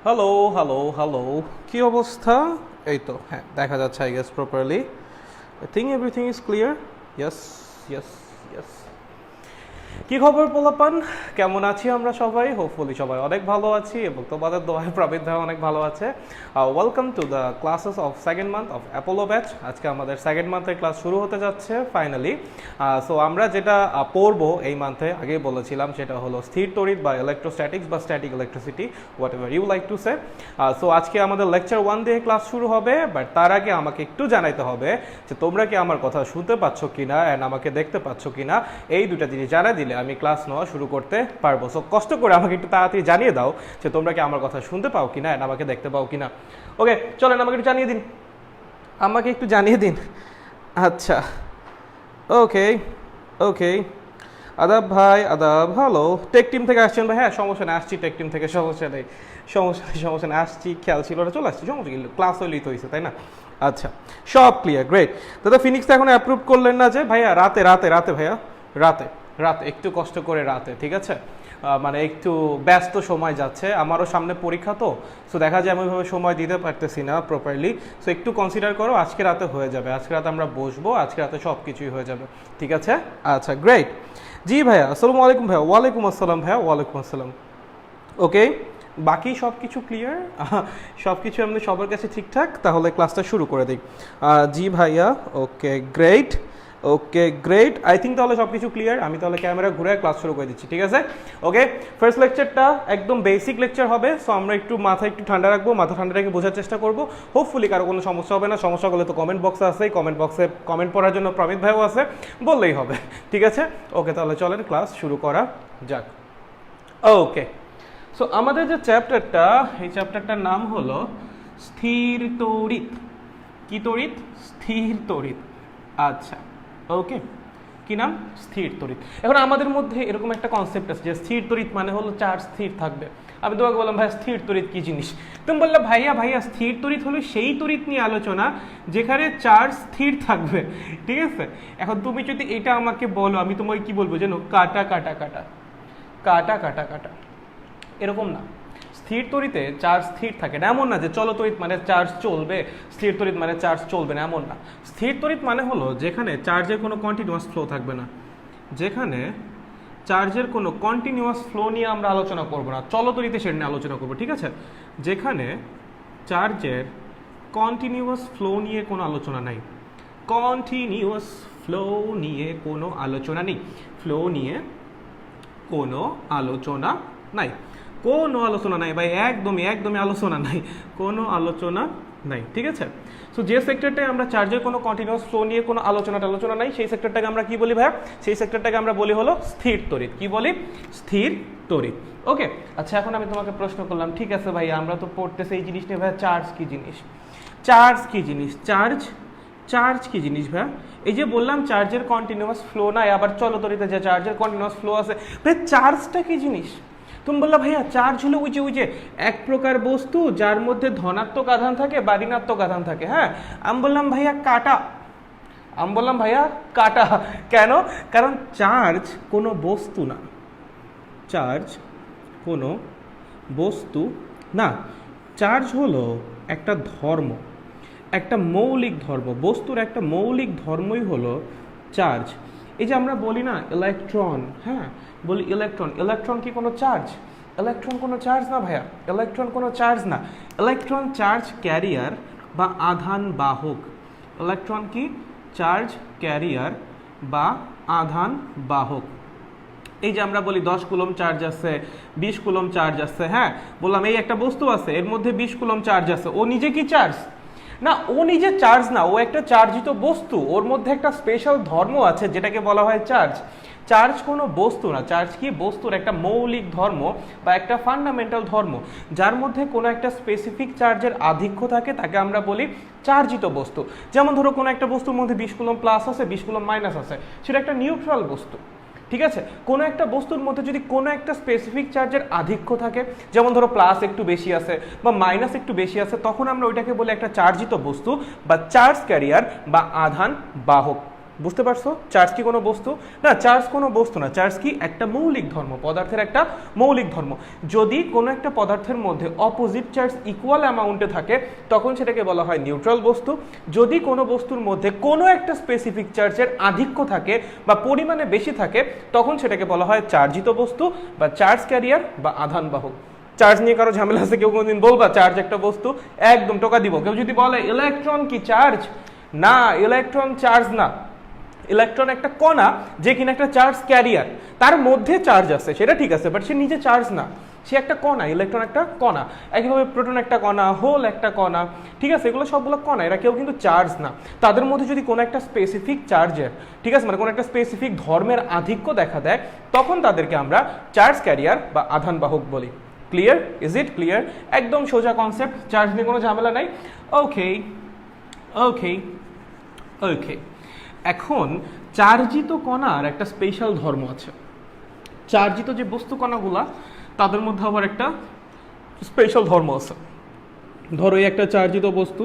Hello hello hello, কি অবস্থা? এই তো, হ্যাঁ, দেখা যাচ্ছে I guess properly. I think everything is clear. Yes, yes, yes. কি খবর পোলাপান? কেমন আছি আমরা সবাই? হোপফুলি সবাই অনেক ভালো আছি এবং তোমাদের দোয়ায় প্রবীণ ভাই অনেক ভালো আছে। Welcome to the classes of second month of Apollo batch. আজকে আমাদের সেকেন্ড মান্থের ক্লাস শুরু হতে যাচ্ছে ফাইনালি। সো আমরা যেটা পড়বো এই মান্থে, আগেই বলেছিলাম, সেটা হলো স্থির তড়িৎ বা ইলেকট্রোস্ট্যাটিক্স বা static electricity, whatever you like to say. So আজকে আমাদের লেকচার 1 দিয়ে ক্লাস শুরু হবে, বাট তার আগে আমাকে একটু জানাইতে হবে যে তোমরা কি আমার কথা শুনতে পাচ্ছ কিনা অ্যান্ড আমাকে দেখতে পাচ্ছ কিনা। এই দুটা জিনিস জানা দিলে আমি ক্লাস নেওয়া শুরু করতে পারবো। সো কষ্ট করে আমাকে একটু তাড়াতাড়ি জানিয়ে দাও যে তোমরা কি আমার কথা শুনতে পাও কিনা অ্যান্ড আমাকে দেখতে পাও কিনা। ওকে, চলেন আমাকে একটু জানিয়ে দিন, আমাকে একটু জানিয়ে দিন। আচ্ছা, ওকে ওকে। আদাব ভাই, আদাব। হ্যালো, টেক টিম থেকে আসছেন ভাই? হ্যাঁ, সমস্যা নেই, আসছি টেক টিম থেকে, সমস্যা নেই, সমস্যা নেই, আসছি, খেয়াল ছিল না, চলে আসছি, সমস্যা কি, ক্লাস হইলেই তো হয়েছে, তাই না? আচ্ছা, সব ক্লিয়ার, গ্রেট। দাদা ফিনিক্স তো এখন অ্যাপ্রুভ করলেন না যে? ভাইয়া রাতে রাতে রাতে ভাইয়া, রাতে রাতে একটু কষ্ট করে রাতে, ঠিক আছে? মানে একটু ব্যস্ত সময় যাচ্ছে, আমারও সামনে পরীক্ষা, তো সো দেখা যায় আমি ওইভাবে সময় দিতে পারতেছি না প্রপারলি। সো একটু কনসিডার করো, আজকে রাতে হয়ে যাবে, আজকে রাতে আমরা বসবো, আজকে রাতে সব কিছুই হয়ে যাবে, ঠিক আছে? আচ্ছা, গ্রেট। জি ভাইয়া, আসসালামু আলাইকুম ভাইয়া। ওয়ালাইকুম আসসালাম ভাইয়া, ওয়ালাইকুম আসসালাম। ওকে, বাকি সব কিছু ক্লিয়ার, সব কিছু এমনি সবার কাছে ঠিকঠাক, তাহলে ক্লাসটা শুরু করে দিই। জি ভাইয়া, okay great, okay great. I think তাহলে সব কিছু ক্লিয়ার। আমি তাহলে ক্যামেরা ঘুরে ক্লাস শুরু করে দিচ্ছি, ঠিক আছে? ওকে, ফার্স্ট লেকচারটা একদম বেসিক লেকচার হবে। সো আমরা একটু মাথা একটু ঠান্ডা রাখবো, মাথা ঠান্ডা রেখে বোঝার চেষ্টা করবো। হোপফুলি কারো কোনো সমস্যা হবে না। সমস্যা হলে তো কমেন্ট বক্সে আছে, কমেন্ট বক্সে কমেন্ট পড়ার জন্য প্রমিত ভাইও আছে, বললেই হবে, ঠিক আছে? ওকে, তাহলে চলেন ক্লাস শুরু করা যাক। ওকে, সো আমাদের যে চ্যাপ্টারটা, এই চ্যাপ্টারটার নাম হলো স্থির তড়িৎ। কি তড়িৎ? স্থির তড়িৎ। আচ্ছা, ওকে, কি নাম? স্থির তড়িৎ। এখন আমাদের মধ্যে এরকম একটা কনসেপ্ট আছে যে স্থির তড়িৎ মানে হলো চার্জ স্থির থাকবে। আমি তোমাকে বললাম ভাই স্থির তড়িৎ কি জিনিস? তুমি বললে ভাইয়া ভাইয়া স্থির তড়িৎ হলো সেই তড়িৎ নিয়ে আলোচনা যেখানে চার্জ স্থির থাকবে, ঠিক আছে? এখন তুমি যদি এটা আমাকে বলো, আমি তোমাকে কি বলবো জানো? কাটা কাটা কাটা, কাটা কাটা কাটা, এরকম না। স্থির তড়িতে চার্জ স্থির থাকে না, এমন না যে চলো তড়িৎ মানে চার্জ চলবে, স্থির তড়িৎ মানে চার্জ চলবে না, এমন না। স্থির তড়িৎ মানে হলো যেখানে চার্জের কোনো কন্টিনিউয়াস ফ্লো থাকবে না, যেখানে চার্জের কোনো কন্টিনিউয়াস ফ্লো নিয়ে আমরা আলোচনা করব না, চলো তড়িতে সেটা নিয়ে আলোচনা করবো, ঠিক আছে? যেখানে চার্জের কন্টিনিউয়াস ফ্লো নিয়ে কোনো আলোচনা নাই, কন্টিনিউয়াস ফ্লো নিয়ে কোনো আলোচনা নেই, ফ্লো নিয়ে কোনো আলোচনা নাই, কোনো আলোচনা নাই ভাই, একদমই একদমই আলোচনা নাই, কোনো আলোচনা নাই, ঠিক আছে? সো যে সেক্টরটায় আমরা চার্জের কোনো কন্টিনিউয়াস ফ্লো নিয়ে কোনো আলোচনা নাই, সেই সেক্টরটাকে আমরা কি বলি ভাইয়া? সেই সেক্টরটাকে আমরা বলি হলো স্থির তড়িৎ। কি বলি? স্থির তড়িৎ। ওকে, আচ্ছা, এখন আমি তোমাকে প্রশ্ন করলাম, ঠিক আছে ভাই, আমরা তো পড়তেছি এই জিনিস নিয়ে, ভাইয়া চার্জ কি জিনিস? চার্জ কি জিনিস? চার্জ, চার্জ কি জিনিস ভাইয়া? এই যে বললাম চার্জের কন্টিনিউয়াস ফ্লো নাই, আবার চলো তড়িতে যে চার্জের কন্টিনিউয়াস ফ্লো আছে, ভাই চার্জটা কি জিনিস? তুমি বললা ভাইয়া চার্জ হলো ওই যে এক প্রকার বস্তু যার মধ্যে ধনাত্মক আধান থাকে বা ঋণাত্মক আধান থাকে। হ্যাঁ, আমি বললাম ভাইয়া কাটা, আমি বললাম ভাইয়া কাটা। কেন? কারণ চার্জ কোনো বস্তু না, চার্জ কোনো বস্তু না, চার্জ হলো একটা ধর্ম, একটা মৌলিক ধর্ম। বস্তুর একটা মৌলিক ধর্মই হলো চার্জ। এই যে আমরা বলি না ইলেকট্রন, হ্যাঁ বলি ইলেকট্রন, ইলেকট্রন কি কোনো চার্জ? ইলেকট্রন কোনো চার্জ না ভাইয়া, ইলেকট্রন কোনো চার্জ না। ইলেকট্রন চার্জ ক্যারিয়ার বা আধান বাহক। ইলেকট্রন কি? চার্জ ক্যারিয়ার বা আধান বাহক। এই যে আমরা বলি 10 কুলম চার্জ আছে, 20 কুলম চার্জ আছে, হ্যাঁ বললাম এই একটা বস্তু আছে, এর মধ্যে 20 কুলম চার্জ আছে, ও নিজে কি চার্জ? না, ও নিজে চার্জ না, ও একটা চার্জিত বস্তু, ওর মধ্যে একটা স্পেশাল ধর্ম আছে যেটাকে বলা হয় চার্জ। চার্জ কোনো বস্তু না, চার্জ কি? বস্তুর একটা মৌলিক ধর্ম বা একটা ফান্ডামেন্টাল ধর্ম, যার মধ্যে কোনো একটা স্পেসিফিক চার্জের আধিক্য থাকে, তাকে আমরা বলি চার্জিত বস্তু। যেমন ধরো কোনো একটা বস্তুর মধ্যে 20 কুলম প্লাস আছে, 20 কুলম মাইনাস আছে, সেটা একটা নিউট্রাল বস্তু, ঠিক আছে? কোনো একটা বস্তুর মধ্যে যদি কোনো একটা স্পেসিফিক চার্জের আধিক্য থাকে, যেমন ধরো প্লাস একটু বেশি আছে বা মাইনাস একটু বেশি আছে, তখন আমরা ওইটাকে বলি একটা চার্জিত বস্তু বা চার্জ ক্যারিয়ার বা আধান বাহক। বুঝতে পারছো? চার্জ কি কোনো বস্তু না? চার্জ কোনো বস্তু না, চার্জ কি একটা মৌলিক ধর্ম, পদার্থের একটা মৌলিক ধর্ম। যদি কোনো একটা পদার্থের মধ্যে অপোজিট চার্জ ইকুয়াল অ্যামাউন্টে থাকে তখন সেটাকে বলা হয় নিউট্রাল বস্তু। যদি কোনো বস্তুর মধ্যে কোনো একটা স্পেসিফিক চার্জের আধিক্য থাকে বা পরিমাণে বেশি থাকে তখন সেটাকে বলা হয় চার্জিত বস্তু বা চার্জ ক্যারিয়ার বা আধান বাহক। চার্জ নিয়ে কারো ঝামেলা আছে? কেউ কোনোদিন বলবা চার্জ একটা বস্তু? একদম টোকা দিব। কেউ যদি বলে ইলেকট্রন কি চার্জ? না, ইলেকট্রন চার্জ না। ইলেকট্রন একটা কণা যে কিনা একটা চার্জ ক্যারিয়ার, তার মধ্যে চার্জ আছে সেটা ঠিক আছে, বাট সে নিজে চার্জ না, সে একটা কণা। ইলেকট্রন একটা কণা, একইভাবে প্রোটন একটা কণা, হোল একটা কণা, ঠিক আছে? এগুলো সবগুলো কণা, এরা কেউ কিন্তু চার্জ না। তাদের মধ্যে যদি কোনো একটা স্পেসিফিক চার্জের, ঠিক আছে, মানে কোনো একটা স্পেসিফিক ধর্মের আধিক্য দেখা দেয় তখন তাদেরকে আমরা চার্জ ক্যারিয়ার বা আধান বাহক বলি। ক্লিয়ার? Is it clear? একদম সোজা কনসেপ্ট, চার্জ নিয়ে কোনো ঝামেলা নাই। ওকে ওকে ওকে। এখন চার্জিত কণার একটা স্পেশাল ধর্ম আছে। চার্জিত যে বস্তু কণাগুলা তাদের মধ্যে আবার একটা স্পেশাল ধর্ম আছে। ধরো এই একটা চার্জিত বস্তু,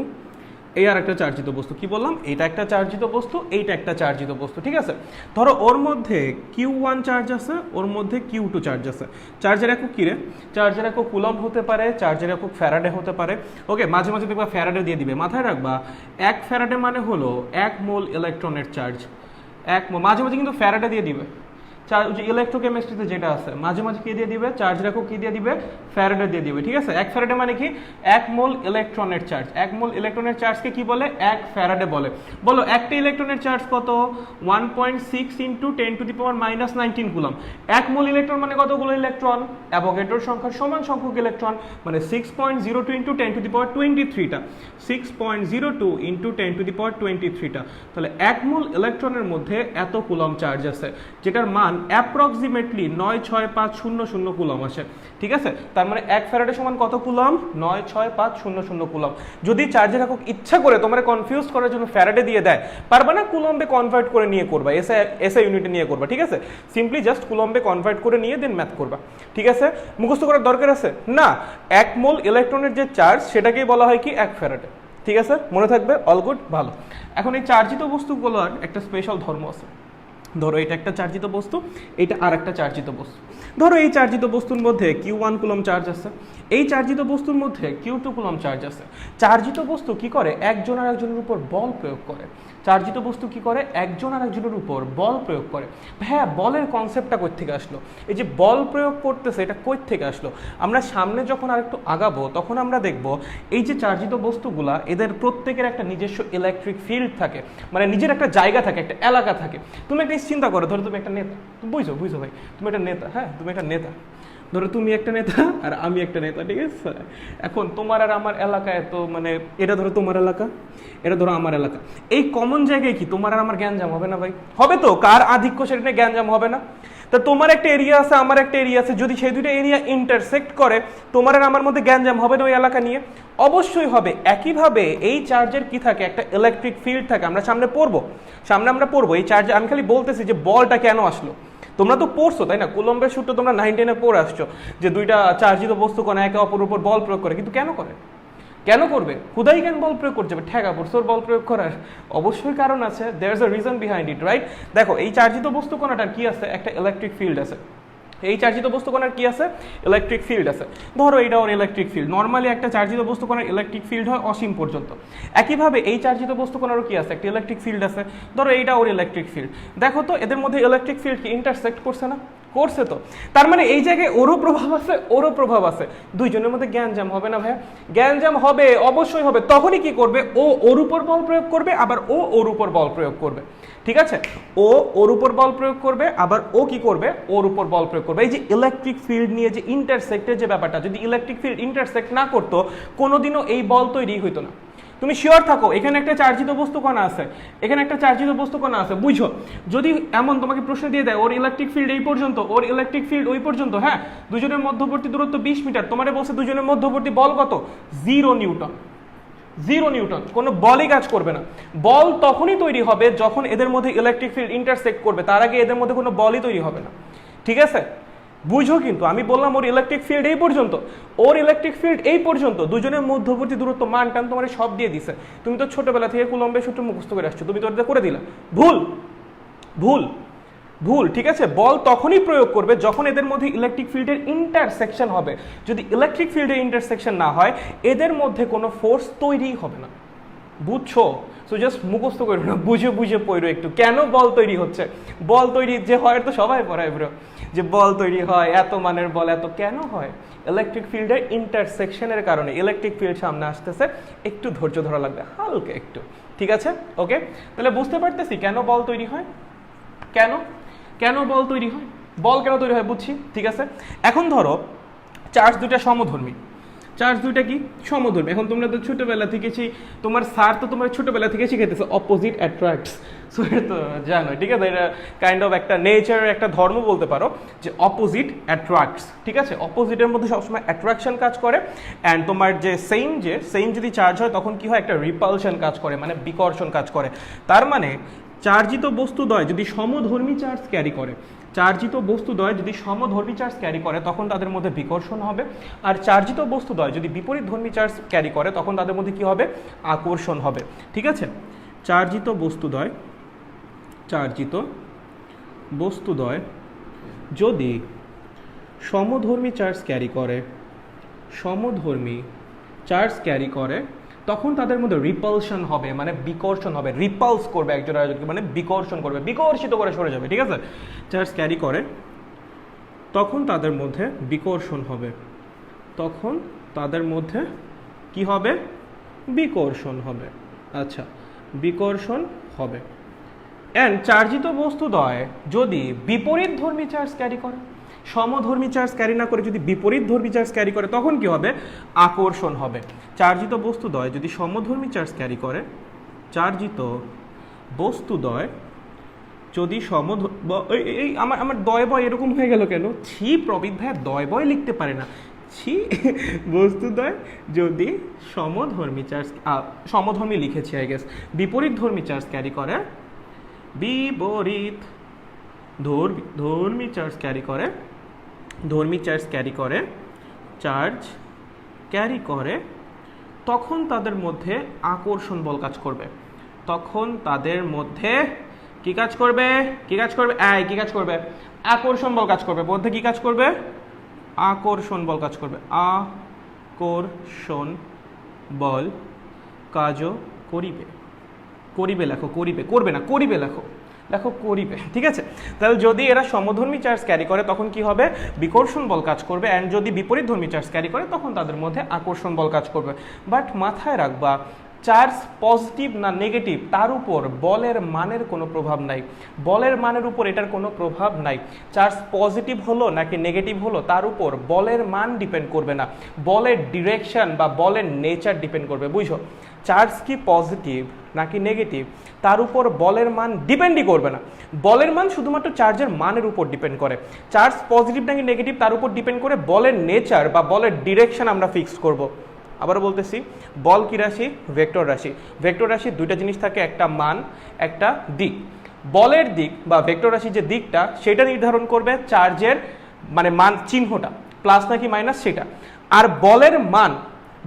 এই আর একটা চার্জিত বস্তু। কি বললাম? এটা একটা চার্জিত বস্তু, এইটা একটা চার্জিত বস্তু, ঠিক আছে? ধরো ওর মধ্যে Q1 চার্জ আছে, ওর মধ্যে Q2 চার্জ আছে। চার্জের একক কি রে? চার্জের একক কুলম্ব হতে পারে, চার্জের একক ফ্যারাডে হতে পারে। ওকে, মাঝে মাঝে দেখবা ফ্যারাডে দিয়ে দিবে, মাথায় রাখবা 1 ফ্যারাডে মানে হলো 1 মোল ইলেকট্রনের চার্জ। 1 মোল, মাঝে মাঝে কিন্তু ফ্যারাডে দিয়ে দিবে। চার্জ ইলেকট্রোকেমিস্ট্রিতে যেটা আছে মাঝে মাঝে কি দিয়ে দিবে? চার্জ একক কি দিয়ে দিবে? ফ্যারাডে দিয়ে দিবে, ঠিক আছে? 1 ফ্যারাডে মানে কি? 1 মোল ইলেকট্রনের চার্জ। 1 মোল ইলেকট্রনের চার্জকে কি বলে? 1 ফ্যারাডে বলে। বলো একটা ইলেকট্রনের চার্জ কত? 1.6 ইন্টু 10⁻⁻19 কুলম্ব। 1 মোল ইলেকট্রন মানে কতগুলো ইলেকট্রন? অ্যাভোগাড্রোর সংখ্যার সমান সংখ্যক ইলেকট্রন, মানে 6.02 ইন্টু 10⁻23টা। 6.02 ইন্টু 10⁻23টা। তাহলে 1 মোল ইলেকট্রনের মধ্যে এত কুলম্ব চার্জ আছে, যেটার মান অ্যাপ্রক্সিমেটলি 96500 কুলম্ব আসে, ঠিক আছে? তার মানে 1 ফ্যারাডে সমান কত কুলম্ব? 96500 কুলম্ব। যদি চার্জের একক ইচ্ছা করে তোমার কনফিউজ করার জন্য ফ্যারাডে দিয়ে দেয়, পারবা না? কুলম্বে কনভার্ট করে নিয়ে করবা, এসআই ইউনিটে নিয়ে করবা, ঠিক আছে? সিম্পলি জাস্ট কুলম্বে কনভার্ট করে নিয়ে দেন ম্যাথ করবা, ঠিক আছে? মুখস্থ করার দরকার আছে না। 1 মোল ইলেকট্রনের যে চার্জ সেটাকেই বলা হয় কি? 1 ফ্যারাডে, ঠিক আছে? মনে থাকবে? অল গুড, ভালো। এখন এই চার্জিত বস্তুগুলোর একটা স্পেশাল ধর্ম আছে। ধরো এটা একটা চার্জিত বস্তু, এটা আর একটা চার্জিত বস্তু। ধরো এই চার্জিত বস্তুর মধ্যে Q1 কুলম্ব চার্জ আছে, এই চার্জিত বস্তুর মধ্যে Q2 কুলম্ব চার্জ আছে। চার্জিত বস্তু কি করে? একজন আর একজনের উপর বল প্রয়োগ করে। চার্জিত বস্তু কি করে? একজন আর একজনের উপর বল প্রয়োগ করে। হ্যাঁ, বলের কনসেপ্টটা কই থেকে আসলো? এই যে বল প্রয়োগ করতেছে এটা কই থেকে আসলো? আমরা সামনে যখন আরেকটু আগাবো তখন আমরা দেখব এই যে চার্জিত বস্তুগুলা এদের প্রত্যেকের একটা নিজস্ব ইলেকট্রিক ফিল্ড থাকে, মানে নিজের একটা জায়গা থাকে, একটা এলাকা থাকে। তুমি একটা চিন্তা করো, ধরো তুমি একটা নেতা, বুঝছো ভাই, তুমি একটা নেতা, হ্যাঁ তুমি একটা নেতা, ধরো তুমি একটা নেতা আর আমি একটা নেতা, ঠিক আছে? এখন তোমার আর আমার এলাকায় তো মানে এটা ধরো তোমার এলাকা, এটা ধরো আমার এলাকা, এই কমন জায়গায় কি তোমার আর আমার গ্যাঞ্জাম হবে না ভাই? হবে তো। কার আধিক্য সেটা নিয়ে গ্যাঞ্জাম হবে না? তা তোমার একটা এরিয়া আছে, আমার একটা এরিয়া আছে, যদি সেই দুটো এরিয়া ইন্টারসেক্ট করে তোমার আর আমার মধ্যে গ্যাঞ্জাম হবে না ওই এলাকা নিয়ে? অবশ্যই হবে। একইভাবে এই চার্জের কি থাকে? একটা ইলেকট্রিক ফিল্ড থাকে। আমরা সামনে পড়বো এই চার্জে। আমি খালি বলতেছি যে বলটা কেন আসলো। তোমরা তো পড়ছো তাই না? কুলম্বের সূত্র তোমরা 9-10-এ পড়ে আসছো যে দুইটা চার্জিত বস্তু কণা একে অপরের উপর বল প্রয়োগ করে, কিন্তু কেন করে? কেন করবে? খুদাই কেন বল প্রয়োগ করছে? ঠেকা পড়ছে ওর বল প্রয়োগ করার? অবশ্যই কারণ আছে, there is a reason behind it, right? দেখো এই চার্জিত বস্তু কণাটার কি আছে? একটা ইলেকট্রিক ফিল্ড আছে। এই চার্জিত বস্তু কণার কি আছে? ইলেকট্রিক ফিল্ড আছে। ধরো এইটা ওর ইলেকট্রিক ফিল্ড। নর্মালি একটা চার্জিত বস্তু কণার ইলেকট্রিক ফিল্ড হয় অসীম পর্যন্ত। একইভাবে এই চার্জিত বস্তু কণারও কি আছে? একটা ইলেকট্রিক ফিল্ড আছে। ধরো এইটা ওর ইলেকট্রিক ফিল্ড। দেখো তো এদের মধ্যে ইলেকট্রিক ফিল্ড কি ইন্টারসেক্ট করছে না? করছে তো। তার মানে এই জায়গায় ওরও প্রভাব আছে, ওরও প্রভাব আছে। দুইজনের মধ্যে গ্যাঞ্জাম হবে না ভাইয়া? গ্যাঞ্জাম হবে, অবশ্যই হবে। তখনই কি করবে? ও ওর উপর বল প্রয়োগ করবে, আবার ও ওর উপর বল প্রয়োগ করবে, ঠিক আছে? ও ওর উপর বল প্রয়োগ করবে, আবার ও কি করবে? ওর উপর বল প্রয়োগ করবে। এই যে ইলেকট্রিক ফিল্ড নিয়ে যে ইন্টারসেক্টের যে ব্যাপারটা, যদি ইলেকট্রিক ফিল্ড ইন্টারসেক্ট না করতো কোনোদিনও এই বল তৈরি হইতো না। তুমি শিওর থাকো এখানে একটা চার্জিত বস্তু কণা আছে, এখানে একটা চার্জিত বস্তু কণা আছে, বুঝো? যদি এমন তোমাকে প্রশ্ন দিয়ে দেয় ওর ইলেকট্রিক ফিল্ড এই পর্যন্ত, ওর ইলেকট্রিক ফিল্ড ওই পর্যন্ত, হ্যাঁ, দুজনের মধ্যবর্তী দূরত্ব 20 মিটার, তোমারে বলছে দুজনের মধ্যবর্তী বল কত? 0 নিউটন। 0 নিউটন। কোনো বলই কাজ করবে না। বল তখনই তৈরি হবে যখন এদের মধ্যে ইলেকট্রিক ফিল্ড ইন্টারসেক্ট করবে, তার আগে এদের মধ্যে কোনো বলই তৈরি হবে না, ঠিক আছে? বুঝো, কিন্তু আমি বললাম ওর ইলেকট্রিক ফিল্ড এই পর্যন্ত, ওর ইলেকট্রিক ফিল্ড এই পর্যন্ত, দুজনের মধ্যবর্তী দূরত্ব মান টান তোমার সব দিয়ে দিছে। তুমি তো ছোটবেলা থেকে কুলম্বের সূত্র মুখস্থ করে আসছো, তুমি তো এটা করে দিলা। ভুল ভুল ভুল, ঠিক আছে। বল তখনই প্রয়োগ করবে যখন এদের মধ্যে ইলেকট্রিক ফিল্ডের ইন্টারসেকশন হবে। যদি ইলেকট্রিক ফিল্ডের ইন্টারসেকশন না হয়, এদের মধ্যে কোনো ফোর্স তৈরিই হবে না। বুঝছো? সো জাস্ট মুখস্থ করো না, বুঝে বুঝে পড়ো একটু। কেন বল তৈরি হচ্ছে? বল তৈরি যে হয় তো সবাই পড়ায় ব্রো, যে বল তৈরি হয়, এত মানের বল এত কেন হয়? ইলেকট্রিক ফিল্ডের ইন্টারসেকশনের কারণে। ইলেকট্রিক ফিল্ড সামনে আসতেছে, একটু ধৈর্য ধরা লাগবে, হালকা একটু, ঠিক আছে? ওকে, তাহলে বুঝতে পারতেছি কেন বল তৈরি হয়। কেন কেন বল তৈরি হয়, বল কেন তৈরি হয় বুঝছি, ঠিক আছে। এখন ধরো চার্জ দুটা সমধর্মী, চার্জ দুইটা কি সমধর্মী। এখন তোমরা তো ছোটবেলা থেকে তোমার স্যার তো তোমার ছোটবেলা থেকে শিখাইতেছে অপোজিট অ্যাট্রাক্টস, সো এটা তো জানো, ঠিক আছে। এটা কাইন্ড অফ একটা নেচারের একটা ধর্ম বলতে পারো, যে অপোজিট অ্যাট্রাক্টস, ঠিক আছে। অপোজিটের মধ্যে সবসময় অ্যাট্রাকশন কাজ করে, অ্যান্ড তোমার যে সেম যদি চার্জ হয় তখন কি হয়, একটা রিপালশন কাজ করে, মানে বিকর্ষণ কাজ করে। তার মানে চার্জিত বস্তুদ্বয় যদি সমধর্মী চার্জ ক্যারি করে, চার্জিত বস্তুদ্বয় যদি সমধর্মী চার্জ ক্যারি করে তখন তাদের মধ্যে বিকর্ষণ হবে, আর চার্জিত বস্তুদ্বয় যদি বিপরীতধর্মী চার্জ ক্যারি করে তখন তাদের মধ্যে কি হবে, আকর্ষণ হবে, ঠিক আছে। চার্জিত বস্তুদ্বয় যদি সমধর্মী চার্জ ক্যারি করে তখন তাদের মধ্যে রিপালশন হবে, মানে বিকর্ষণ হবে। রিপালস করবে একজন আরেকজনকে, মানে বিকর্ষণ করবে, বিকর্ষিত করে সরে যাবে, ঠিক আছে। চার্জ ক্যারি করে তখন তাদের মধ্যে বিকর্ষণ হবে, তখন তাদের মধ্যে কি হবে, বিকর্ষণ হবে। আচ্ছা, বিকর্ষণ হবে। অ্যান্ড চার্জিত বস্তুদ্বয় যদি বিপরীতধর্মী চার্জ ক্যারি করে, সমধর্মী চার্জ ক্যারি না করে যদি বিপরীতধর্মী চার্জ ক্যারি করে তখন কি হবে, আকর্ষণ হবে। চার্জিত বস্তুদ্বয় যদি সমধর্মী চার্জ ক্যারি করে, চার্জিত বস্তুদ্বয় যদি এই আমার দয় বয় এরকম হয়ে গেল কেন? ছি, প্রবীদ ভাই দয় বয় লিখতে পারে না, ছি। বস্তুদ্বয় যদি সমধর্মী লিখেছি আই গেস, বিপরীতধর্মী চার্জ ক্যারি করে, ধর্মী চার্জ ক্যারি করে তখন তাদের মধ্যে আকর্ষণ বল কাজ করবে। তখন তাদের মধ্যে কি কাজ করবে, আকর্ষণ বল কাজ করবে। মধ্যে কি কাজ করবে, আকর্ষণ বল কাজ করবে। আকর্ষণ বল কাজ করিবে লেখো, করবে না, করিবে লেখো, করিবে, ঠিক আছে। তাহলে যদি এরা সমধর্মী চার্জ ক্যারি করে তখন কি হবে, বিকর্ষণ বল কাজ করবে, অ্যান্ড যদি বিপরীতধর্মী চার্জ ক্যারি করে তখন তাদের মধ্যে আকর্ষণ বল কাজ করবে। বাট মাথায় রাখবা, চার্জ পজিটিভ না নেগেটিভ তার উপর বলের মানের কোনো প্রভাব নাই, বলের মানের উপর এটার কোনো প্রভাব নাই। চার্জ পজিটিভ হলো নাকি নেগেটিভ হলো তার উপর বলের মান ডিপেন্ড করবে না, বলের ডিরেকশন বা বলের নেচার ডিপেন্ড করবে। বুঝো, চার্জ কি পজিটিভ নাকি নেগেটিভ তার উপর বলের মান ডিপেন্ডই করবে না, বলের মান শুধুমাত্র চার্জের মানের উপর ডিপেন্ড করে। চার্জ পজিটিভ নাকি নেগেটিভ তার উপর ডিপেন্ড করে বলের নেচার বা বলের ডিরেকশন আমরা ফিক্স করব। আবার বলতেছি, বল কি রাশি, ভেক্টর রাশি। ভেক্টর রাশি দুইটা জিনিস থাকে, একটা মান, একটা দিক। বলের দিক বা ভেক্টর রাশির যে দিকটা সেটা নির্ধারণ করবে চার্জের মানে মান চিহ্নটা, প্লাস নাকি মাইনাস সেটা। আর বলের মান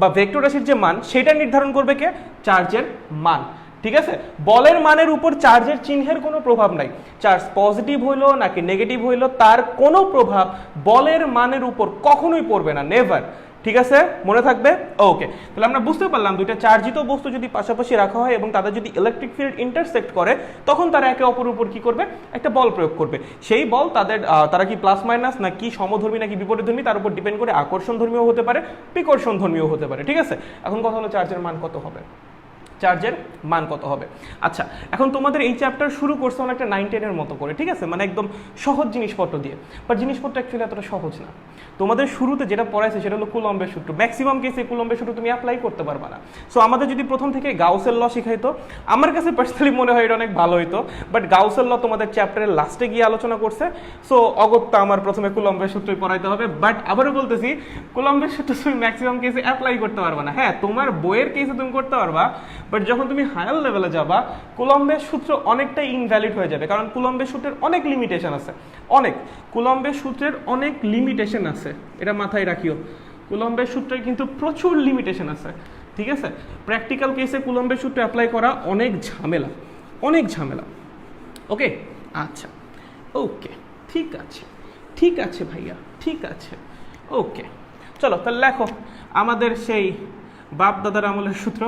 বা ভেক্টর রাশির যে মান সেটা নির্ধারণ করবে কে, চার্জের মান, ঠিক আছে। বলের মানের উপর চার্জের চিহ্নের কোনো প্রভাব নাই, চার্জ পজিটিভ হইলো নাকি নেগেটিভ হইলো তার কোনো প্রভাব বলের মানের উপর কখনোই পড়বে না, নেভার, ঠিক আছে, মনে থাকবে। ওকে, তাহলে আমরা বুঝতে পারলাম দুইটা চার্জিত বস্তু যদি পাশাপাশি রাখা হয় এবং তাদের যদি ইলেকট্রিক ফিল্ড ইন্টারসেক্ট করে তখন তারা একে অপরের উপর কি করবে, একটা বল প্রয়োগ করবে। সেই বল তারা কি প্লাস মাইনাস নাকি সমধর্মী নাকি বিপরীতধর্মী তার উপর ডিপেন্ড করে আকর্ষণ ধর্মীয় হতে পারে, বিকর্ষণ ধর্মীয় হতে পারে, ঠিক আছে। এখন কথা হলো চার্জের মান কত হবে, চার্জের মান কত হবে। আচ্ছা, এখন তোমাদের এই চ্যাপ্টার শুরু করছে অনেকটা 9-10 মতো করে, ঠিক আছে, মানে একদম সহজ জিনিসপত্র দিয়ে, বাট জিনিসপত্র অ্যাকচুয়ালি এতটা সহজ না। তোমাদের শুরুতে যেটা পড়াইছে সেটা হলো কুলম্বের সূত্র, ম্যাক্সিমাম কেসে কুলম্বের সূত্র তুমি অ্যাপ্লাই করতে পারবে না। সো আমাদের যদি প্রথম থেকে গাউসের ল শিখাইতো, আমার কাছে পার্সোনালি মনে হয় এটা অনেক ভালো হইতো, বাট গাউসের ল তোমাদের চ্যাপ্টারের লাস্টে গিয়ে আলোচনা করছে, সো অগত্যা আমার প্রথমে কুলম্বের সূত্রই পড়াইতে হবে। বাট আবারও বলতেছি, কুলম্বের সূত্র তুমি ম্যাক্সিমাম কেসে অ্যাপ্লাই করতে পারবে না। হ্যাঁ, তোমার বইয়ের কেসে তুমি করতে পারবা, বাট যখন তুমি হায়ার লেভেলে যাবা কুলম্বের সূত্র অনেকটাই ইনভ্যালিড হয়ে যাবে, কারণ কুলম্বের সূত্রের অনেক লিমিটেশন আছে, অনেক কুলম্বের সূত্রের অনেক লিমিটেশন আছে, এটা মাথায় রাখিও। কুলম্বের সূত্রের কিন্তু প্রচুর লিমিটেশন আছে, ঠিক আছে। প্র্যাকটিক্যাল কেসে কুলম্বের সূত্র অ্যাপ্লাই করা অনেক ঝামেলা, অনেক ঝামেলা। ওকে, আচ্ছা, ওকে, ঠিক আছে, ঠিক আছে ভাইয়া, ঠিক আছে, ওকে। চলো তাহলে লেখো আমাদের সেই বাপ দাদার আমলের সূত্র,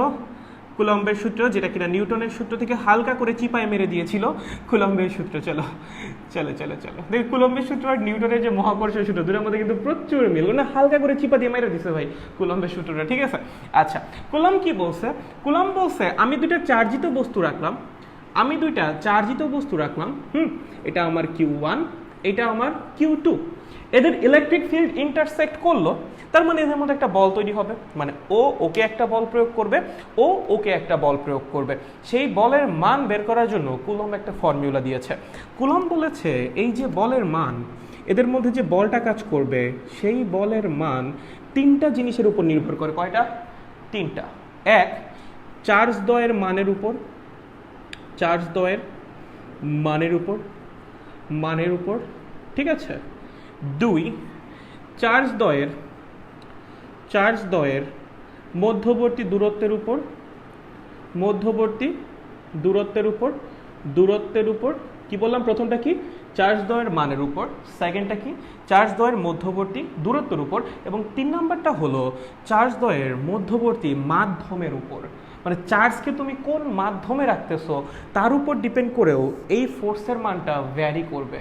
কুলম্বের সূত্র, যেটা কিনা নিউটনের সূত্র থেকে হালকা করে চিপায় মেরে দিয়েছিল কুলম্বের সূত্র। চলো চলো চলো চলো দেখ, কুলম্বের সূত্র আর নিউটনের যে মহাকর্ষীয় সূত্র দুটোর মধ্যে কিন্তু প্রচুর মিল, না হালকা করে চিপা দিয়ে মেরে দিছে ভাই কুলম্বের সূত্রটা, ঠিক আছে। আচ্ছা, কুলম্ব কি বলছে? কুলম্ব বলছে আমি দুইটা চার্জিত বস্তু রাখলাম, আমি দুইটা চার্জিত বস্তু রাখলাম, এটা আমার Q1, এটা আমার Q2, এদের ইলেকট্রিক ফিল্ড ইন্টারসেক্ট করলো, তার মানে এদের মধ্যে একটা বল তৈরি হবে, মানে ও ওকে একটা বল প্রয়োগ করবে, ও ওকে একটা বল প্রয়োগ করবে। সেই বলের মান বের করার জন্য কুলম্ব একটা ফর্মুলা দিয়েছে। কুলম্ব বলেছে এই যে বলের মান, এদের মধ্যে যে বলটা কাজ করবে সেই বলের মান তিনটা জিনিসের উপর নির্ভর করে। কয়টা? তিনটা। এক, চার্জ দ্বয়ের মানের উপর, চার্জ দ্বয়ের মানের উপর, ঠিক আছে। দুই, চার্জ দ্বয়ের মধ্যবর্তী দূরত্বের উপর, কি বললাম? প্রথমটা কি? চার্জ দ্বয়ের মানের উপর, সেকেন্ডটা কি? চার্জ দ্বয়ের মধ্যবর্তী দূরত্বের উপর, এবং 3 নাম্বারটা হলো চার্জ দ্বয়ের মধ্যবর্তী মাধ্যমের উপর। মানে চার্জকে তুমি কোন মাধ্যমে রাখতেছো তার উপর ডিপেন্ড করেও এই ফোর্সের মানটা ভ্যারি করবে।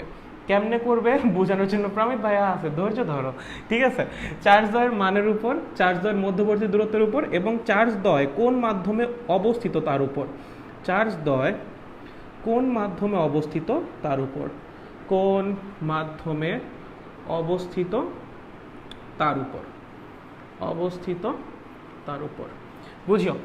কেমনে করবে বোঝানোর জন্য প্রমিত ভাইয়া আছে, ধৈর্য ধরো, ঠিক আছে। চার্জ দ্বয়ের মানের উপর, চার্জ দ্বয়ের মধ্যবর্তী দূরত্বের উপর, এবং চার্জ দ্বয় কোন মাধ্যমে অবস্থিত তার উপর, চার্জ দ্বয় কোন মাধ্যমে অবস্থিত তার উপর, কোন মাধ্যমে অবস্থিত তার উপর, বুঝিও।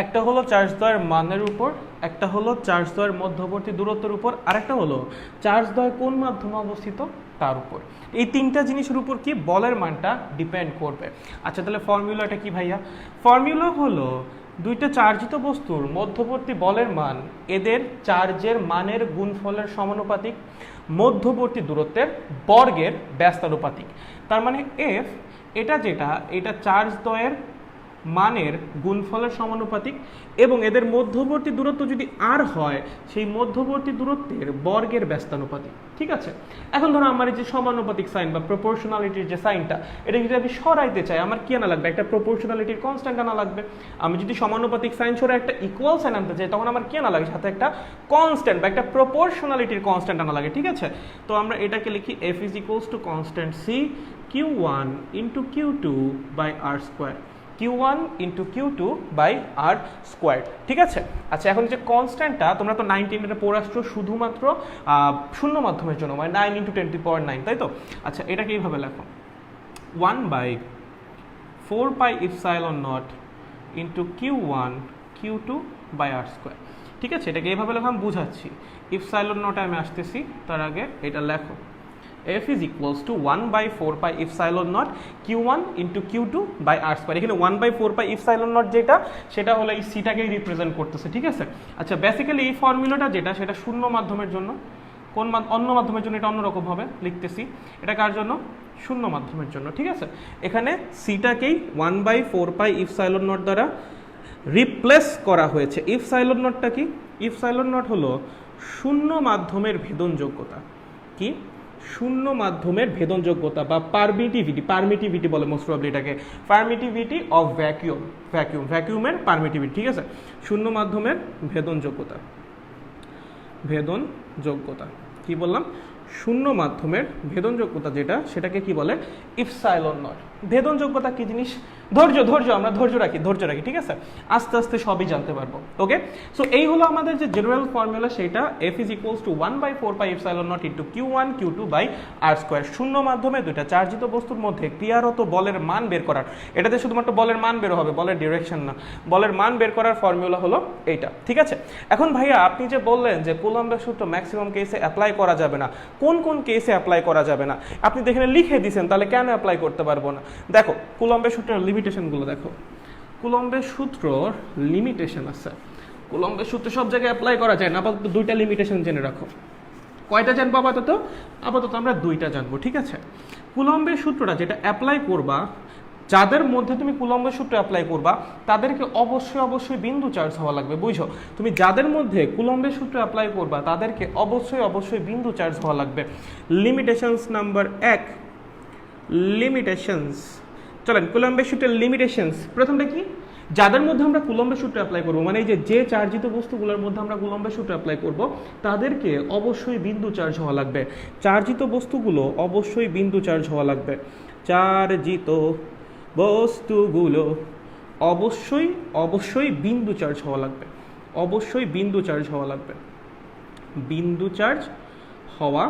একটা হলো চার্জ দ্বয়ের মানের উপর, একটা হলো চার্জ দ্বয়ের মধ্যবর্তী দূরত্বের উপর, আর একটা হলো চার্জ দ্বয় কোন মাধ্যমে অবস্থিত তার উপর। এই তিনটা জিনিসের উপর কি বলের মানটা ডিপেন্ড করবে। আচ্ছা, তাহলে ফর্মুলাটা কি ভাইয়া? ফর্মুলা হলো দুইটা চার্জিত বস্তুর মধ্যবর্তী বলের মান এদের চার্জের মানের গুণফলের সমানুপাতিক, মধ্যবর্তী দূরত্বের বর্গের ব্যস্তানুপাতিক। তার মানে এফ, এটা চার্জ দ্বয়ের মানের গুণফলের সমানুপাতিক, এবং এদের মধ্যবর্তী দূরত্ব যদি আর হয় সেই মধ্যবর্তী দূরত্বের বর্গের ব্যস্তানুপাতিক, ঠিক আছে। এখন ধরো আমার এই যে সমানুপাতিক সাইন বা প্রপোর্শনালিটির যে সাইনটা, এটা যদি আমি সরাইতে চাই আমার কি আনা লাগবে? একটা প্রপোর্শনালিটির কনস্ট্যান্ট আনা লাগবে। আমি যদি সমানুপাতিক সাইন সরে একটা ইকুয়াল সাইন আনতে চাই তখন আমার কি আনা লাগে? সাথে একটা কনস্ট্যান্ট বা একটা প্রপোর্শনালিটির কনস্ট্যান্ট আনা লাগে, ঠিক আছে। তো আমরা এটাকে লিখি F is equals to constant C Q1 into Q2 by R square, Q1 into Q2 by R square, ঠিক আছে। আচ্ছা, এখন যে কনস্ট্যান্টটা তোমরা তো 19 পড়ে আসছো শুধুমাত্র শূন্য মাধ্যমের জন্য, মানে 9 × 10⁹, তাই তো? আচ্ছা, এটাকে এইভাবে লেখো 1/4πε0 into Q1 Q2 by R square, ঠিক আছে। এটাকে এইভাবে লেখো, আমি বুঝাচ্ছি। ε0 আমি আসতেছি, তার আগে এটা লেখো F is equals to 1/4πε0 Q1 into Q2 by R square। এখানে 1/4πε0 যেটা, সেটা হলো এই সিটাকেই রিপ্রেজেন্ট করতেছে, ঠিক আছে। আচ্ছা, বেসিক্যালি এই ফর্মুলাটা যেটা, সেটা শূন্য মাধ্যমের জন্য, অন্য মাধ্যমের জন্য এটা অন্যরকম ভাবে লিখতেছি। এটা কার জন্য? শূন্য মাধ্যমের জন্য, ঠিক আছে। এখানে সিটাকেই 1/4πε0 দ্বারা রিপ্লেস করা হয়েছে। ε0টা কি? ε0 হলো শূন্য মাধ্যমের ভেদনযোগ্যতা। কি? শূন্য মাধ্যমের ভেদনযোগ্যতা বা পারমিটিভিটি বলে মোস্ট প্রবাবলি এটাকে, পারমিটিভিটি অফ ভ্যাকুয়ামের পারমিটিভিটি, ঠিক আছে। শূন্য মাধ্যমের ভেদনযোগ্যতা কি বললাম? শূন্য মাধ্যমের ভেদনযোগ্যতা যেটা, সেটাকে কি বলে? ε0। ভেদনযোগ্যতা কি জিনিস? আমরা ধৈর্য রাখি, ঠিক আছে। আস্তে আস্তে সবই জানতে পারবো, ওকে। সো এই হলো আমাদের যে জেনারেল ফর্মুলা, সেটা F is equals to 1/4πε0 into Q1 Q2 by R square. শূন্য মাধ্যমে দুইটা চার্জিত বস্তুর মধ্যে ক্রিয়ারত বলের মান বের করার, এটাতে শুধুমাত্র বলের মান বের হবে, বলের ডিরেকশন না, বলের মান বের করার ফর্মুলা হলো এইটা, ঠিক আছে। এখন ভাইয়া আপনি যে বললেন যে কুলম্বের সূত্র ম্যাক্সিমাম কেসে অ্যাপ্লাই করা যাবে না, কোন কেসে অ্যাপ্লাই করা যাবে না আপনি এখানে লিখে দিয়েছেন, তাহলে কেন অ্যাপ্লাই করতে পারবো না? দেখো কুলম্বের সূত্রের লিমিটেশনগুলো দেখো। কুলম্বের সূত্রর লিমিটেশন আছে। কুলম্বের সূত্র সব জায়গায় অ্যাপ্লাই করা যায় না, আপাতত দুইটা লিমিটেশন জেনে রাখো। কয়টা জানবো আপাতত? আপাতত আমরা দুইটা জানবো, ঠিক আছে? কুলম্বের সূত্রটা যেটা অ্যাপ্লাই করবা, যাদের মধ্যে তুমি কুলম্বের সূত্র অ্যাপ্লাই করবা তাদেরকে অবশ্যই অবশ্যই বিন্দু চার্জ হওয়া লাগবে, বুঝছো? তুমি যাদের মধ্যে কুলম্বের সূত্র অ্যাপ্লাই করবা তাদেরকে অবশ্যই অবশ্যই বিন্দু চার্জ হওয়া লাগবে। Limitations number 1, limitations. চলেন কুলম্বের সূত্রের লিমিটেশনস। প্রথমটা কি? যাদের মধ্যে আমরা কুলম্বের সূত্র অ্যাপ্লাই করব, মানে এই যে চার্জিত বস্তুগুলোর মধ্যে আমরা কুলম্বের সূত্র অ্যাপ্লাই করব, তাদেরকে অবশ্যই বিন্দু চার্জ হওয়া লাগবে। চার্জিত বস্তুগুলো অবশ্যই বিন্দু চার্জ হওয়া লাগবে। চার্জিত বস্তুগুলো অবশ্যই অবশ্যই বিন্দু চার্জ হওয়া লাগবে। অবশ্যই বিন্দু চার্জ হওয়া লাগবে। বিন্দু চার্জ হওয়া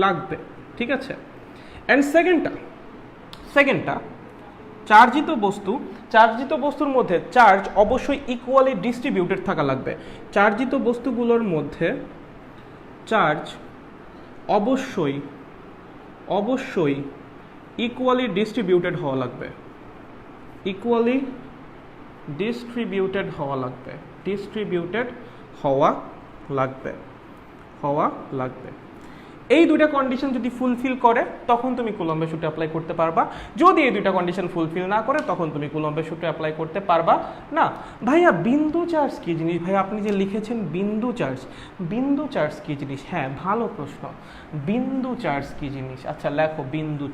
লাগবে, ঠিক আছে? অ্যান্ড সেকেন্ডটা চার্জিত বস্তুর মধ্যে চার্জ অবশ্যই ইকুয়ালি ডিস্ট্রিবিউটেড থাকা লাগবে। চার্জিত বস্তুগুলোর মধ্যে চার্জ অবশ্যই অবশ্যই ইকুয়ালি ডিস্ট্রিবিউটেড হওয়া লাগবে। ইকুয়ালি ডিস্ট্রিবিউটেড হওয়া লাগবে। ডিস্ট্রিবিউটেড হওয়া লাগবে। এই দুইটা কন্ডিশন যদি ফুলফিল করে তখন তুমি কুলম্বের সূত্র অ্যাপ্লাই করতে পারবা। যদি এই দুইটা কন্ডিশন ফুলফিল না করে তখন তুমি কুলম্বের সূত্র অ্যাপ্লাই করতে পারবা না। ভাইয়া বিন্দু চার্জ কি জিনিস? ভাইয়া আপনি যে লিখেছেন বিন্দু চার্জ কি জিনিস? হ্যাঁ, ভালো প্রশ্ন। বিন্দু চার্জ কি জিনিস? আচ্ছা লেখো বিন্দু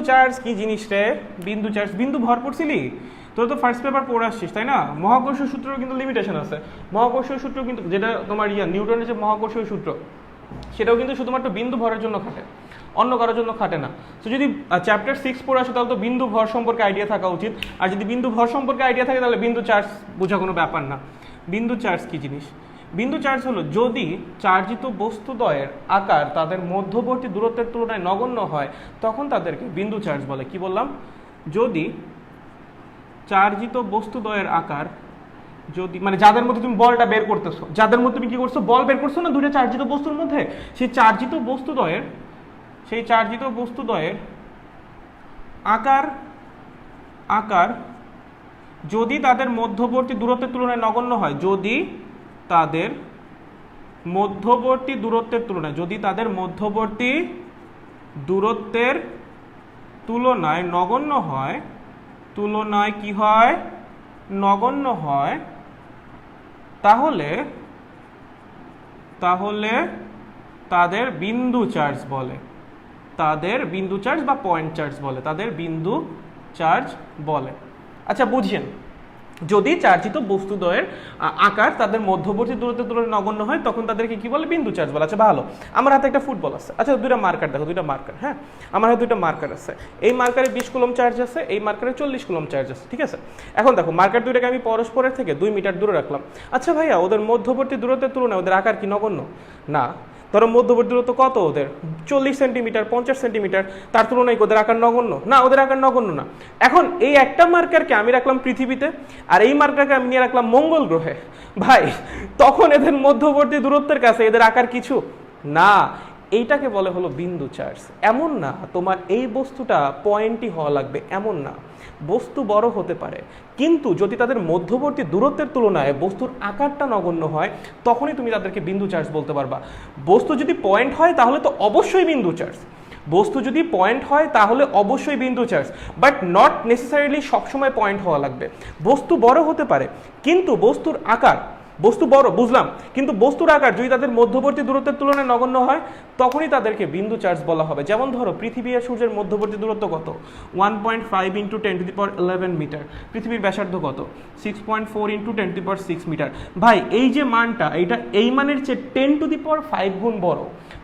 চার্জ কি জিনিস রে? বিন্দু ভর পড়ছিলি? তোর তো ফার্স্ট পেপার পড়ে আসছিস, তাই না? মহাকর্ষীয় সূত্রের কিন্তু লিমিটেশন আছে। মহাকর্ষীয় সূত্র কিন্তু যেটা তোমার নিউটনের যে মহাকর্ষীয় সূত্র, সেটাও কিন্তু শুধুমাত্র বিন্দু ভরের জন্য খাটে, অন্য কারোর জন্য খাটে না। তো যদি চ্যাপ্টার 6 পড়ে আসো তাহলে তো বিন্দু ভর সম্পর্কে আইডিয়া থাকা উচিত। আর যদি বিন্দু ভর সম্পর্কে আইডিয়া থাকে তাহলে বিন্দু চার্জ বোঝা কোনো ব্যাপার না। বিন্দু চার্জ কি জিনিস? বিন্দু চার্জ হলো যদি চার্জিত বস্তুদ্বয়ের আকার তাদের মধ্যবর্তী দূরত্বের তুলনায় নগণ্য হয় তখন তাদেরকে বিন্দু চার্জ বলে। কি বললাম? যদি চার্জিত বস্তুদ্বয়ের আকার, যদি মানে যাদের মধ্যে তুমি বলটা বের করতেছো, যাদের মধ্যে তুমি কি করছো, বল বের করছো না দুইটা চার্জিত বস্তুর মধ্যে, সেই চার্জিত বস্তুদ্বয়ের আকার যদি তাদের মধ্যবর্তী দূরত্বের তুলনায় নগণ্য হয়, যদি তাদের মধ্যবর্তী দূরত্বের তুলনায় নগণ্য হয়, নগণ্য হয়, তাহলে তাদের বিন্দু চার্জ বলে। তাদের বিন্দু চার্জ বা পয়েন্ট চার্জ বলে। তাদের বিন্দু চার্জ বলে। আচ্ছা বুঝছেন, যদি চার্জিত বস্তুদ্বয়ের আকার তাদের মধ্যবর্তী দূরত্বের তুলনায় নগণ্য হয় তখন তাদেরকে কি বলে? বিন্দু চার্জ বলে। আচ্ছা ভালো, আমার হাতে একটা ফুটবল আছে। আচ্ছা দুইটা মার্কার দেখো, দুইটা মার্কার। হ্যাঁ, আমার হাতে দুইটা মার্কার আছে। এই মার্কারে 20 কুলম্ব চার্জ আছে, এই মার্কারে 40 কুলম্ব চার্জ আছে, ঠিক আছে? এখন দেখো মার্কার দুইটাকে আমি পরস্পরের থেকে 2 মিটার দূরে রাখলাম। আচ্ছা ভাইয়া, ওদের মধ্যবর্তী দূরত্বের তুলনায় ওদের আকার কি নগণ্য? না। ধরো মধ্যবর্তী দূরত্ব কত ওদের? 40 সেন্টিমিটার, 50 সেন্টিমিটার। তার তুলনায় ওদের আকার নগণ্য? না, ওদের আকার নগণ্য না। এখন এই একটা মার্কারকে আমি রাখলাম পৃথিবীতে আর এই মার্কারকে আমি নিয়ে রাখলাম মঙ্গল গ্রহে। ভাই, তখন এদের মধ্যবর্তী দূরত্বের কাছে এদের আকার কিছু না। এইটাকে বলে হলো বিন্দু চার্জ। এমন না তোমার এই বস্তুটা পয়েন্টই হওয়া লাগবে, এমন না। বস্তু বড় হতে পারে, কিন্তু যদি তাদের মধ্যবর্তী দূরত্বের তুলনায় বস্তুর আকারটা নগণ্য হয় তখনই তুমি তাদেরকে বিন্দু চার্জ বলতে পারবা। বস্তু যদি পয়েন্ট হয় তাহলে তো অবশ্যই বিন্দু চার্জ। বাট নট নেসেসারিলি সবসময় পয়েন্ট হওয়া লাগবে। বস্তু বড় হতে পারে কিন্তু বস্তুর আকার, বস্তু বড় বুঝলাম, কিন্তু বস্তুর আকার যদি তাদের মধ্যবর্তী দূরত্বের তুলনায় নগণ্য হয় তখনই তাদেরকে বিন্দু চার্জ বলা হবে। যেমন ধরো পৃথিবী আর সূর্যের মধ্যবর্তী দূরত্ব কত? 1.5 × 10⁻11 মিটার। পৃথিবীর ব্যাসার্ধ কত? 6.4 × 10⁶ মিটার। ভাই এই যে মানটা, এইটা এই মানের চেয়ে 10⁵ গুণ বড়,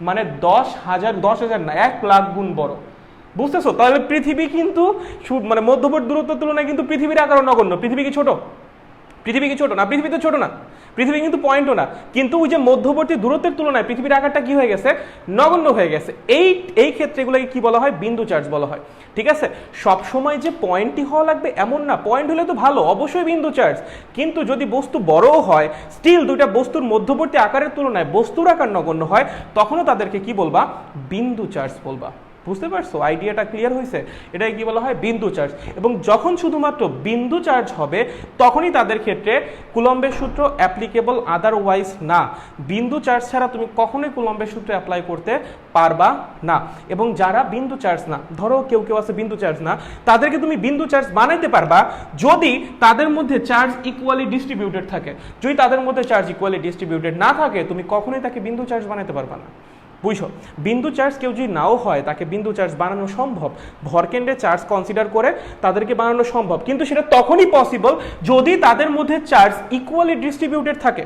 মানে 10,000 না 1,00,000 গুণ বড়। বুঝতেছো? তাহলে পৃথিবী কিন্তু মানে মধ্যবর্তী দূরত্বের তুলনায় কিন্তু পৃথিবীর আকারও নগণ্য। পৃথিবী কি ছোট? পৃথিবী তো ছোট না। পৃথিবী কিন্তু পয়েন্টও না, কিন্তু ওই যে মধ্যবর্তী দূরত্বের তুলনায় পৃথিবীর আকারটা কি হয়ে গেছে? নগণ্য হয়ে গেছে। এই ক্ষেত্রে এগুলোকে কি বলা হয়? বিন্দু চার্জ বলা হয়। ঠিক আছে? সব সময় যে পয়েন্টই হওয়া লাগবে এমন না। পয়েন্ট হলে তো ভালো, অবশ্যই বিন্দু চার্জ। কিন্তু যদি বস্তু বড়ও হয়, স্টিল দুইটা বস্তুর মধ্যবর্তী আকারের তুলনায় বস্তুর আকার নগণ্য হয়, তখনও তাদেরকে কি বলবা? বিন্দু চার্জ বলবা। বুঝতে পারছো? আইডিয়াটা ক্লিয়ার হয়েছে? এটাকে কি বলা হয়? বিন্দু চার্জ। এবং যখন শুধুমাত্র বিন্দু চার্জ হবে তখনই তাদের ক্ষেত্রে কুলম্বের সূত্র অ্যাপ্লিকেবল, আদারওয়াইজ না। বিন্দু চার্জ ছাড়া তুমি কখনোই কুলম্বের সূত্র অ্যাপ্লাই করতে পারবা না। এবং যারা বিন্দু চার্জ না, ধরো কেউ কেউ আছে বিন্দু চার্জ না, তাদেরকে তুমি বিন্দু চার্জ বানাইতে পারবা যদি তাদের মধ্যে চার্জ ইকুয়ালি ডিস্ট্রিবিউটেড থাকে। যদি তাদের মধ্যে চার্জ ইকুয়ালি ডিস্ট্রিবিউটেড না থাকে তুমি কখনোই তাকে বিন্দু চার্জ বানাইতে পারবা না। বুঝছো? বিন্দু চার্জ কেউ যদি নাও হয় তাকে বিন্দু চার্জ বানানো সম্ভব, ভরকেন্দ্রে চার্জ কনসিডার করে তাদেরকে বানানো সম্ভব, কিন্তু সেটা তখনই পসিবল যদি তাদের মধ্যে চার্জ ইকুয়ালি ডিস্ট্রিবিউটেড থাকে,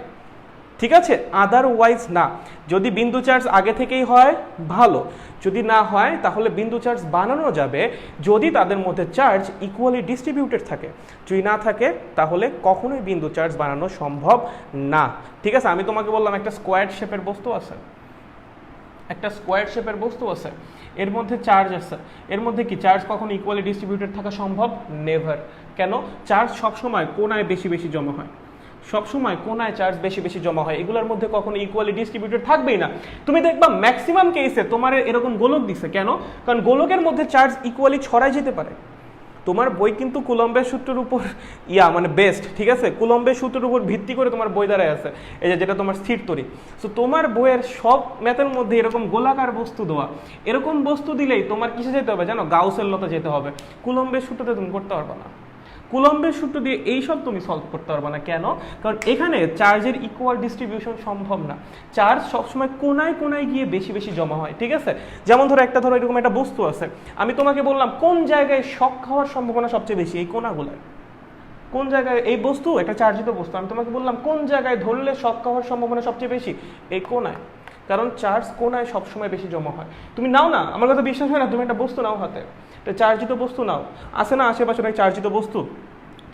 ঠিক আছে? আদারওয়াইজ না। যদি বিন্দু চার্জ আগে থেকেই হয় ভালো, যদি না হয় তাহলে বিন্দু চার্জ বানানো যাবে যদি তাদের মধ্যে চার্জ ইকুয়ালি ডিস্ট্রিবিউটেড থাকে। যদি না থাকে তাহলে কখনোই বিন্দু চার্জ বানানো সম্ভব না। ঠিক আছে? আমি তোমাকে বললাম একটা স্কোয়ার শেপের বস্তু আছে, একটা স্কোয়ার শেপের বস্তু আছে, এর মধ্যে চার্জ আছে, এর মধ্যে কি চার্জ কখনো ইকুয়ালি ডিস্ট্রিবিউটেড থাকা সম্ভব? নেভার। কেন? চার্জ সবসময় কোণায় বেশি বেশি জমা হয়, সবসময় কোণায় চার্জ বেশি বেশি জমা হয়, এগুলোর মধ্যে কখনো ইকুয়ালি ডিস্ট্রিবিউটেড থাকবেই না। তুমি দেখবা ম্যাক্সিমাম কেসে তোমার এরকম গোলক দিছে, কেন? কারণ গোলকের মধ্যে চার্জ ইকুয়ালি ছড়াই যেতে পারে। তোমার বই কিন্তু কুলম্বের সূত্রের উপর মানে বেস্ট, ঠিক আছে? কুলম্বের সূত্রের উপর ভিত্তি করে তোমার বই দাঁড়ায় আছে, এই যে যেটা তোমার স্থির তরি। সো তোমার বইয়ের সব ম্যাথের মধ্যে এরকম গোলাকার বস্তু দেওয়া, এরকম বস্তু দিলেই তোমার কিসে যেতে হবে জানো? গাউসের লতে যেতে হবে। কুলম্বের সূত্রতে তুমি করতে পারবে না, কুলম্বের সূত্র দিয়ে এইসব তুমি সলভ করতে পারবে না। কেন? কারণ এখানে চার্জের ইকুয়াল ডিস্ট্রিবিউশন সম্ভব না। চার্জ সবসময় কোনায় কোনায় গিয়ে বেশি বেশি জমা হয়, ঠিক আছে? যেমন ধরো এরকম একটা বস্তু আছে, আমি তোমাকে বললাম কোন জায়গায় শক খাওয়ার সম্ভাবনা সবচেয়ে বেশি? এই কোনাগুলায়। কোন জায়গায়? এই বস্তু একটা চার্জিত বস্তু, আমি তোমাকে বললাম কোন জায়গায় ধরলে শক খাওয়ার সম্ভাবনা সবচেয়ে বেশি? এই কোনায়। কারণ চার্জ কোনায় সবসময় বেশি জমা হয়। তুমি নাও না, আমার কথা বিশ্বাস হয় না, তুমি একটা বস্তু নাও হাতে, চার্জিত বস্তু নাও, আছে না আশেপাশে অনেক চার্জিত বস্তু,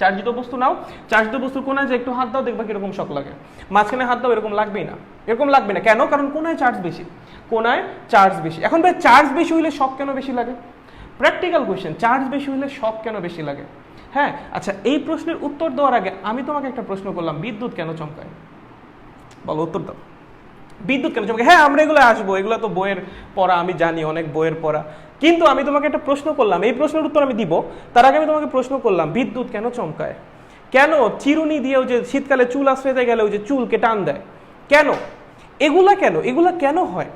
চার্জিত বস্তু নাও, চার্জিত বস্তু কোনায় যে একটু হাত দাও, দেখবা কিরকম শক লাগে। মাঝখানে হাত দাও, এরকম লাগবেই না, এরকম লাগবে না। কেন? কারণ কোনায় চার্জ বেশি, কোনায় চার্জ বেশি। এখন ভাই চার্জ বেশি হইলে শক কেন বেশি লাগে? প্র্যাকটিক্যাল কোয়েশ্চেন, চার্জ বেশি হইলে শক কেন বেশি লাগে? হ্যাঁ, আচ্ছা, এই প্রশ্নের উত্তর দেওয়ার আগে আমি তোমাকে একটা প্রশ্ন করলাম, বিদ্যুৎ কেন চমকায়? বলো, উত্তর দাও। বিদ্যুৎ কেন চমকায়? হ্যাঁ, আমরা এগুলো আসবো, এগুলো তো বইয়ের পড়া, আমি জানি অনেক বইয়ের পড়া, কিন্তু আমি তোমাকে একটা প্রশ্ন করলাম, এই প্রশ্নের উত্তর আমি দিব, তার আগে আমি তোমাকে প্রশ্ন করলাম বিদ্যুৎ কেন চমকায়? কেন চিরুনি দিয়েও যে শীতকালে চুল আশ্রয়তে গেলে ওই যে চুলকে টান দেয়, কেন? এগুলা কেন? এগুলা কেন হয়?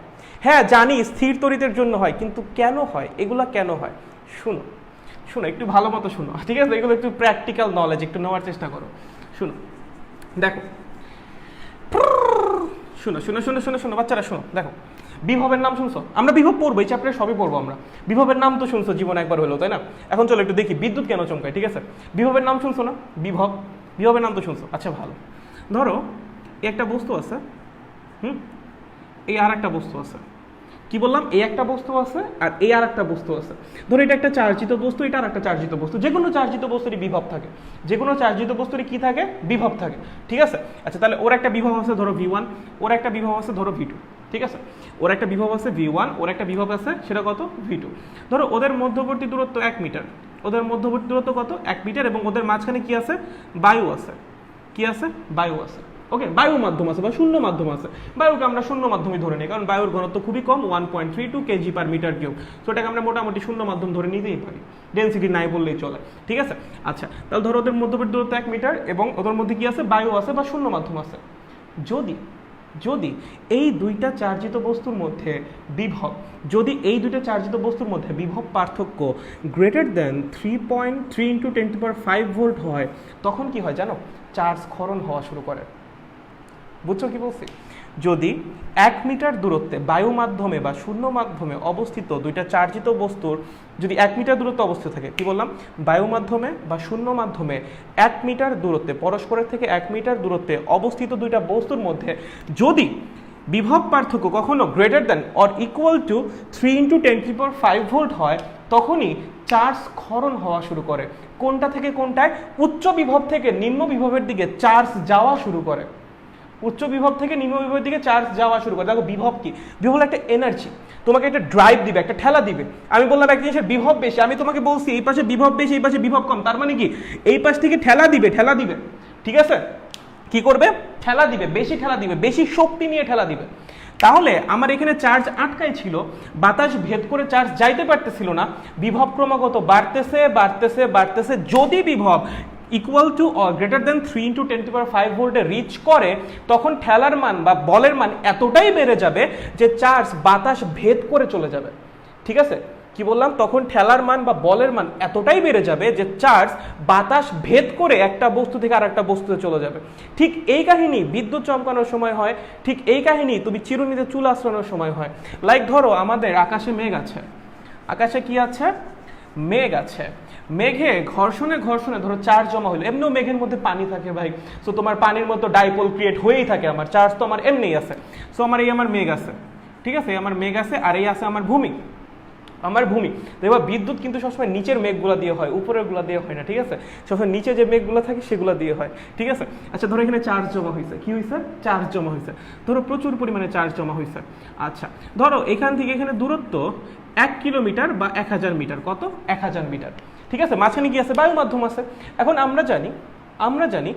হ্যাঁ জানি স্থির তড়িতের জন্য হয়, কিন্তু কেন হয়? এগুলা কেন হয়? শুনো শুনো, একটু ভালো মতো শুনো, ঠিক আছে? এগুলো একটু প্র্যাকটিক্যাল নলেজ একটু নেওয়ার চেষ্টা করো। শুনো, দেখো, শুনো শুনো শুনো শুনো শুনো বাচ্চারা, শুনো, দেখো, বিভবের নাম শুনছো? আমরা বিভব পড়বো, এই চ্যাপ্টারে সবই পড়বো আমরা। বিভবের নাম তো শুনছো জীবনে একবার হলো, তাই না? এখন চলো একটু দেখি বিদ্যুৎ কেন চমকায়, ঠিক আছে? বিভবের নাম শুনছো না? বিভবের নাম তো শুনছো। আচ্ছা ভালো, ধরো একটা বস্তু আছে, এই আর একটা বস্তু আছে, কি বললাম? এই একটা বস্তু আছে আর এই আর একটা বস্তু আছে। ধরো এটা একটা চার্জিত বস্তু, এটা আর একটা চার্জিত বস্তু। যে কোনো চার্জিত বস্তুরই বিভব থাকে, যে কোনো চার্জিত বস্তুরই কি থাকে? বিভব থাকে, ঠিক আছে? আচ্ছা, তাহলে ওর একটা বিভব আছে ধরো V1, ওর একটা বিভব আছে ধরো V2, ঠিক আছে? ওর একটা বিভব আছে V1, ওর একটা বিভব আছে সেটা কত? V2। ধরো ওদের মধ্যবর্তী দূরত্ব 1 মিটার, ওদের মধ্যবর্তী দূরত্ব কত? 1 মিটার, এবং ওদের মাঝখানে কি আছে? বায়ু আছে। কি আছে? বায়ু আছে। ওকে, বায়ু মাধ্যম আছে বা শূন্য মাধ্যম আছে। বায়ুকে আমরা শূন্য মাধ্যমে ধরে নিই, কারণ বায়ুর ঘনত্ব খুবই কম, 1.32 kg/m³। সো এটাকে আমরা মোটামুটি শূন্য মাধ্যম ধরে নিতেই পারি, ডেনসিটি নাই বললেই চলে, ঠিক আছে? আচ্ছা, তাহলে ধরো ওদের মধ্যবর্তী দূরত্ব 1 মিটার এবং ওদের মধ্যে কি আছে? বায়ু আছে বা শূন্য মাধ্যম আছে। যদি এই দুইটা চার্জিত বস্তুর মধ্যে বিভব, যদি এই দুইটা চার্জিত বস্তুর মধ্যে বিভব পার্থক্য গ্রেটার দ্যান 3.3 × 10⁵ ভোল্ট হয়, তখন কি হয় জানো? চার্জ ক্ষরণ হওয়া শুরু করে। বুঝছো কি বলছি? যদি 1 মিটার দূরত্বে বায়ু মাধ্যমে বা শূন্য মাধ্যমে অবস্থিত দুইটা চার্জিত বস্তুর যদি 1 মিটার দূরত্বে অবস্থিত থাকে, কি বললাম? বায়ু মাধ্যমে বা শূন্য মাধ্যমে 1 মিটার দূরত্বে, পরস্পরের থেকে 1 মিটার দূরত্বে অবস্থিত দুইটা বস্তুর মধ্যে যদি বিভব পার্থক্য কখনো greater than or equal to 3 × 10⁵ volt হয়, তখনই চার্জ ক্ষরণ হওয়া শুরু করে। কোনটা থেকে কোনটায়? উচ্চ বিভব থেকে নিম্ন বিভবের দিকে চার্জ যাওয়া শুরু করে। উচ্চ বিভব থেকে নিম্ন বিভবের দিকে চার্জ যাওয়া শুরু করে। দেখো বিভব কি? বিভব একটা এনার্জি, তোমাকে একটা ড্রাইভ দিবে, একটা ঠেলা দিবে। আমি বললাম এক জিনিসের বিভব বেশি, আমি তোমাকে বলছি এই পাশে বিভব বেশি, এই পাশে বিভব কম, তার মানে কি? এই পাশ থেকে ঠেলা দিবে, ঠিক আছে? কি করবে? ঠেলা দিবে, বেশি ঠেলা দিবে, বেশি শক্তি নিয়ে ঠেলা দিবে। তাহলে আমার এখানে চার্জ আটকাই ছিল, বাতাস ভেদ করে চার্জ যাইতে পারতেছিল না, বিভব ক্রমাগত বাড়তেছে বাড়তেছে বাড়তেছে। যদি বিভব equal to or greater than 3 into 10⁵ ভোল্টে রিচ করে, তখন ঠেলার মান বা বলের মান এতটাই বেড়ে যাবে যে চার্জ বাতাস ভেদ করে চলে যাবে। ঠিক আছে, কি বললাম? তখন ঠেলার মান বা বলের মান এতটাই বেড়ে যাবে যে চার্জ বাতাস ভেদ করে একটা বস্তু থেকে আর একটা বস্তুতে চলে যাবে। ঠিক এই কাহিনী বিদ্যুৎ চমকানোর সময় হয়, ঠিক এই কাহিনী তুমি চিরুনিতে চুল আঁচড়ানোর সময় হয়। লাইক ধরো আমাদের আকাশে মেঘ আছে, আকাশে কি আছে? মেঘ আছে। মেঘে ঘর্ষণে ঘর্ষণে ধরো চার্জ জমা হলো, এমনিও মেঘের মধ্যে পানি থাকে ভাই, সো তোমার পানির মতো ডাইপোল ক্রিয়েট হয়েই থাকে, আমার চার্জ তো আমার এমনিই আছে। সো আমার এই আমার মেঘ আছে, ঠিক আছে, আমার মেঘ আছে, আর এই আছে আমার ভূমি, আমার ভূমি। দেখবা বিদ্যুৎ কিন্তু সবসময় নিচের মেঘগুলো দিয়ে হয়, উপরের গুলা দিয়ে হয় না, ঠিক আছে, সবসময় নিচে যে মেঘগুলো থাকে সেগুলো দিয়ে হয়, ঠিক আছে। আচ্ছা ধরো এখানে চার্জ জমা হয়েছে, কি হয়েছে? চার্জ জমা হয়েছে, ধরো প্রচুর পরিমাণে চার্জ জমা হয়েছে। আচ্ছা ধরো এখান থেকে এখানে দূরত্ব 1 কিলোমিটার বা 1000 মিটার, কত? 1000 মিটার, ঠিক আছে। মাঝখানে কি আছে? বায়ু মাধ্যম আছে। এখন আমরা জানি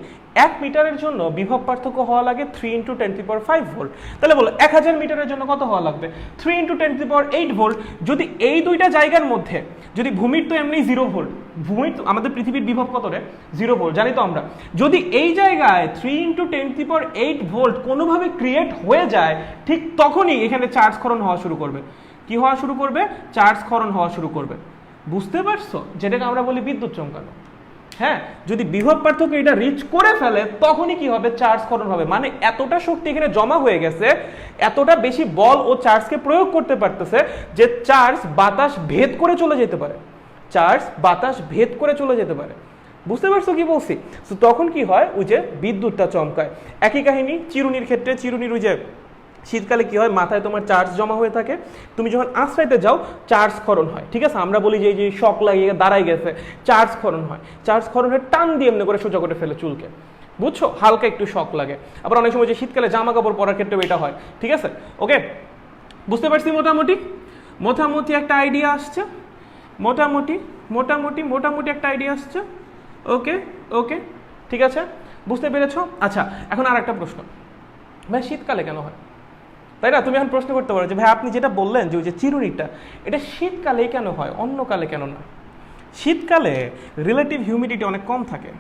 1 মিটারের জন্য বিভব পার্থক্য হওয়া লাগে 3 ইন্টু 10⁵ ভোল্ট। তাহলে বলো 1000 মিটারের জন্য কত হওয়া লাগবে? 3 ইন্টু 10⁸ ভোল্ট। যদি এই দুইটা জায়গার মধ্যে, যদি ভূমির তো এমনি 0 ভোল্ট, ভূমির আমাদের পৃথিবীর বিভব কত রে? 0 ভোল্ট, জানি তো আমরা। যদি এই জায়গায় 3 ইন্টু 10⁸ ভোল্ট কোনোভাবে ক্রিয়েট হয়ে যায়, ঠিক তখনই এখানে চার্জ ক্ষরণ হওয়া শুরু করবে। কি হওয়া শুরু করবে? চার্জ ক্ষরণ হওয়া শুরু করবে। বুঝতে পারছো? যেটাকে আমরা বলি বিদ্যুৎ চমকানো। হ্যাঁ, যদি বিভব পার্থক্য এটা রিচ করে ফেলে তখনই কি হবে? চার্জ ক্ষরণ হবে। মানে এতটা শক্তি এখানে জমা হয়ে গেছে, এতটা বেশি বল ও চার্জকে প্রয়োগ করতে পারতেছে যে চার্জ বাতাস ভেদ করে চলে যেতে পারে, চার্জ বাতাস ভেদ করে চলে যেতে পারে। বুঝতে পারছো কি বলছি? তো তখন কি হয়? ওই যে বিদ্যুৎটা চমকায়। একই কাহিনী চিরুনির ক্ষেত্রে, চিরুনির ওই যে শীতকালে কি হয়? মাথায় তোমার চার্জ জমা হয়ে থাকে, তুমি যখন আশ্রয়তে যাও চার্জ ক্ষরণ হয়, ঠিক আছে। আমরা বলি যে এই যে শক লাগিয়ে দাঁড়াই গেছে, চার্জ ক্ষরণ হয়। চার্জ ক্ষরণ হয়ে টান দিয়ে এমনি করে সোজা করে ফেলে চুলকে, বুঝছো? হালকা একটু শক লাগে। আবার অনেক সময় যে শীতকালে জামা কাপড় পরার ক্ষেত্রেও এটা হয়, ঠিক আছে। ওকে, বুঝতে পারছি মোটামুটি? মোটামুটি একটা আইডিয়া আসছে, মোটামুটি মোটামুটি মোটামুটি একটা আইডিয়া আসছে। ওকে ওকে, ঠিক আছে, বুঝতে পেরেছো? আচ্ছা এখন আর একটা প্রশ্ন, ভাই শীতকালে কেন হয়? তাই না? তুমি এখন প্রশ্ন করতে পারো যে ভাই আপনি যেটা বললেন যে ওই যে চিরুনিটা, এটা শীতকালেই কেন হয়, অন্য কালে কেন না? শীতকালে রিলেটিভ হিউমিডিটি অনেক কম থাকে।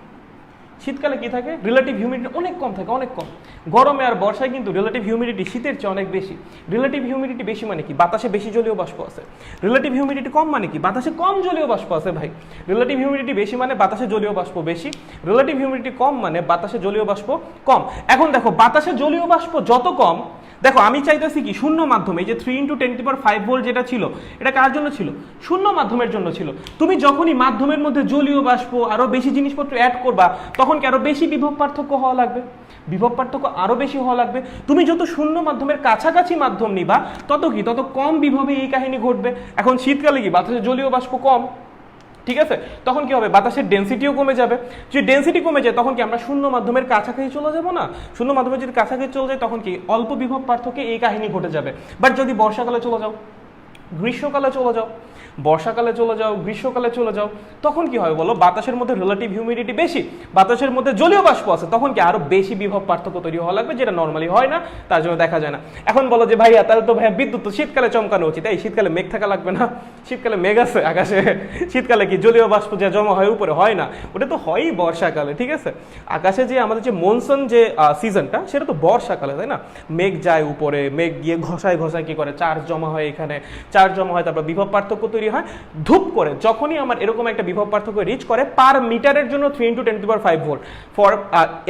শীতকালে কি থাকে? রিলেটিভ হিউমিডিটি অনেক কম থাকে, অনেক কম। গরমে আর বর্ষায় কিন্তু রিলেটিভ হিউমিডিটি শীতের চেয়ে অনেক বেশি। রিলেটিভ হিউমিডিটি বেশি মানে কি? বাতাসে বেশি জলীয় বাষ্প আছে। রিলেটিভ হিউমিডিটি কম মানে কি? বাতাসে কম জলীয় বাষ্প আছে ভাই। রিলেটিভ হিউমিডিটি বেশি মানে বাতাসে জলীয় বাষ্প বেশি, রিলেটিভ হিউমিডিটি কম মানে বাতাসে জলীয় বাষ্প কম। এখন দেখো বাতাসে জলীয় বাষ্প যত কম, দেখো আমি চাইতেছি কি শূন্য মাধ্যমে, এই যে 3 ইন্টু 10⁵ ভোল্ট যেটা ছিল, এটা কার জন্য ছিল? শূন্য মাধ্যমের জন্য ছিল। তুমি যখনই মাধ্যমের মধ্যে জলীয় বাষ্প আরো বেশি জিনিসপত্র অ্যাড করবা, তখন কি আরো বেশি বিভব পার্থক্য হওয়া লাগবে, বিভব পার্থক্য আরো বেশি হওয়া লাগবে। তুমি যত শূন্য মাধ্যমের কাছাকাছি মাধ্যম নিবা, তত কি তত কম বিভবে এই কাহিনী ঘটবে। এখন শীতকালে কি বাতাসে জলীয় বাষ্প কম, ঠিক আছে, তখন কি হবে? বাতাসের ডেন্সিটিও কমে যাবে। যদি ডেন্সিটি কমে যায় তখন কি আমরা শূন্য মাধ্যমের কাছাকাছি চলে যাব না? শূন্য মাধ্যমের যদি কাছাকাছি চলে যায় তখন কি অল্প বিভব পার্থক্যে এই কাহিনী ঘটে যাবে। বাট যদি বর্ষাকালে চলে যাও, গ্রীষ্মকালে চলে যাও, বর্ষাকালে চলে যাও, গ্রীষ্মকালে চলে যাও, তখন কি হয় বলো? বাতাসের মধ্যে রিলেটিভ হিউমিডিটি বেশি, বাতাসের মধ্যে জলীয় বাষ্প আছে, তখন কি আরো বেশি বিভব পার্থক্য তৈরি হওয়া লাগবে, যেটা নর্মালি হয় না, তার জন্য দেখা যায় না। এখন বলো যে ভাইয়া তাহলে তো ভাইয়া বিদ্যুৎ তো শীতকালে চমকানো উচিত, এই শীতকালে মেঘ থাকা লাগবে না? শীতকালে মেঘ আছে আকাশে, শীতকালে কি জলীয় বাষ্প যে জমা হয় উপরে হয় না? ওটা তো হয়ই বর্ষাকালে, ঠিক আছে। আকাশে যে আমাদের যে মনসুন যে সিজনটা, সেটা তো বর্ষাকালে, তাই না? মেঘ যায় উপরে, মেঘ গিয়ে ঘষায় ঘষায় কি করে? চার্জ জমা হয়, এখানে চার্জ জমা হয়, তারপর বিভব পার্থক্য তৈরি হয়। ধূপ করে যখনই আমার এরকম একটা বিভব পার্থক্য রিচ করে, পার মিটারের জন্য 3 into 10⁵ volt, for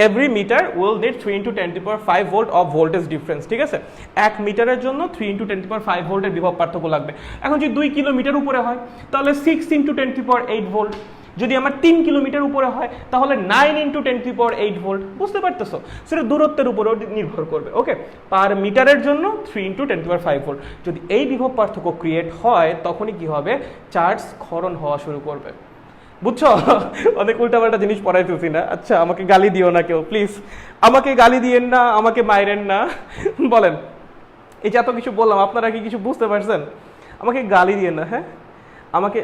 every metre will need 3 into 10⁵ volt of voltage difference, ঠিক আছে। 1 মিটারের জন্য 3 ইন্টু 10⁵ ভোল্টের বিভব পার্থক্য লাগবে। এখন যদি 2 কিলোমিটার উপরে হয় তাহলে 6 ইন্টু 10⁸ ভোল্ট, যদি আমার 3 কিলোমিটার উপরে হয় তাহলে 9 ইন্টু 10⁸ ভোল্ট। বুঝতে পারতেছো? সেটা দূরত্বের উপরেও নির্ভর করবে। ওকে, পার মিটারের জন্য 3 ইন্টু 10⁵ ভোল্ট। যদি এই বিভব পার্থক্য ক্রিয়েট হয় তখনই কি হবে? চার্জ ক্ষরণ হওয়া শুরু করবে। বুঝছো? অনেক উল্টাপাল্টা জিনিস পড়াই তুলছি না? আচ্ছা আমাকে গালি দিও না কেউ প্লিজ, আমাকে গালি দিয়েন না, আমাকে মাইরেন না। বলেন, এই যে এত কিছু বললাম আপনারা কি কিছু বুঝতে পারছেন? আমাকে গালি দিয়েন না, হ্যাঁ? আমাকে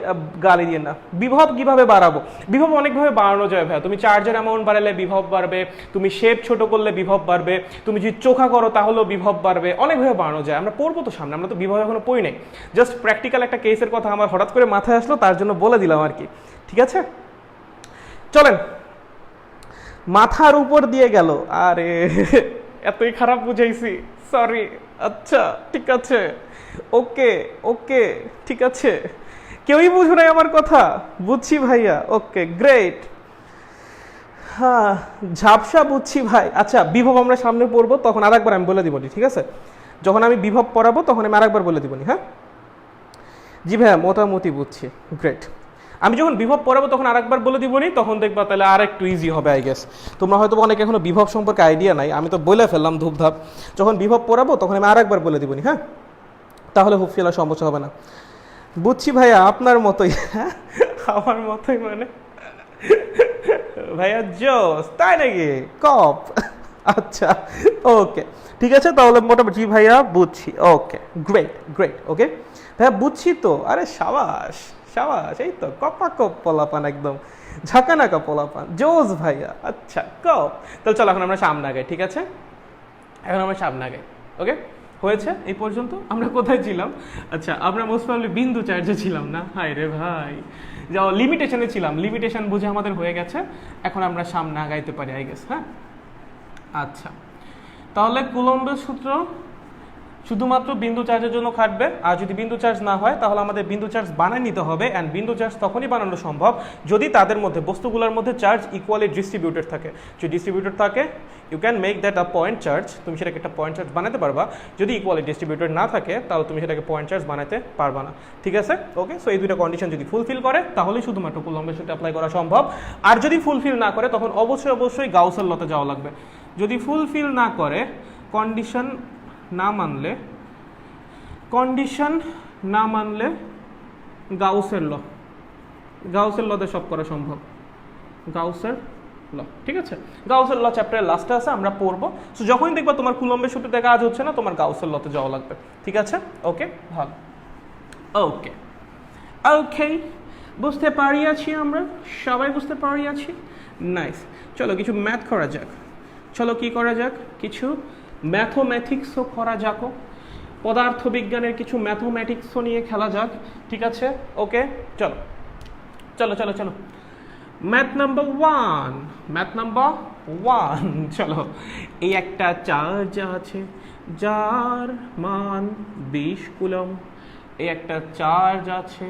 গালি দিয়ে না। বিভব কিভাবে বাড়াবো? বিভব অনেকভাবে বাড়ানো যায় ভাইয়া। তুমি চার্জের অ্যামাউন্ট বাড়ালে বিভব বাড়বে, তুমি শেপ ছোট করলে বিভব বাড়বে, তুমি যদি চোখা করো তাহলেও বিভব বাড়বে, অনেকভাবে বাড়ানো যায়। আমরা পড়বো তো সামনে, আমরা তো বিভব এখনো পড়ি নাই। জাস্ট প্র্যাকটিক্যাল একটা কেসের কথা আমার হঠাৎ করে মাথায় আসলো, তার জন্য বলে দিলাম আর কি। ঠিক আছে, চলেন। মাথার উপর দিয়ে গেল, আরে এতই খারাপ বুঝাইছি, সরি। আচ্ছা ঠিক আছে, ওকে ওকে ঠিক আছে, কেউই বুঝো নাই আমার কথা, বুঝছি ভাইয়া, ওকে গ্রেট। হ্যাঁ ঝাপসা, বুঝছি ভাই। আচ্ছা বিভব আমরা সামনে পড়বো, তখন আরেকবার আমি বলে দিবনি, ঠিক আছে? যখন আমি বিভব পড়াবো তখন আমি আরেকবার বলে দিবনি। হ্যাঁ জি ভাইয়া, মোটামুটি বুঝছি, গ্রেট। আমি যখন বিভব পড়াবো তখন আরেকবার বলে দিবনি, তখন দেখবা তাহলে আর একটু ইজি হবে আই গেস। তোমরা হয়তো অনেকে এখনো বিভব সম্পর্কে আইডিয়া নাই, আমি তো বলে ফেললাম ধূপধাপ। যখন বিভব পড়াবো তখন আমি আরেকবার বলে দিবনি, হ্যাঁ? তাহলে হোপফুলি সমস্যা হবে না। বুঝছি ভাইয়া, আপনার মতোই। হ্যাঁ আমার মতোই মানে ভাইয়া জোস, তাই নাকি? কপ, আচ্ছা ওকে ঠিক আছে, তাহলে মোটামুটি ভাইয়া বুঝছি, ওকে গ্রেট গ্রেট, ওকে ভাইয়া বুঝছি তো। আরে সাবাস সাবাস, এই তো কপা কপ পোলাপান, একদম ঝাঁকানাকা পোলাপান, জোস ভাইয়া। আচ্ছা কপ, তাহলে চলো এখন আমরা সামনে আগাই, ঠিক আছে? এখন আমরা সামনে আগাই, ওকে? হয়েছে এই পর্যন্ত। আমরা কোথায় ছিলাম? আচ্ছা আমরা মোস্ট প্রবাবলি বিন্দু চার্জে ছিলাম না? হায় রে ভাই, যাও লিমিটেশনে ছিলাম, লিমিটেশন বুঝে আমাদের হয়ে গেছে। এখন আমরা সামনে আগাইতে পারি আই গেস। হ্যাঁ আচ্ছা, তাহলে কুলম্বের সূত্র শুধুমাত্র বিন্দু চার্জের জন্য খাটবে, আর যদি বিন্দু চার্জ না হয় তাহলে আমাদের বিন্দু চার্জ বানিয়ে নিতে হবে। অ্যান্ড বিন্দু চার্জ তখনই বানানো সম্ভব যদি তাদের মধ্যে, বস্তুগুলোর মধ্যে চার্জ ইকুয়ালি ডিস্ট্রিবিউটেড থাকে। যদি ডিস্ট্রিবিউটেড থাকে you can make that a point charge, তুমি সেটাকে একটা পয়েন্ট চার্জ বানাতে পারবা। যদি ইকুয়ালি ডিস্ট্রিবিউটেড না থাকে তাহলে তুমি সেটাকে পয়েন্ট চার্জ বানাতে পারবা না, ঠিক আছে? ওকে, সো এই দুটো কন্ডিশন যদি ফুলফিল করে তাহলেই শুধুমাত্র কুলম্বের সূত্র অ্যাপ্লাই করা সম্ভব। আর যদি ফুলফিল না করে তখন অবশ্যই অবশ্যই গাউসের লতে যাওয়া লাগবে। যদি ফুলফিল না করে, কন্ডিশন না মানলে, কন্ডিশন না মানলে গাউসের ল, গাউসের লতে সব করা সম্ভব, গাউসের ল, ঠিক আছে? গাউসের ল চ্যাপ্টারের লাস্টে আছে, আমরা পড়বো। সো যখনই দেখবা তোমার কুলম্বের সূত্রতে কাজ হচ্ছে না, তোমার গাউসের লতে যাওয়া লাগবে, ঠিক আছে? ওকে ভালো, ওকে ওকে, বুঝতে পারিয়াছি, আমরা সবাই বুঝতে পারিয়াছি। নাইস, চলো কিছু ম্যাথ করা যাক। চলো কি করা যাক, কিছু ম্যাথমেটিক্সও করা যাক, পদার্থবিজ্ঞানের কিছু ম্যাথমেটিক্সও নিয়ে খেলা যাক, ঠিক আছে? ওকে চলো চলো চলো চলো, math number one, math number one. চলো, এই একটা চার্জ আছে যার মান 20 কুলম, এই একটা চার্জ আছে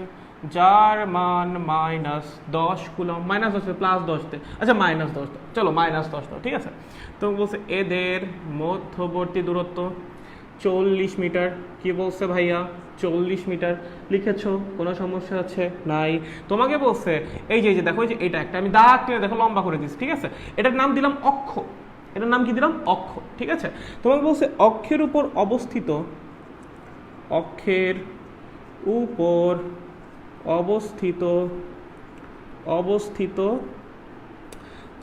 যার মান -10 কুলম, -10 +10 তে, আচ্ছা -10, চলো -10 দাও, ঠিক আছে? তো বলছে এদের মধ্যবর্তী দূরত্ব 40 মিটার। কি বলছে ভাইয়া? 40 মিটার লিখেছো, কোনো সমস্যা আছে? নাই। তোমাকে বলছে এই যে দেখো, এই যে এটা একটা আমি দাগ টেনে দেখো লম্বা করে দিচ্ছি, ঠিক আছে? এটার নাম দিলাম অক্ষ, এটার নাম কি দিলাম? অক্ষ, ঠিক আছে? তোমাকে বলছে অক্ষের উপর অবস্থিত, অক্ষের উপর অবস্থিত অবস্থিত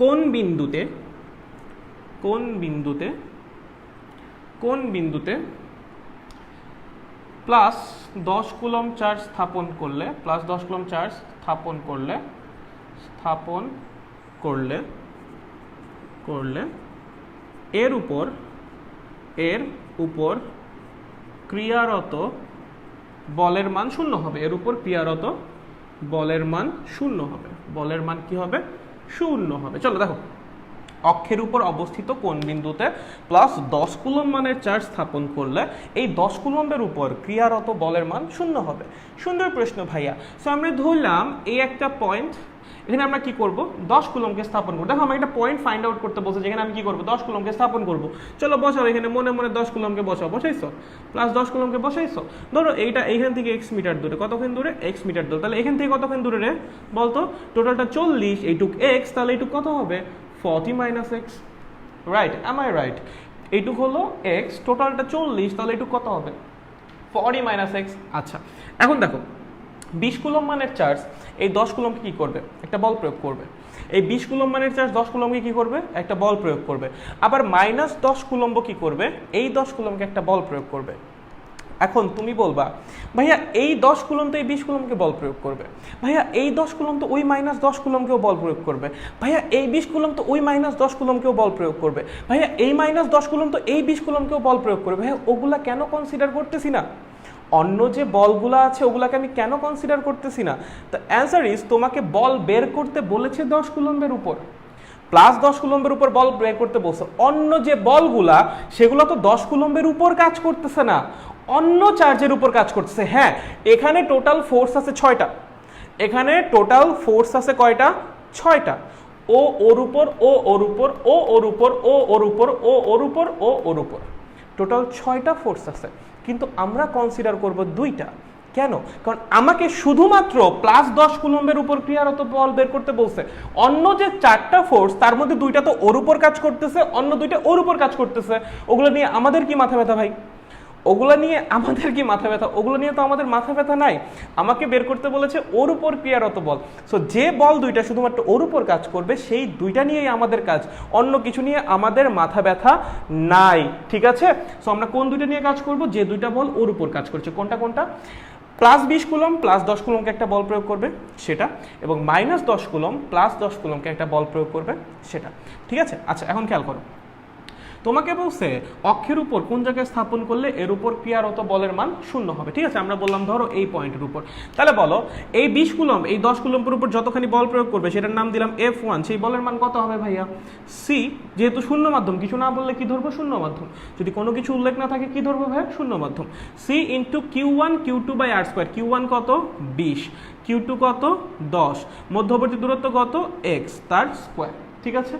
কোন বিন্দুতে, কোন বিন্দুতে, কোন বিন্দুতে +10 কুলম চার্জ স্থাপন করলে, +10 কুলম চার্জ স্থাপন করলে, স্থাপন করলে করলে এর উপর, এর উপর ক্রিয়ারত বলের মান 0 হবে। এর উপর ক্রিয়ারত বলের মান 0 হবে, বলের মান কি হবে? 0 হবে। চলো দেখো, অক্ষের উপর অবস্থিত কোন বিন্দুতে +10 কুলম মানের চার্জ স্থাপন করলে এই 10 কুলম্বের উপর ক্রিয়ারত বলের মান 0 হবে। সুন্দর প্রশ্ন ভাইয়া। সো আমরা ধরলাম এই একটা পয়েন্ট, এখানে আমরা কি করব? 10 কুলমকে স্থাপন করব। দেখো আমি একটা পয়েন্ট ফাইন্ড আউট করতে বলছি, যেখানে আমি কি করব? 10 কুলমকে স্থাপন করব। চলো বসাও, এখানে মনে মনে 10 কুলমকে বসাও, বসাইছো? +10 কুলমকে বসাইছো। ধরো এইটা এইখান থেকে x মিটার দূরে, কতক্ষণ দূরে? x মিটার দূরে। তাহলে এখান থেকে কতক্ষণ দূরে রে বলতো? টোটালটা 40, এইটুক x, তাহলে এইটুক কত হবে? 40 - x, right? Am I right? এইটুক হলো x, টোটালটা 40, তাহলে এইটুক কত হবে? 40 - x। আচ্ছা এখন দেখো, 20 কুলম মানের চার্জ এই 10 কুলমকে কি করবে? একটা বল প্রয়োগ করবে। এই 20 কুলম মানের চার্জ 10 কুলমকে কি করবে? একটা বল প্রয়োগ করবে। আবার -10 কুলম্ব কি করবে? এই 10 কুলমকে একটা বল প্রয়োগ করবে। এখন তুমি বলবা ভাইয়া এই 10 কুলম তো এই 20 কুলমকে বল প্রয়োগ করবে, ভাইয়া এই 10 কুলম তো ওই -10 কুলমকেও বল প্রয়োগ করবে, ভাইয়া এই 20 কুলম তো ওই -10 কুলমকেও বল প্রয়োগ করবে, ভাইয়া এই -10 কুলম তো এই 20 কুলমকেও বল প্রয়োগ করবে। ভাইয়া ওগুলা কেন কনসিডার করতেছি না? অন্য যে বলগুলো আছে ওগুলাকে আমি কেন কনসিডার করতেছি না? দ্য অ্যান্সার ইজ তোমাকে বল বের করতে বলেছে 10 কুলম্বের উপর, প্লাস 10 কুলম্বের উপর বল বের করতে বলছে। অন্য যে বলগুলা সেগুলো তো 10 কুলম্বের উপর কাজ করতেছে না, অন্য চার্জের উপর কাজ করতেছে। হ্যাঁ, এখানে টোটাল ফোর্স আছে 6টা, এখানে টোটাল ফোর্স আছে কয়টা? 6টা। ও ওর উপর, ও ওর উপর, ও ওর উপর, ও ওর উপর, ও ওর উপর, ও ওর উপর, টোটাল 6টা ফোর্স আছে, কিন্তু আমরা কনসিডার করব 2টা। কেন? কারণ আমাকে শুধুমাত্র প্লাস 10 কুলম্বের উপর ক্রিয়ারত বল বের করতে বলছে। অন্য যে 4টা ফোর্স তার মধ্যে 2টা তো ওর উপর কাজ করতেছে, অন্য 2টা ওর উপর কাজ করতেছে। ওগুলো নিয়ে আমাদের কি মাথা ব্যথা ভাই? ওগুলো নিয়ে আমাদের কি মাথা ব্যথা? ওগুলো নিয়ে তো আমাদের মাথা ব্যথা নাই। আমাকে বের করতে বলেছে ওর উপর ক্রিয়ারত বল। সো যে বল 2টা শুধুমাত্র ওর উপর কাজ করবে সেই 2টা নিয়েই আমাদের কাজ, অন্য কিছু নিয়ে আমাদের মাথা ব্যথা নাই। ঠিক আছে? সো আমরা কোন 2টা নিয়ে কাজ করব? যে 2টা বল ওর উপর কাজ করছে। কোনটা কোনটা? প্লাস 20 কুলম প্লাস 10 কুলমকে একটা বল প্রয়োগ করবে সেটা, এবং -10 কুলম প্লাস 10 কুলমকে একটা বল প্রয়োগ করবে সেটা। ঠিক আছে? আচ্ছা, এখন খেয়াল করো, তোমাকে বলছে অক্ষের উপর কোন জায়গায় স্থাপন করলে এর উপর ক্রিয়ারত বলের মান 0 হবে। ঠিক আছে, আমরা বললাম ধরো এই পয়েন্টের উপর। তাহলে বলো এই 20 কুলম এই 10 কুলমের উপর যতখানি বল প্রয়োগ করবে সেটার নাম দিলাম F1, সেই বলের মান কত হবে ভাইয়া? C, যেহেতু শূন্য মাধ্যম, কিছু না বললে কি ধরবো? শূন্য মাধ্যম। যদি কোনো কিছু উল্লেখ না থাকে কি ধরবো ভাইয়া? শূন্য মাধ্যম। C into Q1 Q2/r²। Q1 কত? 20, Q2 কত? 10, মধ্যবর্তী দূরত্ব কত? x, তার স্কোয়ার। ঠিক আছে,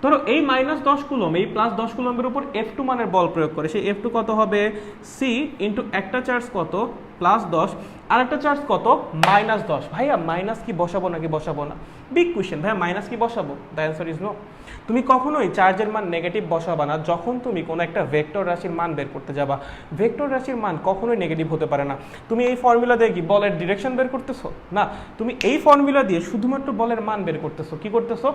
ধরো এই -10 কুলম এই প্লাস 10 কুলমের উপর F2 মানের বল প্রয়োগ করে, সেই F2 কত হবে? C ইন্টু একটা চার্জ কত? +10, আর একটা চার্জ কত? -10। ভাইয়া মাইনাস কি বসাবো নাকি বসাবো না? বিগ কোয়েশ্চেন, ভাইয়া মাইনাস কি বসাবো? The answer is no. তুমি কখনোই চার্জের মান নেগেটিভ বসাবা না যখন তুমি কোনো একটা ভেক্টর রাশির মান বের করতে যাবা। ভেক্টর রাশির মান কখনোই নেগেটিভ হতে পারে না। তুমি এই ফর্মুলা দিয়ে কি বলের ডিরেকশন বের করতেছো? না, তুমি এই ফর্মুলা দিয়ে শুধুমাত্র বলের মান বের করতেছো। কি করতেছো?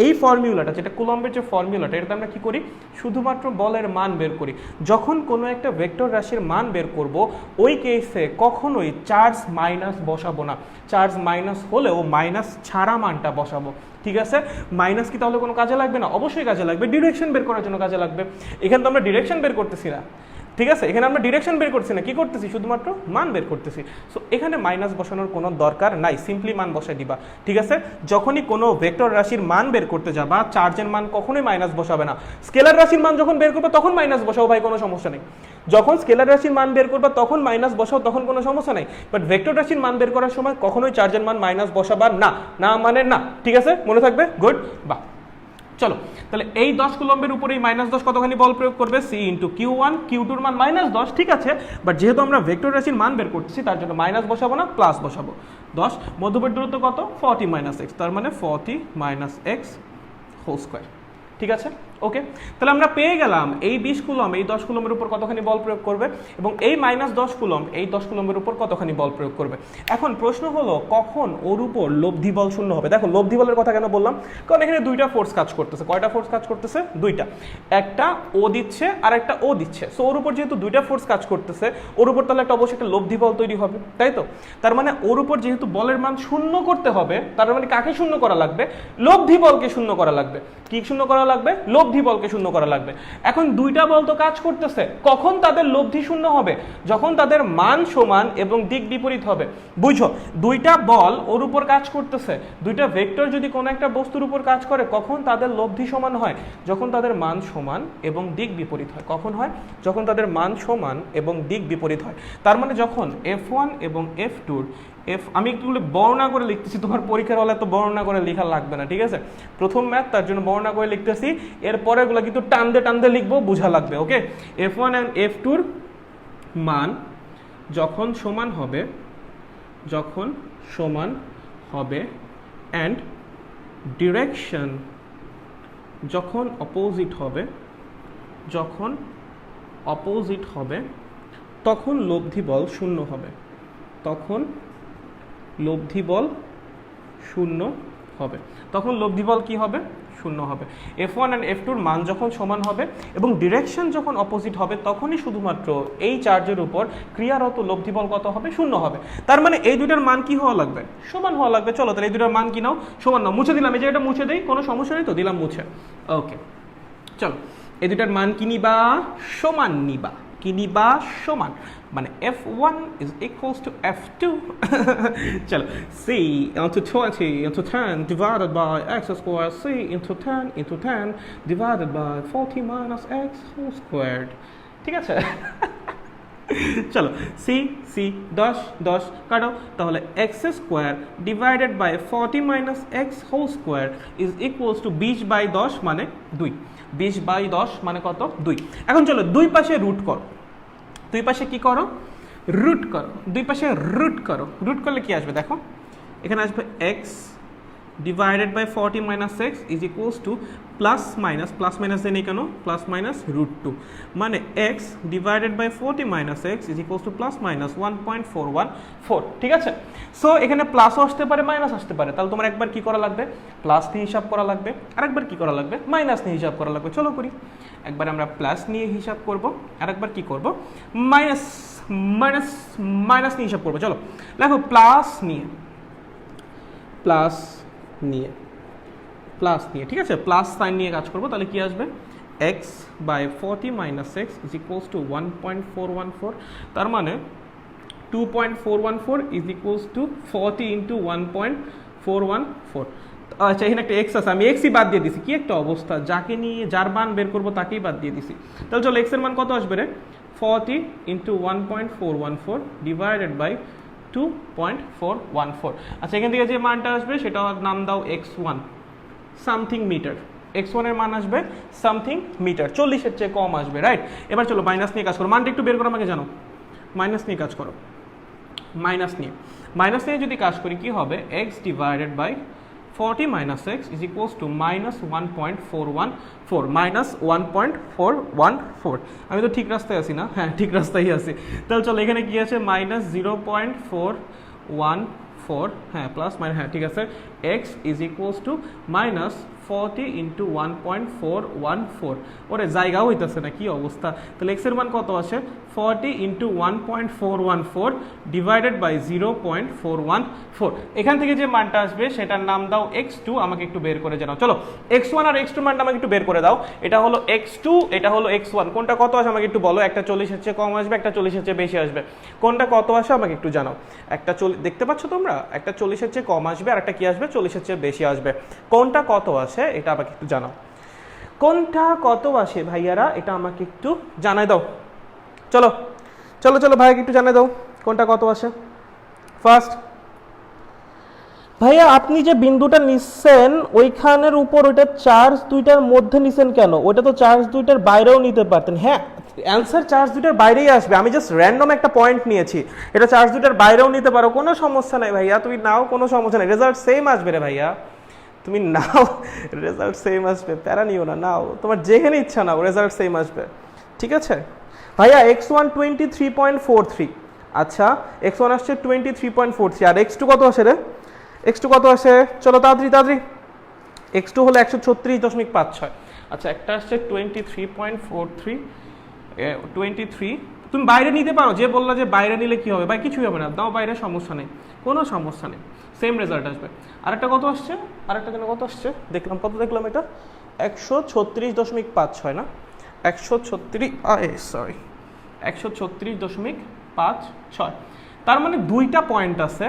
এই ফর্মুলাটা, যেটা কুলম্বের যে ফর্মুলাটা, এটাতে আমরা কি করি? শুধুমাত্র বলের মান বের করি। যখন কোনো একটা ভেক্টর রাশির মান বের করব ওই কেসে কখনোই চার্জ মাইনাস বসাবো না। চার্জ মাইনাস হলেও মাইনাস ছাড়া মানটা বসাবো। ঠিক আছে, মাইনাস কি তাহলে কোনো কাজে লাগবে না? অবশ্যই কাজে লাগবে, ডিরেকশন বের করার জন্য কাজে লাগবে। এখানে তো আমরা ডিরেকশন বের করতেছি না। ঠিক আছে, এখানে আমরা ডিরেকশন বের করছি না, কি করতেছি? শুধুমাত্র মান বের করতেছি। সো এখানে মাইনাস বসানোর কোনো দরকার নাই, সিম্পলি মান বসাই দিবা। ঠিক আছে, যখনই কোনো ভেক্টর রাশির মান বের করতে যাবা চার্জের মান কখনোই মাইনাস বসাবে না। স্কেলার রাশির মান যখন বের করবে তখন মাইনাস বসাও ভাই, কোনো সমস্যা নেই। যখন স্কেলার রাশির মান বের করবা তখন মাইনাস বসাও, তখন কোনো সমস্যা নেই। বাট ভেক্টর রাশির মান বের করার সময় কখনোই চার্জের মান মাইনাস বসাবা না। না মানে না। ঠিক আছে, মনে থাকবে? গুড। বাহ, চলো তাহলে এই 10 কুলম্বের উপরে এই -10 কতখানি বল প্রয়োগ করবে? C ইন্টু Q1, Q2 এর মান -10। ঠিক আছে, বাট যেহেতু আমরা ভেক্টর রাশির মান বের করতেছি তার জন্য মাইনাস বসাবো না, প্লাস বসাবো। 10, মধ্যবর্তী দূরত্ব কত? 40 - x, তার মানে 40 - x হোল স্কোয়ার। ঠিক আছে, ওকে। তাহলে আমরা পেয়ে গেলাম এই 20 কুলম এই 10 কুলমের উপর কতখানি বল প্রয়োগ করবে, এবং এই -10 কুলম এই 10 কুলমের উপর কতখানি বল প্রয়োগ করবে। এখন প্রশ্ন হলো কখন ওর উপর লব্ধি বল 0 হবে। দেখো লব্ধি বলের কথা কেন বললাম? কারণ এখানে 2টা ফোর্স কাজ করতেছে। কয়টা ফোর্স কাজ করতেছে? 2টা। একটা ও দিচ্ছে আর একটা ও দিচ্ছে। সো ওর উপর যেহেতু 2টা ফোর্স কাজ করতেছে ওর উপর তাহলে একটা অবশ্যই একটা লব্ধি বল তৈরি হবে, তাই তো? তার মানে ওর উপর যেহেতু বলের মান 0 করতে হবে, তার মানে কাকে 0 করা লাগবে? লব্ধি বলকে 0 করা লাগবে। কি 0 করা লাগবে? লব্ধি বলকে 0 করা লাগবে। এখন 2টা বল তো কাজ করতেছে, কখন তাদের লব্ধি 0 হবে? যখন তাদের মান সমান এবং দিক বিপরীত হবে। বুঝো, 2টা বল ওর উপর কাজ করতেছে, 2টা ভেক্টর যদি কোনো একটা বস্তুর উপর কাজ করে কখন তাদের লব্ধি সমান হয়? যখন তাদের মান সমান এবং দিক বিপরীত হয়। কখন হয়? যখন তাদের মান সমান এবং দিক বিপরীত হয়। তার মানে যখন F1 এবং F2 আমি একটুগুলো বর্ণনা করে লিখতেছি, তোমার পরীক্ষার হলে তো বর্ণনা করে লেখা লাগবে না। ঠিক আছে, প্রথম ম্যাথ, তার জন্য বর্ণনা করে লিখতেছি। এরপরে এগুলো কিন্তু টানতে টানতে লিখবো, বোঝা লাগবে। ওকে, F1 and F2 মান যখন সমান হবে অ্যান্ড ডিরেকশন যখন অপোজিট হবে তখন লব্ধি বল 0 হবে। তখন লব্ধি বল 0 হবে, তখন লব্ধি বল কি হবে? শূন্য হবে। F1 and F2 মান যখন সমান হবে এবং ডিরেকশন যখন অপোজিট হবে তখনই শুধুমাত্র এই চার্জের উপর ক্রিয়ারত লব্ধি বল কত হবে? শূন্য হবে। তার মানে এই দুইটার মান কি হওয়া লাগবে? সমান হওয়া লাগবে। চলো তাহলে এই দুইটার মান কি নাও? সমান নাও। মুছে দিলাম, এই জায়গাটা মুছে দেই, কোনো সমস্যা নেই তো, দিলাম মুছে। ওকে, চলো এই দুইটার মান কি নিবা? সমান নিবা। কি নিবা? সমান। মানে F1 is equals to F2 চলো C into 20 into 10 divided by x squared, C into 10 into 10 divided by 40 minus x whole squared। ঠিক আছে চলো C 10 10 কাটো, তাহলে x square divided by 40 minus x whole square is equals to 20 by 10 মানে 2। 20 by 10 মানে কত? 2। এখন চলো দুই পাশে রুট করো। দুই পাশে কি করো? রুট করো। দুই পাশে রুট করো। রুট করলে কি আসবে দেখো, এখানে আসবে x divided by 40 minus x is equals to plus minus then কেন? প্লাস মাইনাস √2 মানে x divided by 40 minus x is equals to plus minus 1.414। ঠিক আছে, সো এখানে প্লাসও আসতে পারে মাইনাস আসতে পারে, তাহলে তোমার একবার কি করা লাগবে? প্লাস নিয়ে হিসাব করা লাগবে, আরেকবার কি করা লাগবে? মাইনাস নিয়ে হিসাব করা লাগবে। চলো করি। একবার আমরা প্লাস নিয়ে হিসাব করব, আরেকবার কি করব? মাইনাস নিয়ে হিসাব করবো। চলো দেখো, প্লাস নিয়ে ঠিক আছে, প্লাস সাইন নিয়ে কাজ করবো, তাহলে কি আসবে? x by 40 minus x is equals to 1.414। তার মানে 2.414 ইজ ইকুয়ালস টু 40 ইন্টু 1.414। আচ্ছা, এখানে একটা এক্স আছে, আমি এক্সই বাদ দিয়ে দিছি। কি একটা অবস্থা, যাকে নিয়ে যার মান বের করবো তাকেই বাদ দিয়ে দিছি। তাহলে চলো এক্স এর মান কত আসবে রে? 40 ইন্টু 1.414 ডিভাইডেড বাই 2.414। আচ্ছা, এখান থেকে যে মানটা আসবে সেটা নাম দাও x1 সামথিং মিটার। x1 এর মান আসবে সামথিং মিটার, 40-এর চেয়ে কম আসবে, রাইট? এবার চলো মাইনাস নিয়ে কাজ করো। মানটা একটু বের করো আমাকে, জানো? মাইনাস নিয়ে কাজ করো। মাইনাস নিয়ে যদি কাজ করি কি হবে? x divided by 40 minus x is equals to minus 1.414। আমি তো ঠিক রাস্তায় আছি না? হ্যাঁ, ঠিক রাস্তায় আছি। তাহলে চলো এখানে কি আছে? মাইনাস 0.414, হ্যাঁ প্লাস মাইনাস, হ্যাঁ ঠিক আছে। X is equals to minus 40 into 1.414। ওরে জায়গাও হইতেছে না, কি অবস্থা। তাহলে এক্স এর মান কত আসে? 40 ইন্টু 1.414 ডিভাইডেড বাই 0.414। এখান থেকে যে মানটা আসবে সেটার নাম দাও x2। আমাকে একটু বের করে জানাও। চলো x1 আর x2 মানটা আমাকে একটু বের করে দাও। এটা হলো x2, এটা হলো x1। কোনটা কত আসে আমাকে একটু বলো। একটা 40-এর চেয়ে কম আসবে, একটা 40-এর চেয়ে বেশি আসবে। কোনটা কত আসে আমাকে একটু জানাও। একটা দেখতে পাচ্ছ তোমরা? একটা 40-এর চেয়ে কম আসবে আর একটা কি আসবে? 40-এর চেয়ে বেশি আসবে। কোনটা কত আসে এটা আমাকে একটু জানাও। কোনটা কত আসে ভাইয়ারা, এটা আমাকে একটু জানাই দাও। চলো ভাইয়াকে একটু জানাই দাও কোনটা কত আসে। ফার্স্ট ভাইয়া, আপনি যে বিন্দুটা নিচ্ছেন ওইখানের উপর ওইটা চার্জ দুইটার মধ্যে নিছেন কেন? ওইটা তো চার্জ দুইটার বাইরেও নিতে পারতেন। হ্যাঁ, অ্যান্সার চার্জ দুইটার বাইরেই আসবে। আমি জাস্ট র্যান্ডম একটা পয়েন্ট নিয়েছি, এটা চার্জ দুইটার বাইরেও নিতে পারো, কোনো সমস্যা নাই ভাইয়া। তুমি নাও, কোনো সমস্যা নেই, রেজাল্ট সেম আসবে রে ভাইয়া। তুমি নাও, রেজাল্ট সেম আসবে, প্যারা নিও না, নাও তোমার যেখানে ইচ্ছা নাও, রেজাল্ট সেম আসবে। ঠিক আছে ভাইয়া। x1 23.43। আচ্ছা, x1 আসছে 23.43 আর x2 কত আসে রে? x2 কত আসে? চলো তাড়াতাড়ি। x2 হলো 136.56। আচ্ছা, একটা আসছে 23.43, 23। তুমি বাইরে নিতে পারো, যে বললা যে বাইরে নিলে কি হবে ভাই? কিছুই হবে না, দাও বাইরে, সমস্যা নেই, কোনো সমস্যা নেই, সেম রেজাল্ট আসবে। আরেকটা কত আসছে? আরেকটা যেন কত আসছে দেখলাম, কত দেখলাম এটা? 136.56 না? 136.56। তার মানে দুইটা পয়েন্ট আছে,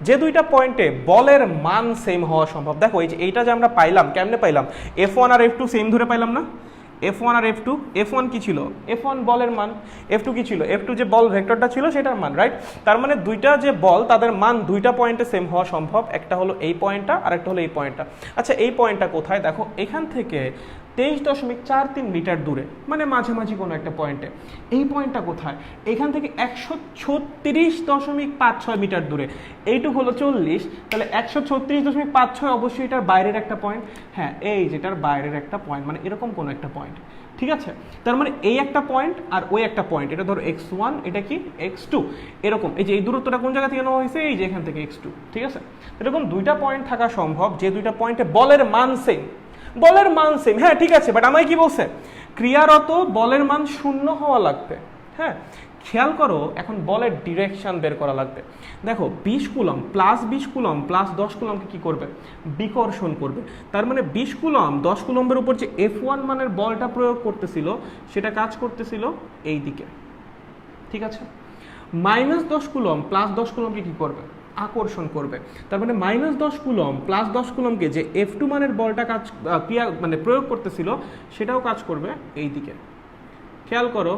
যে দুইটা পয়েন্টে বলের মান সেম হওয়া সম্ভব। দেখো এই যে এইটা যে আমরা পাইলাম, কেমনে পাইলাম? F1 আর F2 সেম ধরে পাইলাম না? F1 আর F2, F1 কি ছিল? F1 বলের মান। F2 কি ছিল? F2 যে বল ভেক্টরটা ছিল সেটার মান, রাইট? তার মানে দুইটা যে বল তাদের মান দুইটা পয়েন্টে সেম হওয়া সম্ভব। একটা হলো এই পয়েন্টটা আর একটা হলো এই পয়েন্টটা। আচ্ছা, এই পয়েন্টটা কোথায়? দেখো এখান থেকে 23.43 মিটার দূরে, মানে মাঝামাঝি কোনো একটা পয়েন্টে। এই পয়েন্টটা কোথায়? এখান থেকে 136.56 মিটার দূরে। এইটুকু হলো 40, তাহলে 136.56 অবশ্যই এটার বাইরের একটা পয়েন্ট। হ্যাঁ, এই যেটার বাইরের একটা পয়েন্ট, মানে এরকম কোনো একটা পয়েন্ট। ঠিক আছে, তার মানে এই একটা পয়েন্ট আর ওই একটা পয়েন্ট, এটা ধরো x1, এটা কি x2, এরকম এই যে এই দূরত্বটা কোন জায়গা থেকে নেওয়া হয়েছে, এই যে এখান থেকে x2, ঠিক আছে। এরকম দুইটা পয়েন্ট থাকা সম্ভব যে দুইটা পয়েন্টে বলের মান সেম, বলের মান সেম, হ্যাঁ ঠিক আছে, বাট আমায় কি বলছে, ক্রিয়ারত বলের মান শূন্য হওয়া লাগবে। হ্যাঁ, খেয়াল করো, এখন বলের ডিরেকশন বের করা লাগবে। দেখো 20 কুলম প্লাস 20 কুলম প্লাস 10 কুলমকে কি করবে, বিকর্ষণ করবে। তার মানে 20 কুলম 10 কুলম্বের উপর যে F1 মানের বলটা প্রয়োগ করতেছিল সেটা কাজ করতেছিল এই দিকে, ঠিক আছে। -10 কুলম প্লাস 10 কুলমকে কি করবে, আকর্ষণ করবে। তার মানে -10 কুলম প্লাস 10 কুলমকে যে F2 মানের বলটা কাজ ক্রিয়া মানে প্রয়োগ করতেছিল সেটাও কাজ করবে এই দিকে। খেয়াল করো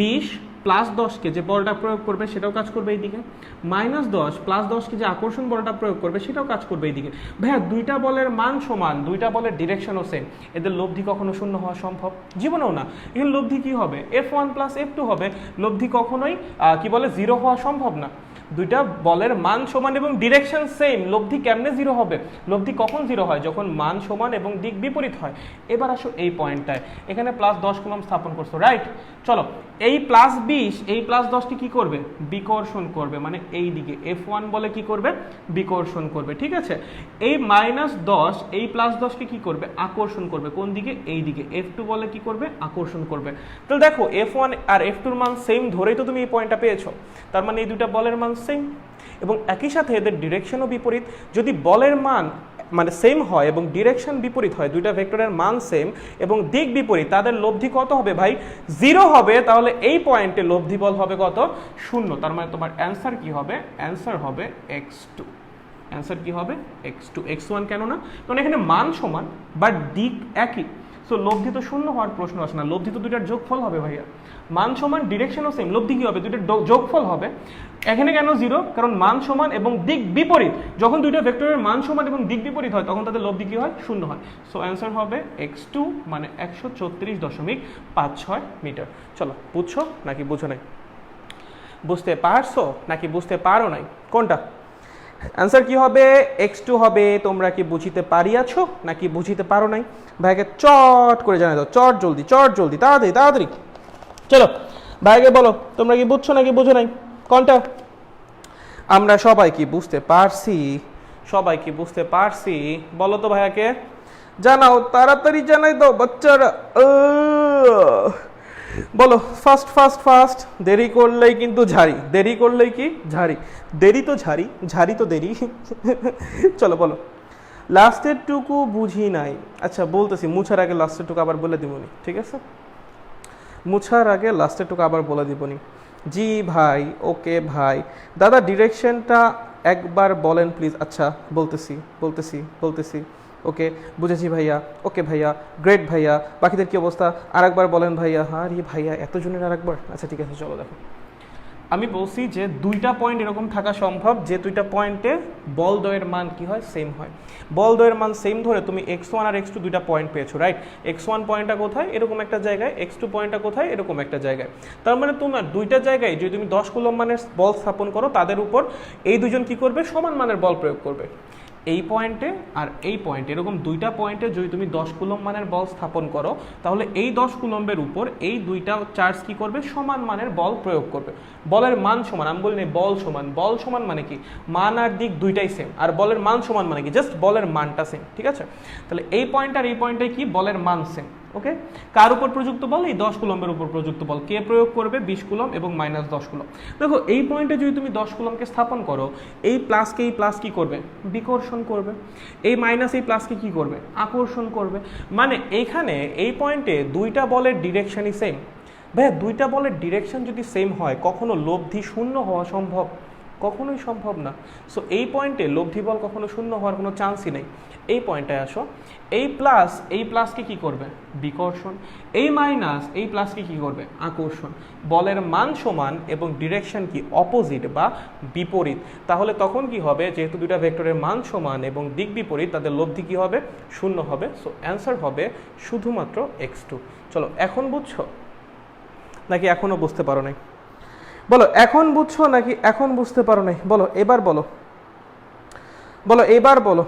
20 প্লাস 10কে যে বলটা প্রয়োগ করবে সেটাও কাজ করবে এইদিকে, -10 প্লাস 10কে যে আকর্ষণ বলটা প্রয়োগ করবে সেটাও কাজ করবে এইদিকে। ভাইয়া দুইটা বলের মান সমান, দুইটা বলের ডিরেকশনও সেম, এদের লব্ধি কখনো শূন্য হওয়া সম্ভব? জীবনেও না। এখানে লব্ধি কি হবে, F1 প্লাস F2 হবে, লব্ধি কখনোই কি বলে 0 হওয়া সম্ভব না। দুইটা বলের মান সমান এবং ডিরেকশন সেম, লব্ধি কেমনে 0 হবে? লব্ধি কখন 0 হয়, যখন মান সমান এবং দিক বিপরীত হয়। এবার আসো এই পয়েন্টটায়, এখানে +10 কুলম স্থাপন করছো, রাইট। চলো এই +20 এই +10টি কি করবে, বিকর্ষণ করবে, মানে এই দিকে F1 বলে কি করবে, বিকর্ষণ করবে, ঠিক আছে। এই -10 এই +10কে কি করবে, আকর্ষণ করবে, কোন দিকে, এই দিকে। F2 বলে কি করবে, আকর্ষণ করবে। তাহলে দেখো F1 আর F2 এর মান সেম ধরেই তো তুমি এই পয়েন্টটা পেয়েছো, তার মানে এই দুইটা বলের মান সেম এবং একই সাথে এদের ডিরেকশনও বিপরীত। যদি বলের মান মানে সেম হয় এবং ডিরেকশন বিপরীত হয়, দুইটা ভেক্টরের মান সেম এবং দিক বিপরীত, তাদের লব্ধি কত হবে ভাই, 0 হবে। তাহলে এই পয়েন্টে লব্ধি বল হবে কত, 0। তার মানে তোমার অ্যান্সার কি হবে, অ্যান্সার হবে x2। অ্যান্সার কি হবে, x2, x1 কেন না, কারণ এখানে মান সমান বাট দিক একই। সো লব্ধি তো শূন্য হওয়ার প্রশ্ন আসে না, লব্ধি তো দুইটার যোগফল হবে ভাইয়া। মান সমান ডিরেকশনও সেম, লব্ধি কি হবে, দুইটার যোগফল হবে। এখানে কেন 0, কারণ মান সমান এবং দিক বিপরীত। যখন দুইটা ভেক্টরের মান সমান এবং দিক বিপরীত হয় তখন তাদের লব্ধি কি হয়, শূন্য হয়। সো অ্যান্সার হবে x2, মানে 134.56 মিটার। চলো বুঝছো নাকি বুঝো নাই, বুঝতে পারছো নাকি বুঝতে পারো নাই, কোনটা? অ্যান্সার কি হবে, x2 হবে। তোমরা কি বুঝিতে পারিয়াছো নাকি বুঝিতে পারো নাই? ভাইকে চট করে জানাই দাও, চট জলদি, চট জলদি, তাড়াতাড়ি তাড়াতাড়ি। চলো ভাইকে বলো তোমরা কি বুঝছো নাকি বুঝো নাই, কোনটা? আমরা সবাই কি বুঝতে পারছি, সবাই কি বুঝতে পারছি, বলো তো ভাইয়াকে, জানাও, তাড়াতাড়ি জানাই দাও বাচ্চারা। বলো ফাস্ট ফাস্ট ফাস্ট, দেরি করলেই কিন্তু ঝাড়ি, দেরি করলেই কি ঝাড়ি, দেরি তো ঝাড়ি, ঝাড়ি তো দেরি। চলো বলো, লাস্টের টুকু বুঝি নাই। আচ্ছা বলতেছি, মুছার আগে লাস্টের টুকু আবার বলে দিবনি, ঠিক আছে? মুছার আগে লাস্টের টুকু আবার বলে দিবনি। জি ভাই, ওকে ভাই। দাদা ডিরেকশনটা একবার বলেন প্লিজ। আচ্ছা বলতেছি বলতেছি বলতেছি, ওকে বুঝেছি ভাইয়া, ওকে ভাইয়া, গ্রেট ভাইয়া। বাকিদের কি অবস্থা, আরেকবার বলেন ভাইয়া। হ্যাঁ রে ভাইয়া, এতজনের আরেকবার, আচ্ছা ঠিক আছে চলো। দেখো আমি বলছি যে দুইটা পয়েন্ট এরকম থাকা সম্ভব যে দুইটা পয়েন্টে বল দ্বয়ের মান কি হয়, সেম হয়। বল দ্বয়ের মান সেম ধরে তুমি x1 আর x2 দুইটা পয়েন্ট পেয়েছো, রাইট। x1 পয়েন্টটা কোথায়, এরকম একটা জায়গায়, x2 পয়েন্টটা কোথায়, এরকম একটা জায়গায়। তার মানে তোমার দুইটা জায়গায় যদি তুমি 10 কুলম মানের বল স্থাপন করো, তাদের উপর এই দুজন কি করবে, সমান মানের বল প্রয়োগ করবে। এই পয়েন্টে আর এই পয়েন্টে, এরকম দুইটা পয়েন্টে যদি তুমি 10 কুলম মানের বল স্থাপন করো, তাহলে এই 10 কুলম্বের উপর এই দুইটা চার্জ কি করবে, সমান মানের বল প্রয়োগ করবে। বলের মান সমান, আমি বলি না বল সমান, বল সমান মানে কি, মান আর দিক দুইটাই সেম। আর বলের মান সমান মানে কি, জাস্ট বলের মানটা সেম, ঠিক আছে? তাহলে এই পয়েন্ট আর এই পয়েন্টে কি, বলের মান সেম। ওকে, কার উপর প্রযুক্ত বল, এই 10 কুলম্বের উপর প্রযুক্ত বল। কে প্রয়োগ করবে, 20 কুলম এবং -10 কুলম। দেখো এই পয়েন্টে যদি তুমি 10 কুলমকে স্থাপন করো, এই প্লাসকে এই প্লাস কি করবে, বিকর্ষণ করবে। এই মাইনাস এই প্লাসকে কি করবে, আকর্ষণ করবে। মানে এইখানে এই পয়েন্টে দুইটা বলের ডিরেকশনই সেম। ভাইয়া দুইটা বলের ডিরেকশন যদি সেম হয়, কখনো লব্ধি শূন্য হওয়া সম্ভব, কখনোই সম্ভব না। সো এই পয়েন্টে লব্ধি বল কখনো শূন্য হওয়ার কোনো চান্সই নেই। এই পয়েন্টে আসো, এই প্লাসকে কি করবে, বিকর্ষণ। এই মাইনাস এই প্লাসকে কি করবে, আকর্ষণ। বলের মান সমান এবং ডিরেকশন কি, অপোজিট বা বিপরীত। তাহলে তখন কি হবে, যেহেতু দুইটা ভেক্টরের মান সমান এবং দিক বিপরীত, তাদের লব্ধি কি হবে, শূন্য হবে। সো অ্যান্সার হবে শুধুমাত্র x2। চলো এখন বুঝছো নাকি এখনো বুঝতে পারো নাই, বলো এখন বুঝছো নাকি এখন বুঝতে পারো নাই, বলো এবার বলো, বলো এবার বলো,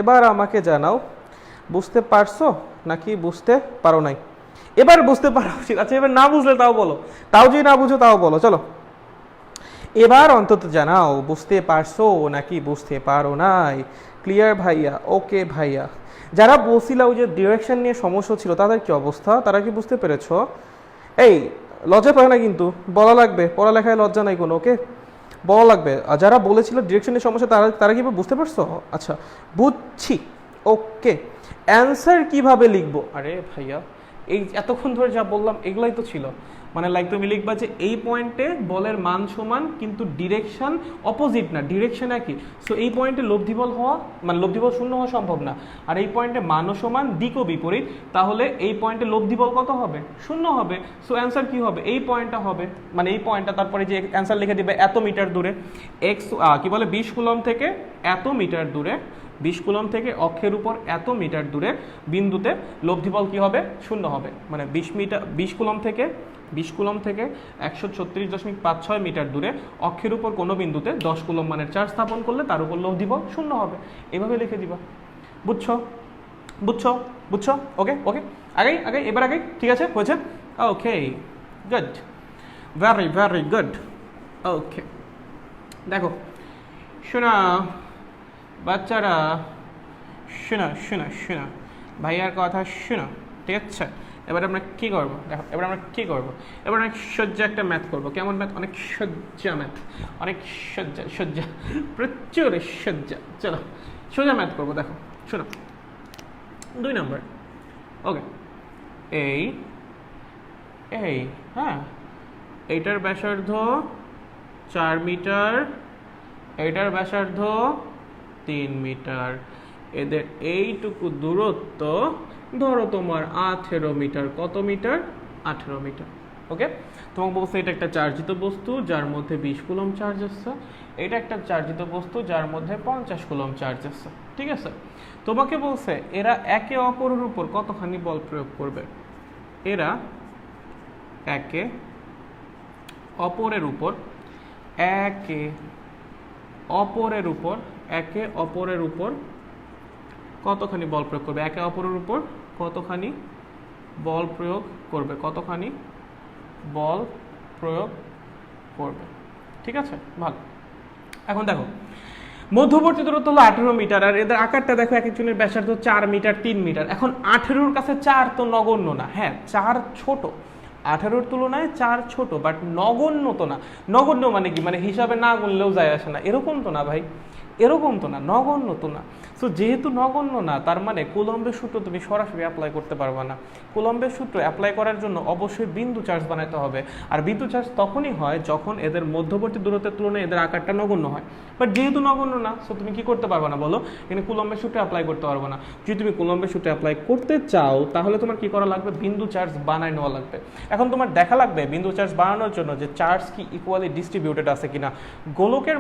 এবার আমাকে জানাও বুঝতে পারছো নাকি বুঝতে পারো নাই। এবার বুঝতে পারা উচিত। আচ্ছা এবার না বুঝলে তাও বলো, তাও যদি না বুঝো তাও বলো। চলো এবার অন্তত জানাও বুঝতে পারছো নাকি বুঝতে পারো নাই। ক্লিয়ার ভাইয়া? ওকে ভাইয়া। যারা বলছিল ওই যে ডিরেকশন নিয়ে সমস্যা ছিল তাদের কি অবস্থা, তারা কি বুঝতে পেরেছো? এই লজ্জা পায় না কিন্তু, বলা লাগবে, পড়ালেখায় লজ্জা নাই কোনো, ওকে বলা লাগবে। আর যারা বলেছিল ডিরেকশনের সমস্যা তারা তারা কি বুঝতে পারছো? আচ্ছা বুঝছি, ওকে। অ্যান্সার কিভাবে লিখবো? আরে ভাইয়া এই এতক্ষণ ধরে যা বললাম এগুলাই তো ছিল। মানে লাইক তুমি লিখবা যে এই পয়েন্টে বলের মান সমান কিন্তু ডিরেকশন অপোজিট না, ডিরেকশন একই। সো এই পয়েন্টে লব্ধি বল হওয়া মানে লব্ধি বল শূন্য হওয়া সম্ভব না। আর এই পয়েন্টে মানও সমান দিকও বিপরীত, তাহলে এই পয়েন্টে লব্ধি বল কত হবে? শূন্য হবে। সো অ্যান্সার কি হবে? এই পয়েন্টটা হবে, মানে এই পয়েন্টটা, তারপরে যে অ্যান্সার লিখে দিবে এত মিটার দূরে এক্স কি বলে 20 কুলম থেকে এত মিটার দূরে, 20 কুলম থেকে অক্ষের উপর এত মিটার দূরে বিন্দুতে লব্ধি বল কি হবে? শূন্য হবে। মানে 20 কুলম থেকে 136.56 মিটার দূরে অক্ষের উপর কোনো বিন্দুতে 10 কুলম মানের চার্জ স্থাপন করলে তার উপর লব্ধি বল শূন্য হবে। এভাবে লিখে দিবা। বুঝছো বুঝছো বুঝছো? ওকে ওকে, আগেই আগেই এবার আগেই, ঠিক আছে হয়েছে? Okay good, very very good. Okay দেখো শোনা বাচ্চারা, শোনা শোনা শোনা ভাইয়ার কথা শোনা, ঠিক আছে? এবার আমরা কী করবো দেখো, এবার আমরা কী করবো, এবার অনেক সজ্জা একটা ম্যাথ করবো। কেমন ম্যাথ? অনেক সজ্জা ম্যাথ, অনেক সজ্জা সজ্জা, প্রচুর সজ্জা। চলো সোজা ম্যাথ করবো। দেখো শোনো 2 নম্বর। ওকে এই এই হ্যাঁ এইটার ব্যাসার্ধ 4 মিটার, এইটার ব্যাসার্ধ 3 মিটার, এদের এইটুকু দূরত্ব ধরো তোমার 18 মিটার। কত মিটার? 18 মিটার। ওকে, তোমাকে বলছে এটা একটা চার্জিত বস্তু যার মধ্যে 20 কুলম চার্জ আছে, এটা একটা চার্জিত বস্তু যার মধ্যে 50 কুলম চার্জ আছে, ঠিক আছে? তোমাকে বলছে এরা একে অপরের উপর কতখানি বল প্রয়োগ করবে। এরা একে অপরের উপর কতখানি বল প্রয়োগ করবে, একে অপরের উপর কতখানি বল প্রয়োগ করবে, কতখানি বল প্রয়োগ করবে, ঠিক আছে? ভালো। এখন দেখো মধ্যবর্তী দূরত্ব হলো 18 মিটার, আর এদের আকারটা দেখো, এক একজনের ব্যাসার্ধ 4 মিটার 3 মিটার। এখন 18-র কাছে 4 তো নগণ্য না, হ্যাঁ 4 ছোট, 18-র তুলনায় 4 ছোট, বাট নগণ্য তো না। নগণ্য মানে কি? মানে হিসাবে না গুনলেও যায় আসে না, এরকম তো না ভাই, এরকম তো না, নগণ্য তো না। সো যেহেতু নগণ্য না, তার মানে কুলম্বের সূত্র তুমি সরাসরি অ্যাপ্লাই করতে পারবে না। কুলম্বের সূত্র অ্যাপ্লাই করার জন্য অবশ্যই বিন্দু চার্জ বানাতে হবে, আর বিন্দু চার্জ তখনই হয় যখন এদের মধ্যবর্তী দূরত্বের তুলনায় এদের আকারটা নগণ্য হয়। বাট যেহেতু নগণ্য না, সো তুমি কি করতে পারবে না বলো? এখানে কুলম্বের সূত্র অ্যাপ্লাই করতে পারবে না। যদি তুমি কুলম্বের সূত্র অ্যাপ্লাই করতে চাও তাহলে তোমার কি করা লাগবে? বিন্দু চার্জ বানায় নেওয়া লাগবে। এখন তোমার দেখা লাগবে বিন্দু চার্জ বানানোর জন্য যে চার্জ কি ইকুয়ালি ডিস্ট্রিবিউটেড আছে কিনা। গোলকের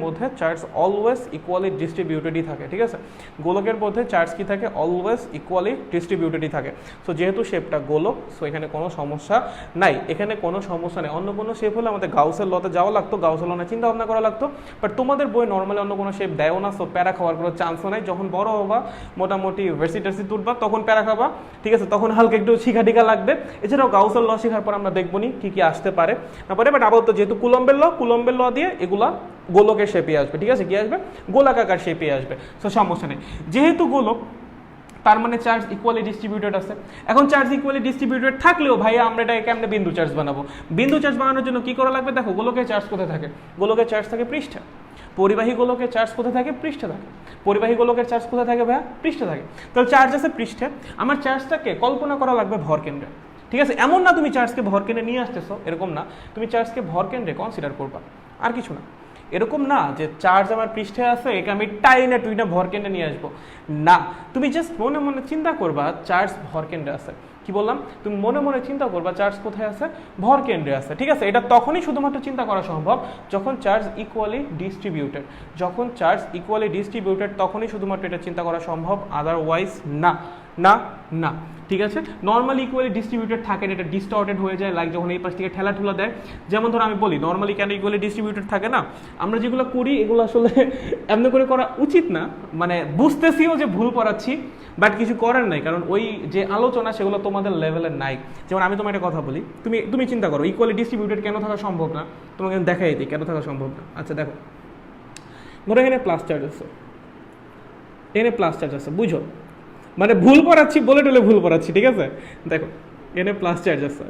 মধ্যে চার্জ অলওয়েজ ইকুয়ালি ডিস্ট্রিবিউটেডই থাকে, ঠিক আছে? গোলকের মধ্যে চার্জ কি থাকে? অলওয়েজ ইকুয়ালি ডিস্ট্রিবিউটেডই থাকে। সো যেহেতু শেপটা গোলক, সো এখানে কোনো সমস্যা নাই, এখানে কোনো সমস্যা নেই। অন্য কোনো শেপ হলে আমাদের গাউসের লতে যাওয়া লাগতো, গাউসের ল চিন্তা ভাবনা করা লাগতো, বাট তোমাদের বই নর্মালি অন্য কোনো শেপ দেয়ও না, সো প্যারা খাওয়ার কোনো চান্সও নাই। যখন বড় হবা, মোটামুটি ভার্সিটি তুলবা, তখন প্যারা খাবা, ঠিক আছে? তখন হালকা একটু শিখা টিকা লাগবে। এছাড়াও গাউসের ল শেখার পর আমরা দেখবো নি কি কি আসতে পারে তারপরে, বাট আপাতত যেহেতু কুলম্বের ল দিয়ে এগুলা গোলকের শেপে আসবে, ঠিক আছে? কি আসবে? গোলাকার শেপে আসবে, সো সমস্যা নেই। যেহেতু গোলক, তার মানে চার্জ ইকুয়ালি ডিস্ট্রিবিউটেড আছে। এখন চার্জ ইকুয়ালি ডিস্ট্রিবিউটেড থাকলেও ভাইয়া আমরা এটাকে কেমনে বিন্দু চার্জ বানাবো? বিন্দু চার্জ বানানোর জন্য কি করা লাগবে? দেখো গোলকের চার্জ কোথায় থাকে? গোলকের চার্জ থাকে পৃষ্ঠে। পরিবাহী গোলকের চার্জ কোথায় থাকে? পৃষ্ঠে থাকে। পরিবাহী গোলকের চার্জ কোথায় থাকে ভাইয়া? পৃষ্ঠে থাকে। তাহলে চার্জ আছে পৃষ্ঠে, আমার চার্জটাকে কল্পনা করা লাগবে ভর কেন্দ্রে, ঠিক আছে? এমন না তুমি চার্জকে ভর কেন্দ্রে নিয়ে আসতেছো, এরকম না। তুমি চার্জকে ভর কেন্দ্রে কনসিডার করবা, আর কিছু না। এরকম না যে চার্জ আমার পৃষ্ঠে আছে, একে আমি টাইনা টুইনা ভর কেন্দ্রে নিয়ে আসবো, না। তুমি জাস্ট মনে মনে চিন্তা করবা চার্জ ভর কেন্দ্রে আছে। কি বললাম? তুমি মনে মনে চিন্তা করবা চার্জ কোথায় আছে? ভর কেন্দ্রে আছে, ঠিক আছে? এটা তখনই শুধুমাত্র চিন্তা করা সম্ভব যখন চার্জ ইকুয়ালি ডিস্ট্রিবিউটেড। যখন চার্জ ইকুয়ালি ডিস্ট্রিবিউটেড তখনই শুধুমাত্র এটা চিন্তা করা সম্ভব, আদারওয়াইজ না। না না, ঠিক আছে। নর্মালি ইকুয়ালি ডিস্ট্রিবিউটেড থাকে না, এটা ডিস্টর্টেড হয়ে যায়, লাইক যখন এই পাশ থেকে ঠেলা ঠুলা দেয়। যেমন ধরো আমি বলি নর্মালি কেন ইকুয়ালি ডিস্ট্রিবিউটেড থাকে না, আমরা যেগুলো করি এগুলো আসলে এমনি করে করা উচিত না, মানে বুঝতেছিও যে ভুল করাচ্ছি, বাট কিছু করার নাই, কারণ ওই যে আলোচনা সেগুলো তোমাদের লেভেলের নাই। যেমন আমি তোমার একটা কথা বলি, তুমি চিন্তা করো ইকুয়ালি ডিস্ট্রিবিউটেড কেন থাকা সম্ভব না, তোমাকে আমি দেখাই দিই কেন থাকা সম্ভব না। আচ্ছা দেখো, ধরো এখানে প্লাস চার্জ আছে, এখানে প্লাস চার্জ আছে, বুঝো, মানে ভুল পড়াচ্ছি বলে টলে ভুল পড়াচ্ছি, ঠিক আছে। দেখো এখানে প্লাস চার্জ আছে,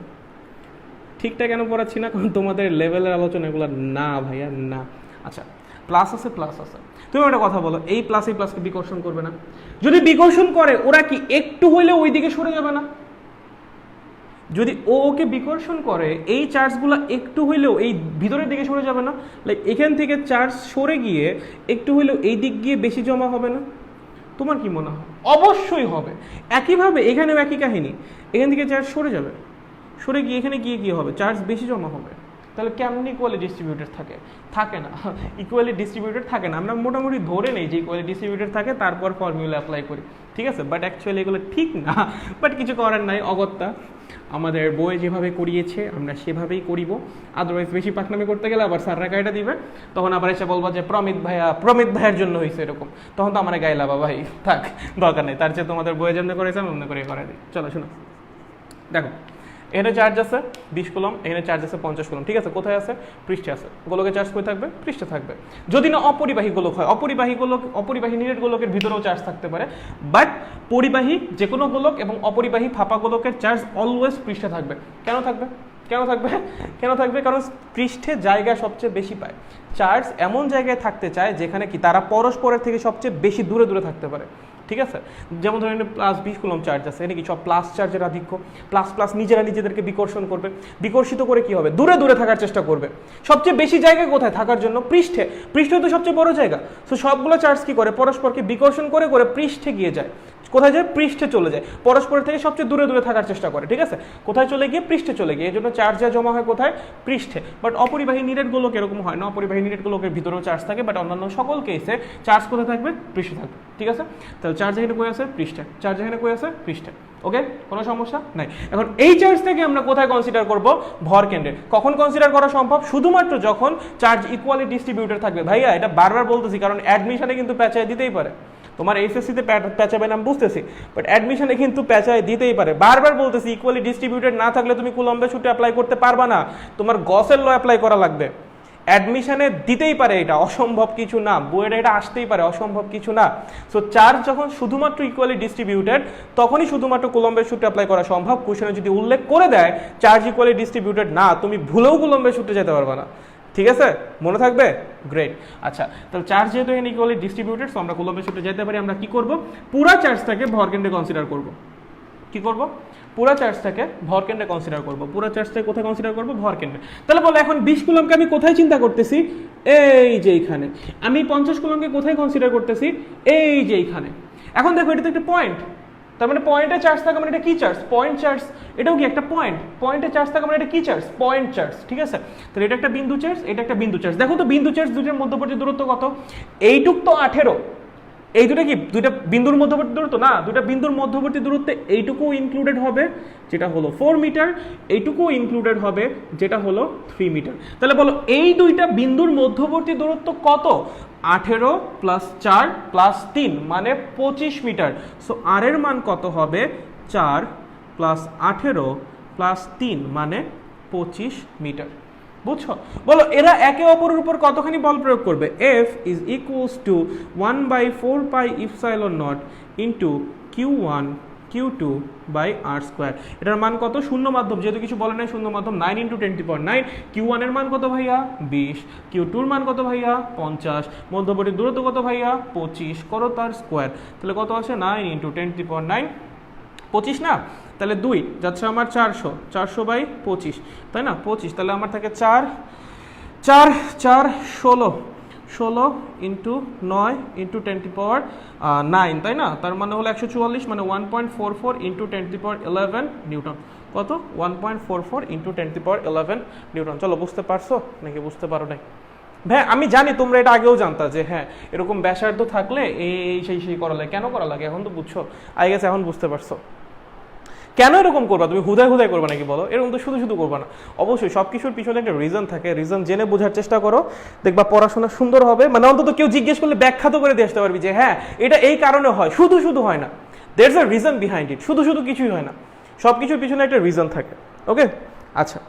ঠিকঠাক কেন পড়াচ্ছি না, কারণ তোমাদের লেভেলের আলোচনা এগুলো না ভাইয়া না। আচ্ছা প্লাস আছে, প্লাস আছে, তুমি একটা কথা বলো, এই প্লাস এই প্লাসকে বিকর্ষণ করবে না? যদি বিকর্ষণ করে ওরা কি একটু হইলে ওই দিকে সরে যাবে না? যদি ওকে বিকর্ষণ করে এই চার্জগুলো একটু হইলেও এই ভিতরের দিকে সরে যাবে না? লাইক এখান থেকে চার্জ সরে গিয়ে একটু হইলেও এই দিক গিয়ে বেশি জমা হবে না? তোমার কি মনে হয়? অবশ্যই হবে। একইভাবে এখানেও একই কাহিনী, এখান থেকে চার্জ সরে যাবে, সরে গিয়ে এখানে গিয়ে কি হবে, চার্জ বেশি জমা হবে। তাহলে কেমন ইকুয়ালি ডিস্ট্রিবিউটেড থাকে? থাকে না, ইকুয়ালি ডিস্ট্রিবিউটেড থাকে না। আমরা মোটামুটি ধরে নেই যে ইকুয়ালি ডিস্ট্রিবিউটেড থাকে, তারপর ফর্মুলা অ্যাপ্লাই করি, ঠিক আছে। বাট অ্যাকচুয়ালি এগুলো ঠিক না, বাট কিছু করার নাই, অগত্যা আমাদের বই যেভাবে করিয়েছে আমরা সেভাবেই করিব। আদারওয়াইজ বেশি পাকনামি করতে গেলে আবার স্যাররা গাইডা দিবে, তখন আবার এসে বলবো যে প্রমিত ভাইয়ের জন্য হয়েছে এরকম, তখন তো আমার গায়ে লাভা ভাই, থাক দরকার নেই, তার চেয়ে তোমাদের বইয়ে যেমন করেছে আমি অন্য করে করাই দিই। চলো শোনো, দেখো এখানে চার্জ আছে 20 কুলম, এখানে চার্জ আছে 50 কুলম, ঠিক আছে। কোথায় আছে? পৃষ্ঠে আছে। গোলকের চার্জ কোথায় থাকবে? পৃষ্ঠে থাকবে। যদি না অপরিবাহী গোলক হয়, অপরিবাহী নিরেট গোলকের ভিতরেও চার্জ থাকতে পারে, বাট পরিবাহী যে কোনো গোলক এবং অপরিবাহী ফাঁপা গোলকের চার্জ অলওয়েজ পৃষ্ঠে থাকবে। কেন থাকবে? কেন থাকবে? কেন থাকবে? কারণ পৃষ্ঠে জায়গা সবচেয়ে বেশি পায়। চার্জ এমন জায়গায় থাকতে চায় যেখানে কি তারা পরস্পরের থেকে সবচেয়ে বেশি দূরে দূরে থাকতে পারে, ঠিক আছে। যেমন ধরেন প্লাস 20 কুলম চার্জ আছে, এখানে কি সব প্লাস চার্জের আধিক্য, প্লাস প্লাস নিজেরা নিজেদেরকে বিকর্ষণ করবে, বিকর্ষিত করে কি হবে, দূরে দূরে থাকার চেষ্টা করবে। সবচেয়ে বেশি জায়গায় কোথায় থাকার জন্য? পৃষ্ঠে। পৃষ্ঠে তো সবচেয়ে বড় জায়গা। সো সবগুলো চার্জ কি করে, পরস্পরকে বিকর্ষণ করে করে পৃষ্ঠে গিয়ে যায়। কোথায় যায়? পৃষ্ঠে চলে যায়, পরস্পরের থেকে সবচেয়ে দূরে দূরে থাকার চেষ্টা করে, ঠিক আছে। কোথায় চলে গিয়ে? পৃষ্ঠে চলে গিয়ে। এই জন্য চার্জ যা জমা হয় কোথায়? পৃষ্ঠে। বাট অপরিবাহী নিরেট গোলক এরকম হয় না, অপরিবাহী নিরেট গোলকের ভিতরেও চার্জ থাকে, বাট অন্যান্য সকল কেসে চার্জ কোথায় থাকবে? পৃষ্ঠে থাকবে, ঠিক আছে। তাহলে চার্জ এখানে কই আছে? পৃষ্ঠে। চার্জ এখানে কই আছে? পৃষ্ঠে। ওকে, কোনো সমস্যা নাই। এখন এই চার্জ থেকে আমরা কোথায় কনসিডার করব? ভর কেন্দ্রে। কখন কনসিডার করা সম্ভব? শুধুমাত্র যখন চার্জ ইকুয়ালি ডিস্ট্রিবিউটেড থাকবে। ভাইয়া এটা বারবার বলতেছি, কারণ অ্যাডমিশনে কিন্তু প্যাঁচায় দিতেই পারে। তোমার এইচএসসিতে প্যাঁচাবে না আমি বুঝতেছি, বাট অ্যাডমিশনে কিন্তু প্যাঁচায় দিতেই পারে। বারবার বলতেছি ইকুয়ালি ডিস্ট্রিবিউটেড না থাকলে তুমি কুলম্বে ছুটে অ্যাপ্লাই করতে পারবা না, তোমার গসের ল অ্যাপ্লাই করা লাগবে। অ্যাডমিশনে দিতেই পারে, এটা অসম্ভব কিছু না, বইয়ের এটা আসতেই পারে, অসম্ভব কিছু না। সো চার্জ যখন শুধুমাত্র ইকুয়ালি ডিস্ট্রিবিউটেড তখনই শুধুমাত্র কুলম্বের সূত্রে অ্যাপ্লাই করা সম্ভব। কোশ্চেনে যদি উল্লেখ করে দেয় চার্জ ইকুয়ালি ডিস্ট্রিবিউটেড না, তুমি ভুলেও কুলম্বের সূত্রে যেতে পারবে না, ঠিক আছে, মনে থাকবে? গ্রেট। আচ্ছা, তাহলে চার্জ যেহেতু এখানে ইকুয়ালি ডিস্ট্রিবিউটেড, সো আমরা কুলম্বের সূত্রে যেতে পারি। আমরা কি করব? পুরা চার্জটাকে ভরকেন্দ্রে কনসিডার করব। কি করব? পুরা চার্জটাকে ভরকেন্দ্রে কনসিডার করব। পুরা চার্জটাকে কোথায় কনসিডার করব? ভরকেন্দ্রে। তাহলে বলো এখন 20 কুলমকে আমি কোথায় চিন্তা করতেছি? এই যে এইখানে। আমি 50 কুলমকে কোথায় কনসিডার করতেছি? এই যে এইখানে। এখন দেখো এটা তো একটা পয়েন্ট, তার মানে পয়েন্টে চার্জ থাকা মানে এটা কি চার্জ? Point charge. এটাও কি একটা পয়েন্ট? পয়েন্টে চার্জ থাকা মানে এটা কি চার্জ? পয়েন্ট চার্জ, ঠিক আছে। তাহলে এটা একটা বিন্দু চার্জ, এটা একটা বিন্দু চার্জ। দেখো তো বিন্দু চার্জ দুটোর মধ্যবর্তী দূরত্ব কত? এইটুক তো 18। এই দুটো কি দুইটা বিন্দুর মধ্যবর্তী দূরত্ব না? দুইটা বিন্দুর মধ্যবর্তী দূরত্বে এইটুকু ইনক্লুডেড হবে যেটা হলো 4 মিটার, এইটুকু ইনক্লুডেড হবে যেটা হলো 3 মিটার। তাহলে বলো এই দুইটা বিন্দুর মধ্যবর্তী দূরত্ব কত? 18 প্লাস 4 প্লাস 3 মানে 25 মিটার। সো আর এর মান কত হবে? 4 প্লাস 18 প্লাস 3 মানে 25 মিটার। বুঝছো? বলো এরা একে অপরের উপর কতখানি বল প্রয়োগ করবে? F is equals to 1/4 pi epsilon naught into Q1 Q2 by R square। এটার মান কত? শূন্য মাধ্যম, যেহেতু কিছু বলে নাই, শূন্য মাধ্যম 9 × 10⁹। Q1 এর মান কত ভাইয়া? 20। Q2 এর মান কত ভাইয়া? 50। মধ্যবর্তী দূরত্ব কত ভাইয়া? 25। করো তার স্কোয়ার, তাহলে কত আসে? 9 × 10⁹। 25 না? তাহলে 2 যাচ্ছে আমার 400/25, তাই না? 25, তাহলে আমার থাকে 4 4 4 16 16 × 9 × 10⁹9, তাই না? তার মানে হলো 144, মানে 1.44 × 10⁻11 নিউটন। কত? 1.44 × 10⁻11 নিউটন। চলো বুঝতে পারছো নাকি বুঝতে পারো নাই? ভাই আমি জানি তোমরা এটা আগেও জানতা যে হ্যাঁ এরকম ব্যাসার্ধ থাকলে এই সেই করা লাগে, কেন করা লাগে এখন তো বুঝছো, আই গেছে এখন বুঝতে পারছো। কেন এরকম করবা তুমি, হুদায় হুদায় করবা নাকি বলো, এরকম তো শুধু শুধু করবা না, অবশ্যই সব কিছুর পিছনে একটা রিজন থাকে, রিজন জেনে বোঝার চেষ্টা করো, দেখবা পড়াশোনা সুন্দর হবে, মানে অন্তত কেউ জিজ্ঞেস করলে ব্যাখ্যা তো করে দিয়ে আসতে পারবি যে হ্যাঁ এটা এই কারণে হয়, শুধু শুধু হয় না, দেয়ারস আ রিজন বিহাইন্ড ইট, শুধু শুধু কিছুই হয় না, সব কিছুর পিছনে একটা রিজন থাকে। ওকে আচ্ছা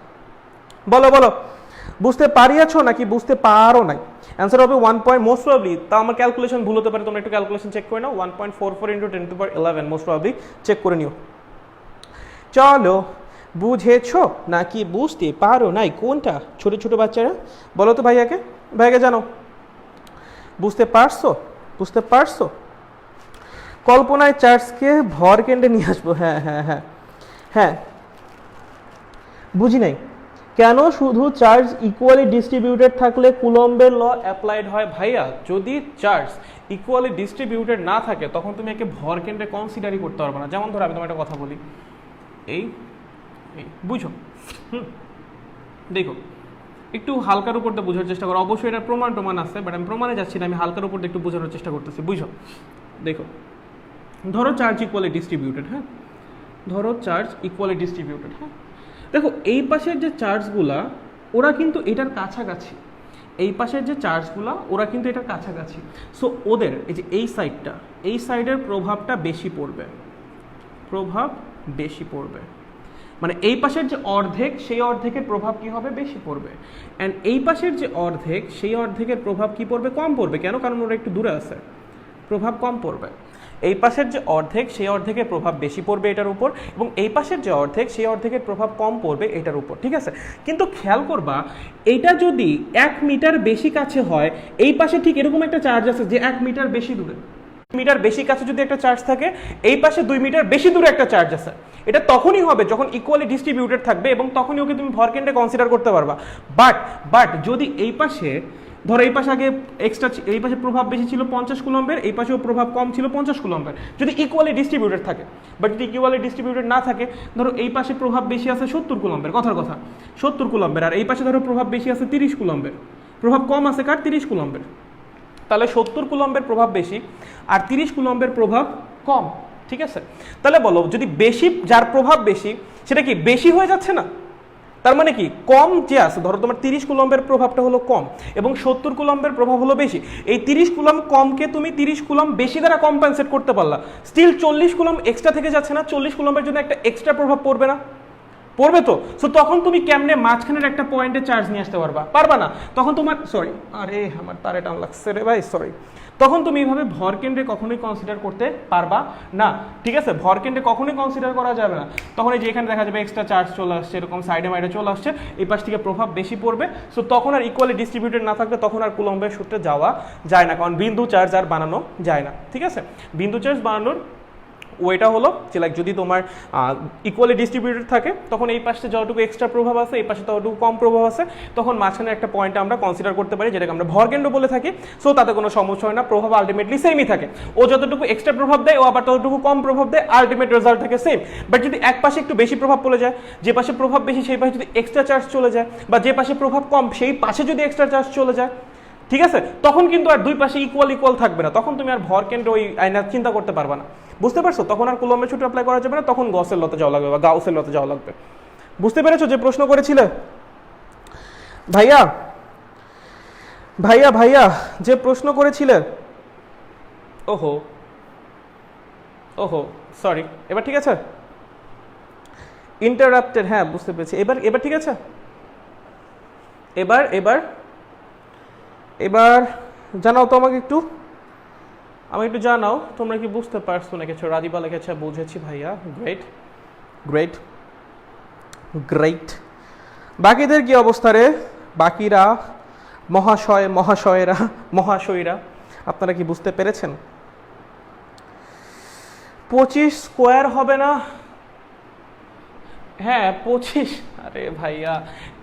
বলো বলো, বুঝতে পারিয়াছো নাকি বুঝতে পারো নাই? অ্যান্সার হবে 1 পয়েন্ট মোস্ট প্রবাবলি, তা আমার ক্যালকুলেশন ভুল হতে পারে, তোমরা একটু ক্যালকুলেশন চেক করে নাও, 1.44 × 10⁻11 মোস্ট প্রবাবলি চেক করে নিও। চলো বুঝেছো নাকি বুঝতে পারো নাই, কোনটা? ছোট ছোট বাচ্চারা বলো তো ভাইয়াকে, ভাইয়াকে জানো, বুঝতে পারছো? বুঝতে পারছো? কল্পনায় চার্জকে ভর কেন্দ্রে নিয়ে আসবো, হ্যাঁ হ্যাঁ হ্যাঁ হ্যাঁ, বুঝি নাই কেন শুধু চার্জ ইকুয়ালি ডিস্ট্রিবিউটেড থাকলে কুলম্বের ল অ্যাপ্লাইড হয়? ভাইয়া যদি চার্জ ইকুয়ালি ডিস্ট্রিবিউটেড না থাকে তখন তুমি একে ভর কেন্দ্রে কনসিডারই করতে পারবে না। যেমন ধরো আমি তোমার একটা কথা বলি, এই এই বুঝো, দেখো একটু হালকার উপর দিয়ে বোঝার চেষ্টা করো, অবশ্যই এটা প্রমাণ আছে, বাট আমি প্রমাণে যাচ্ছি না, আমি হালকার উপর দিয়ে একটু বোঝানোর চেষ্টা করতেছি, বুঝো। দেখো ধরো চার্জ ইকুয়ালি ডিস্ট্রিবিউটেড, হ্যাঁ ধরো চার্জ ইকুয়ালি ডিস্ট্রিবিউটেড, হ্যাঁ দেখো এই পাশের যে চার্জগুলা ওরা কিন্তু এটার কাছাকাছি, এই পাশের যে চার্জগুলা ওরা কিন্তু এটার কাছাকাছি, সো ওদের এই যে এই সাইডটা, এই সাইডের প্রভাবটা বেশি পড়বে, প্রভাব বেশি পড়বে, মানে এই পাশের যে অর্ধেক সেই অর্ধেকের প্রভাব কি হবে? বেশি পড়বে। অ্যান্ড এই পাশের যে অর্ধেক সেই অর্ধেকের প্রভাব কি পড়বে? কম পড়বে। কেন? কারণ ওরা একটু দূরে আছে, প্রভাব কম পড়বে। এই পাশের যে অর্ধেক সেই অর্ধেকের প্রভাব বেশি পড়বে এটার উপর, এবং এই পাশের যে অর্ধেক সেই অর্ধেকের প্রভাব কম পড়বে এটার উপর, ঠিক আছে? কিন্তু খেয়াল করবা এটা যদি 1 মিটার বেশি কাছে হয়, এই পাশে ঠিক এরকম একটা চার্জ আছে যে 1 মিটার বেশি দূরে, মিটার বেশি কাছে যদি একটা চার্জ থাকে, এই পাশে 2 মিটার বেশি দূরে একটা চার্জ আছে, এটা তখনই হবে যখন ইকুয়ালি ডিস্ট্রিবিউটেড থাকবে এবং তখনই ওকে তুমি ভরকেন্দ্রে কনসিডার করতে পারবা। বাট যদি এই পাশে ধরো এই পাশে আগে এক্সট্রা, এই পাশে প্রভাব বেশি ছিল 50 কুলম্বের, এই পাশেও প্রভাব কম ছিল 50 কুলম্বের, যদি ইকুয়ালি ডিস্ট্রিবিউটেড থাকে, বাট যদি ইকুয়ালি ডিস্ট্রিবিউটেড না থাকে, ধরো এই পাশে প্রভাব বেশি আছে 70 কুলম্বের, কথার কথা 70 কুলম্বের, আর এই পাশে ধরো প্রভাব বেশি আছে 30 কুলম্বের, প্রভাব কম আছে কার? 30 কুলম্বের, তাহলে 70 কুলম্বের প্রভাব বেশি আর 30 কুলম্বের প্রভাব কম, ঠিক আছে? তাহলে বলো যদি বেশি, যার প্রভাব বেশি সেটা কি বেশি হয়ে যাচ্ছে না? তার মানে কি কম যে আছে, ধরো তোমার 30 কুলম্বের প্রভাবটা হলো কম এবং 70 কুলম্বের প্রভাব হলো বেশি, এই 30 কুলম্ব কমকে তুমি 30 কুলম্ব বেশি দ্বারা কম্পেনসেট করতে পারলা, স্টিল 40 কুলম্ব এক্সট্রা থেকে যাচ্ছে না? 40 কুলম্বের জন্য একটা এক্সট্রা প্রভাব পড়বে না? পড়বে তো। সো তখন তুমি কেমনে মাঝখানের একটা পয়েন্টে চার্জ নিয়ে আসতে পারবা? পারবা না। তখন তোমার আরে আমার তারে টান লাগছে রে ভাই, সরি, তখন তুমি এইভাবে ভরকেন্দ্রে কখনোই কনসিডার করতে পারবা না, ঠিক আছে? ভরকেন্দ্রে কখনোই কনসিডার করা যাবে না। তখন এই যে এখানে দেখা যাবে এক্সট্রা চার্জ চলে আসছে, এরকম সাইডে মাইডে চলে আসছে, এই পাশ থেকে প্রভাব বেশি পড়বে, সো তখন আর ইকুয়ালি ডিস্ট্রিবিউটেড না থাকলে তখন আর কুলম্বের সূত্রে যাওয়া যায় না, কারণ বিন্দু চার্জ আর বানানো যায় না, ঠিক আছে? বিন্দু চার্জ বানানোর ওইটা হলো যে লাইক যদি তোমার ইকুয়ালি ডিস্ট্রিবিউটেড থাকে তখন এই পাশে যতটুকু এক্সট্রা প্রভাব আছে, এই পাশে ততটুকু কম প্রভাব আছে, তখন মাঝখানে একটা পয়েন্ট আমরা কনসিডার করতে পারি যেটাকে আমরা ভরকেন্দ্র বলে থাকি। সো তাতে কোনো সমস্যা হয় না, প্রভাব আলটিমেটলি সেমই থাকে, ও যতটুকু এক্সট্রা প্রভাব দেয় ও আবার ততটুকু কম প্রভাব দেয়, আলটিমেট রেজাল্ট থাকে সেম। বাট যদি এক পাশে একটু বেশি প্রভাব পড়ে যায়, যে পাশে প্রভাব বেশি সেই পাশে যদি এক্সট্রা চার্জ চলে যায়, বা যে পাশে প্রভাব কম সেই পাশে যদি এক্সট্রা চার্জ চলে যায়, ঠিক আছে, তখন কিন্তু আর দুই পাশে ইকুয়াল থাকবে না, তখন তুমি আর ভরকেন্দ্র ওই আয়না চিন্তা করতে পারবে না, বুঝতে পারছো? তখন আর কুলম্বের সূত্র অ্যাপ্লাই করা যাবে না, তখন গসের লতে যাওয়া লাগবে বা গাউসের লতে যাওয়া লাগবে। বুঝতে পেরেছো যে প্রশ্ন করেছিলে? ভাইয়া ভাইয়া ভাইয়া যে প্রশ্ন করেছিলে, ওহো ওহো সরি, এবার ঠিক আছে? ইন্টারাপ্টেড, হ্যাঁ বুঝতে পেরেছি, এবার ঠিক আছে? এবার এবার এবার জানাও তো আমাকে একটু, একটু জানাও তোমরা কি বুঝতে পারছো না কিছু? রাদিবা লিখেছে বুঝেছি ভাইয়া, গ্রেট গ্রেট গ্রেট। বাকিদের কি অবস্থা রে? বাকিরা মহাশয়রা আপনারা কি বুঝতে পেরেছেন? 25 স্কোয়ার হবে না? হ্যাঁ 25, আরে ভাইয়া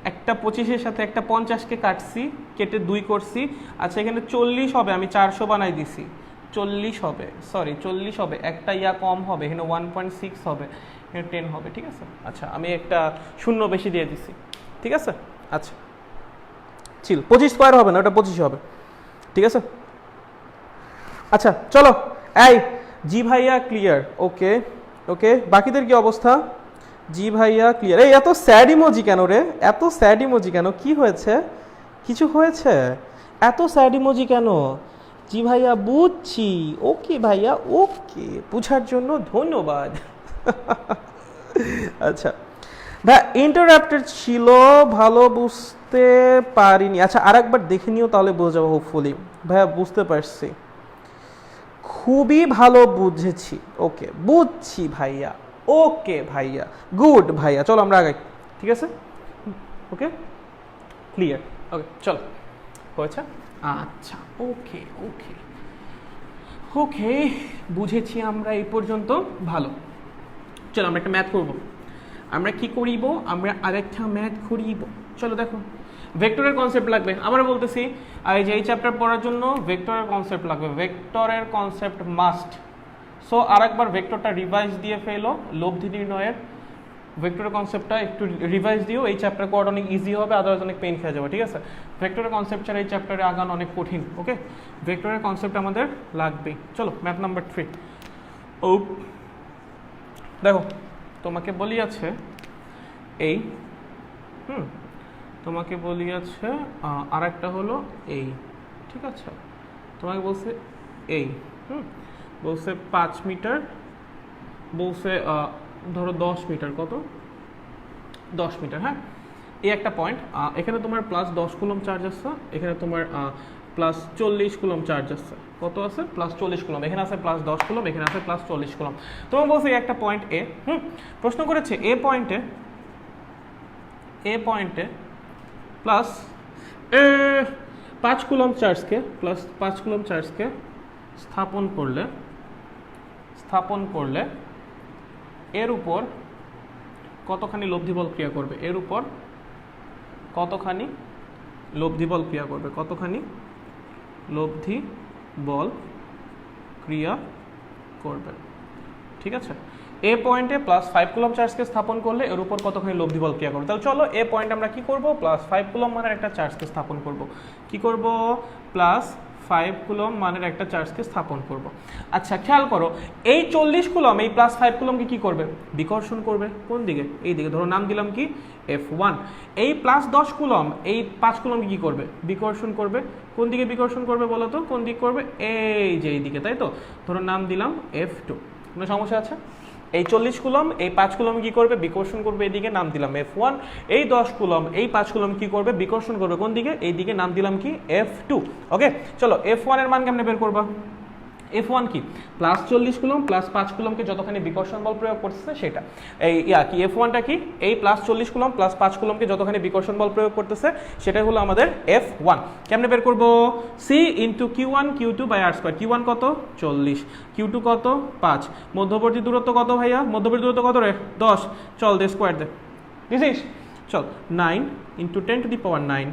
একটা 25-এর সাথে একটা 50-কে কাটছি, কেটে 2 করছি, আচ্ছা এখানে 40 হবে, আমি 400 বানাই দিছি, 40 হবে, সরি 40 হবে, একটা ইয়া কম হবে, এখানে 1.6 হবে, এখানে 10 হবে, ঠিক আছে? আচ্ছা আমি একটা শূন্য বেশি দিয়ে দিছি, ঠিক আছে? আচ্ছা চিল, 25 স্কোয়ার হবে না, ওটা 25 হবে, ঠিক আছে। আচ্ছা চলো, এই জি ভাইয়া ক্লিয়ার, ওকে ওকে, বাকিদের কি অবস্থা? জি ভাইয়া ক্লিয়ার। এই এত স্যাড ইমোজি কেন রে, এত স্যাড ইমোজি কেন, কি হয়েছে? কিছু হয়েছে? এত স্যাড ইমোজি কেন? জি ভাইয়া বুঝছি, ওকে ভাইয়া ওকে, বুঝার জন্য ধন্যবাদ। আচ্ছা ভাই ইন্টারাপ্টেড ছিল, ভালো বুঝতে পারিনি। আচ্ছা আরেকবার দেখে নিও, তাহলে বুঝে যাবো হোপফুলি। ভাইয়া বুঝতে পারছি, খুবই ভালো বুঝেছি, ওকে বুঝছি ভাইয়া, ওকে ভাইয়া, গুড ভাইয়া, চলো আমরা আগাই, ঠিক আছে, ওকে ক্লিয়ার, ওকে চলো, হয়েছে। আচ্ছা ওকে ওকে ওকে, বুঝেছি আমরা এই পর্যন্ত, ভালো। চলো আমরা একটা ম্যাথ করব। আমরা কি করিব? আমরা আরেকটা ম্যাথ করিব। চলো দেখো, ভেক্টরের কনসেপ্ট লাগবে, আবার বলতেছি, এই যে এই চ্যাপ্টার পড়ার জন্য ভেক্টরের কনসেপ্ট লাগবে, ভেক্টরের কনসেপ্ট মাস্ট। সো আরেকবার ভেক্টরটা রিভাইজ দিয়ে ফেলো, লব্ধি নির্ণয়ের ভেক্টরের কনসেপ্টটা একটু রিভাইজ দিও, এই চ্যাপ্টার করাটা অনেক ইজি হবে, আদারওয়াইজ অনেক পেন খেয়ে যাবে, ঠিক আছে। ভেক্টরের কনসেপ্ট ছাড়া এই চ্যাপ্টারে আগানো অনেক কঠিন, ওকে। ভেক্টরের কনসেপ্ট আমাদের লাগবেই। চলো ম্যাথ নাম্বার 3। ও দেখো, তোমাকে বলিয়াছে এই, তোমাকে বলিয়াছে আর একটা হলো এই, ঠিক আছে। তোমাকে বলছে এই, বলছে 5 মিটার, বলছে ধরো 10 মিটার, কত 10 মিটার, হ্যাঁ। এই একটা পয়েন্ট, এখানে তোমার প্লাস 10 কুলম চার্জ আসছে, এখানে তোমার প্লাস 40 কুলম চার্জ আসছে, কত আছে প্লাস 40 কুলম, এখানে আছে প্লাস 10 কুলম, এখানে আছে প্লাস 40 কুলম। তোমার বলছে একটা পয়েন্ট এ, প্রশ্ন করেছে এ পয়েন্টে প্লাস 5 কুলম চার্জকে, প্লাস 5 কুলম চার্জকে স্থাপন করলে এর উপর কতখানি লব্ধি বল ক্রিয়া করবে, এর উপর কতখানি লব্ধি বল ক্রিয়া করবে, কতখানি লব্ধি বল ক্রিয়া করবে, ঠিক আছে। এ পয়েন্টে প্লাস 5 কুলম চার্জকে স্থাপন করলে এর উপর কতখানি লব্ধি বল ক্রিয়া করবে। তাহলে চলো এ পয়েন্টে আমরা কি করব, প্লাস 5 কুলম মানের একটা চার্জকে স্থাপন করব। কি করব? প্লাস 5 কুলম মানের একটা চার্জকে স্থাপন করব। আচ্ছা খেয়াল করো, এই 40 কুলম এই প্লাস 5 কুলমকে কি করবে? বিকর্ষণ করবে। কোন দিকে? এই দিকে। ধরো নাম দিলাম কি F1। এই প্লাস 10 কুলম এই 5 কুলমকে কি করবে? বিকর্ষণ করবে। কোন দিকে বিকর্ষণ করবে বলো তো? কোন দিক করবে? এই যে এই দিকে, তাই তো। ধরো নাম দিলাম F2। কোনো সমস্যা আছে? এই 40 কুলম এই 5 কুলম কি করবে? বিকর্ষণ করবে এদিকে, নাম দিলাম F1। এই 10 কুলম এই 5 কুলম কি করবে? বিকর্ষণ করবে কোন দিকে? এই দিকে, নাম দিলাম কি F2। ওকে চলো F1 এর মান কেমনে বের করবা? F1 কি? প্লাস 40 কুলম প্লাস 5 কুলমকে যতখানি বিকর্ষণ বল প্রয়োগ করতেছে সেটা। এই কি F1টা কি? এই প্লাস 40 কুলম প্লাস 5 কুলমকে যতখানি বিকর্ষণ বল প্রয়োগ করতেছে সেটাই হলো আমাদের F1। কেমনে বের করব? C into Q1 Q2 by R square. Q1 কত? 40, Q2 কত? 5। মধ্যবর্তী দূরত্ব কত ভাইয়া? মধ্যবর্তী দূরত্ব কত রে? 10। চল দে স্কয়ার দে, দিছিস? চল 9 into 10 to the power 9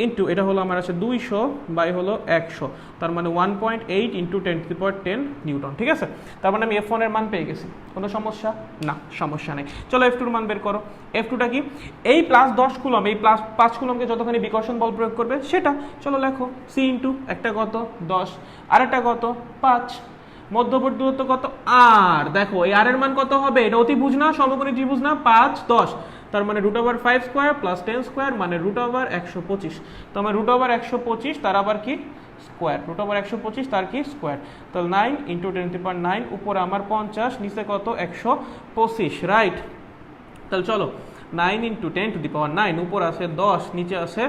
into এটা হলো আমার আছে 200 বাই হলো 100, তার মানে 1.8 into 10 to the power 10 Newton. ঠিক আছে, তার মানে আমি F1 এর মান পেয়ে গেছি। কোনো সমস্যা? না, সমস্যা নেই। চলো F2 এর মান বের করো। F2টা কি? এই প্লাস 10 কুলম এই প্লাস 5 কুলমকে যতখানি বিকর্ষণ বল প্রয়োগ করবে সেটা। চলো লেখো C ইন্টু একটা কত 10 আর একটা কত 5। মধ্যবর্তী দূরত্ব কত? আর দেখো এই আর এর মান কত হবে? এটা অতিভুজ না, সমকোণী ত্রিভুজ না, 5 10, তার মানে √5 স্কয়ার প্লাস 10 স্কয়ার মানে √125। তো আমার √125 তার আবার কি স্কয়ার, √125 তার কি স্কয়ার। তাহলে 9 ইন্টু 10 টু দি পাওয়ার 9, উপরে আমার 50, নিচে কত 125, রাইট। তাহলে চলো 9 ইন্টু 10 টু দি পাওয়ার 9, উপর আছে 10 নিচে আছে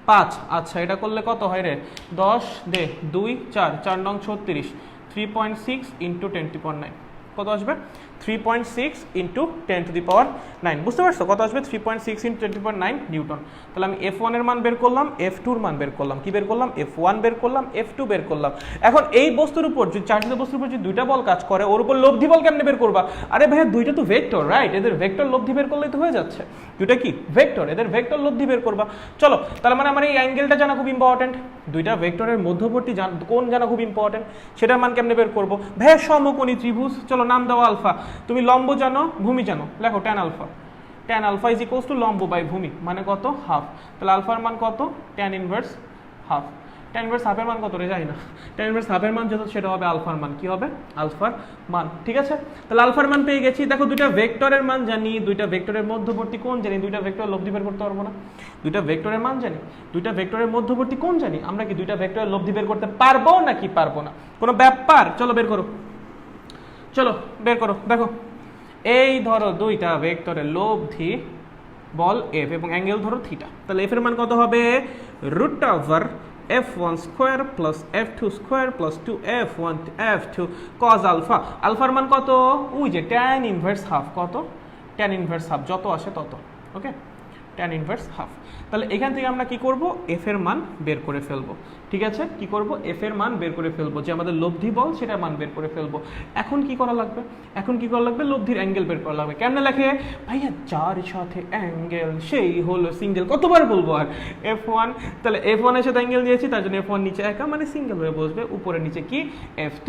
5। আচ্ছা এটা করলে কত হয় রে? 10 দে 2 4 4 নং 36, 3.6 ইন্টু 10 টু দি পাওয়ার 9 কত আসবে? 3.6 ইন্টু 10 টু দি পাওয়ার 9। বুঝতে পারছো কত আসবে? 3.6 into 10 to the power 9 Newton. তাহলে আমি F1 এর মান বের করলাম, F2 এর মান বের করলাম। কি বের করলাম? F1 বের করলাম, F2 বের করলাম। এখন এই বস্তুর উপর যদি চার্জিত বস্তুর উপর যদি দুইটা বল কাজ করে, ওর উপর লব্ধি বল কেমনে বের করবা? আরে ভাই দুইটা তো ভেক্টর, রাইট? এদের ভেক্টর লব্ধি বের করলেই তো হয়ে যাচ্ছে। দুইটা কি ভেক্টর, এদের ভেক্টর লব্ধি বের করবা। চলো তার মানে আমার এই অ্যাঙ্গেলটা জানা খুব ইম্পর্টেন্ট। দুইটা ভেক্টরের মধ্যবর্তী কোণ জানা খুব ইম্পর্টেন্ট। সেটার মান কেমনে বের করবো? ভাই সমকোণী ত্রিভুজ। চলো নাম দাও আলফা। তুমি লম্ব জানো, ভূমি জানো, লেখো tan alpha. Tan alpha is equals to লম্ব বাই ভূমি, মানে কত হাফ। তাহলে আলফার মান কত, tan inverse half. Tan inverse হাফের মান কত রে, জানি না। ট্যান ইনভার্স হাফের মান যত সেটা হবে আলফার মান, কি হবে আলফার মান, ঠিক আছে। তাহলে আলফার মান পেয়ে গেছি। দেখো দুইটা ভেক্টরের মান জানি, দুইটা ভেক্টরের মধ্যবর্তী কোণ জানি, দুইটা ভেক্টর লব্ধি বের করতে পারবো না? দুইটা ভেক্টরের মান জানি, দুইটা ভেক্টরের মধ্যবর্তী কোণ জানি, আমরা কি দুইটা ভেক্টরের লব্ধি বের করতে পারবো নাকি পারবো না? কোনো ব্যাপার? চলো বের করো, চলো বের করো। দেখো এই ধরো দুইটা ভেক্টরের লব্ধি বল এফ এবং অ্যাঙ্গেল ধরো থিটা, তাহলে এফ এর মান কত হবে, root over f1 square plus f2 square plus 2f1 f2 cos alpha. আলফার মান কত, ওই যে tan ইনভার্স হাফ, কত tan ইনভার্স হাফ, যত আসে তত, ওকে tan ইনভার্স হাফ। তাহলে এখান থেকে আমরা কি করব, f এর মান বের করে ফেলবো, ঠিক আছে। কি করব, f এর মান বের করে ফেলবো, যে আমাদের লব্ধি বল সেটার মান বের করে ফেলবো। এখন কি করা লাগবে, এখন কি করা লাগবে, লব্ধির অ্যাঙ্গেল বের করা লাগবে। কেমনে লেখে ভাইয়া, যার সাথে অ্যাঙ্গেল সেই হলো সিঙ্গেল, কতবার বলবো আর, f1। তাহলে f1 এর সাথে অ্যাঙ্গেল দিয়েছি, তার জন্য f1 নিচে একা মানে সিঙ্গেল হয়ে বসবে, উপরে নিচে কি f2,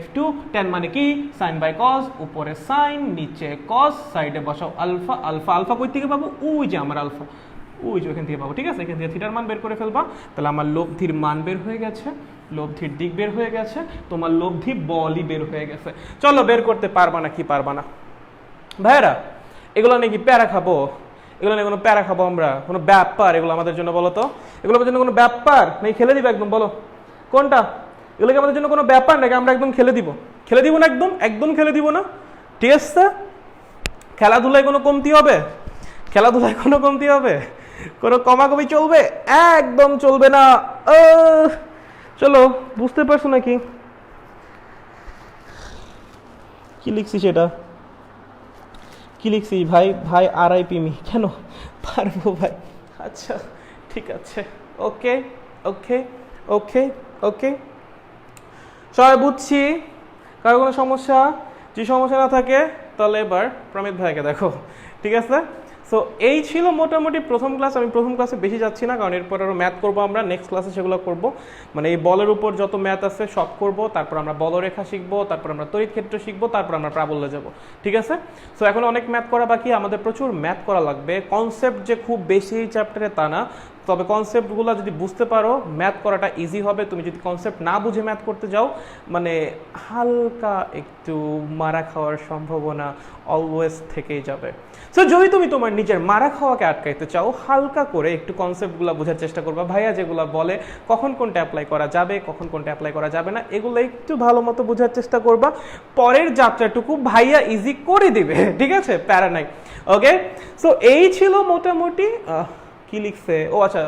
f2 tan মানে কি sin বাই cos, উপরে sin নিচে cos, সাইডে বসাও আলফা, আলফা আলফা কই থেকে পাবো, ওই যে আমার আলফা, ওই যে ওখান থেকে পাবো, ঠিক আছে। এখান থেকে থিটার মান বের করে ফেলবা, তাহলে আমার লব্ধির মান বের হয়ে গেছে, লব্ধির দিক বের হয়ে গেছে, তোমার লব্ধি বলই বের হয়ে গেছে। চলো বের করতে পারবা না কি পারবা না ভাইরা, এগুলো নিয়ে কি প্যারা খাবো, এগুলো নিয়ে কোনো প্যারা খাবো আমরা, কোনো ব্যাপার এগুলো আমাদের জন্য, বলো তো এগুলো আমাদের জন্য কোনো ব্যাপার নাকি খেলে দিব একদম, বলো কোনটা, এগুলো কি আমাদের জন্য কোনো ব্যাপার নাকি আমরা একদম খেলে দিব, খেলে দিব না একদম, একদম খেলে দিব না, ঠিক আছে। খেলাধুলায় কোনো কমতি হবে, খেলাধুলায় কোনো কমতি হবে, কোনো কমাকমি চলবে, একদম চলবে না। চলো বুঝতে পারছো নাকি কি লিখছি, সেটা কি লিখছি ভাই, ভাই RIP মি, কেন পারবো ভাই, আচ্ছা ঠিক আছে, ওকে ওকে ওকে ওকে সবাই বুঝছি, কারো কোনো সমস্যা, যে সমস্যা না থাকে তাহলে এবার প্রমিত ভাইকে দেখো, ঠিক আছে। সো এই ছিল মোটামুটি প্রথম ক্লাস। আমি প্রথম ক্লাসে বেশি যাচ্ছি না, কারণ এরপর আরও ম্যাথ করবো আমরা, নেক্সট ক্লাসে সেগুলো করব, মানে এই বলের উপর যত ম্যাথ আছে সব করব, তারপর আমরা বলরেখা শিখবো, তারপর আমরা তড়িৎ ক্ষেত্র শিখবো, তারপর আমরা প্রাবল্যে যাব, ঠিক আছে। সো এখন অনেক ম্যাথ করা বাকি, আমাদের প্রচুর ম্যাথ করা লাগবে। কনসেপ্ট যে খুব বেশি এই চ্যাপ্টারে তা না, তবে কনসেপ্টগুলো যদি বুঝতে পারো ম্যাথ করাটা ইজি হবে। তুমি যদি কনসেপ্ট না বুঝে ম্যাথ করতে যাও, মানে হালকা একটু মারা খাওয়ার সম্ভাবনা অলওয়েজ থেকেই যাবে। সো যদি তুমি তোমার নিজের মারা খাওয়াকে আটকাইতে চাও, হালকা করে একটু কনসেপ্টগুলো বোঝার চেষ্টা করবা। ভাইয়া যেগুলো বলে কখন কোনটা অ্যাপ্লাই করা যাবে, কখন কোনটা অ্যাপ্লাই করা যাবে না, এগুলো একটু ভালো মতো বোঝার চেষ্টা করবা। পরের যাত্রাটুকু ভাইয়া ইজি করে দিবে, ঠিক আছে, প্যারা নাই, ওকে। সো এই ছিল মোটামুটি, কি লিখছে, ও আচ্ছা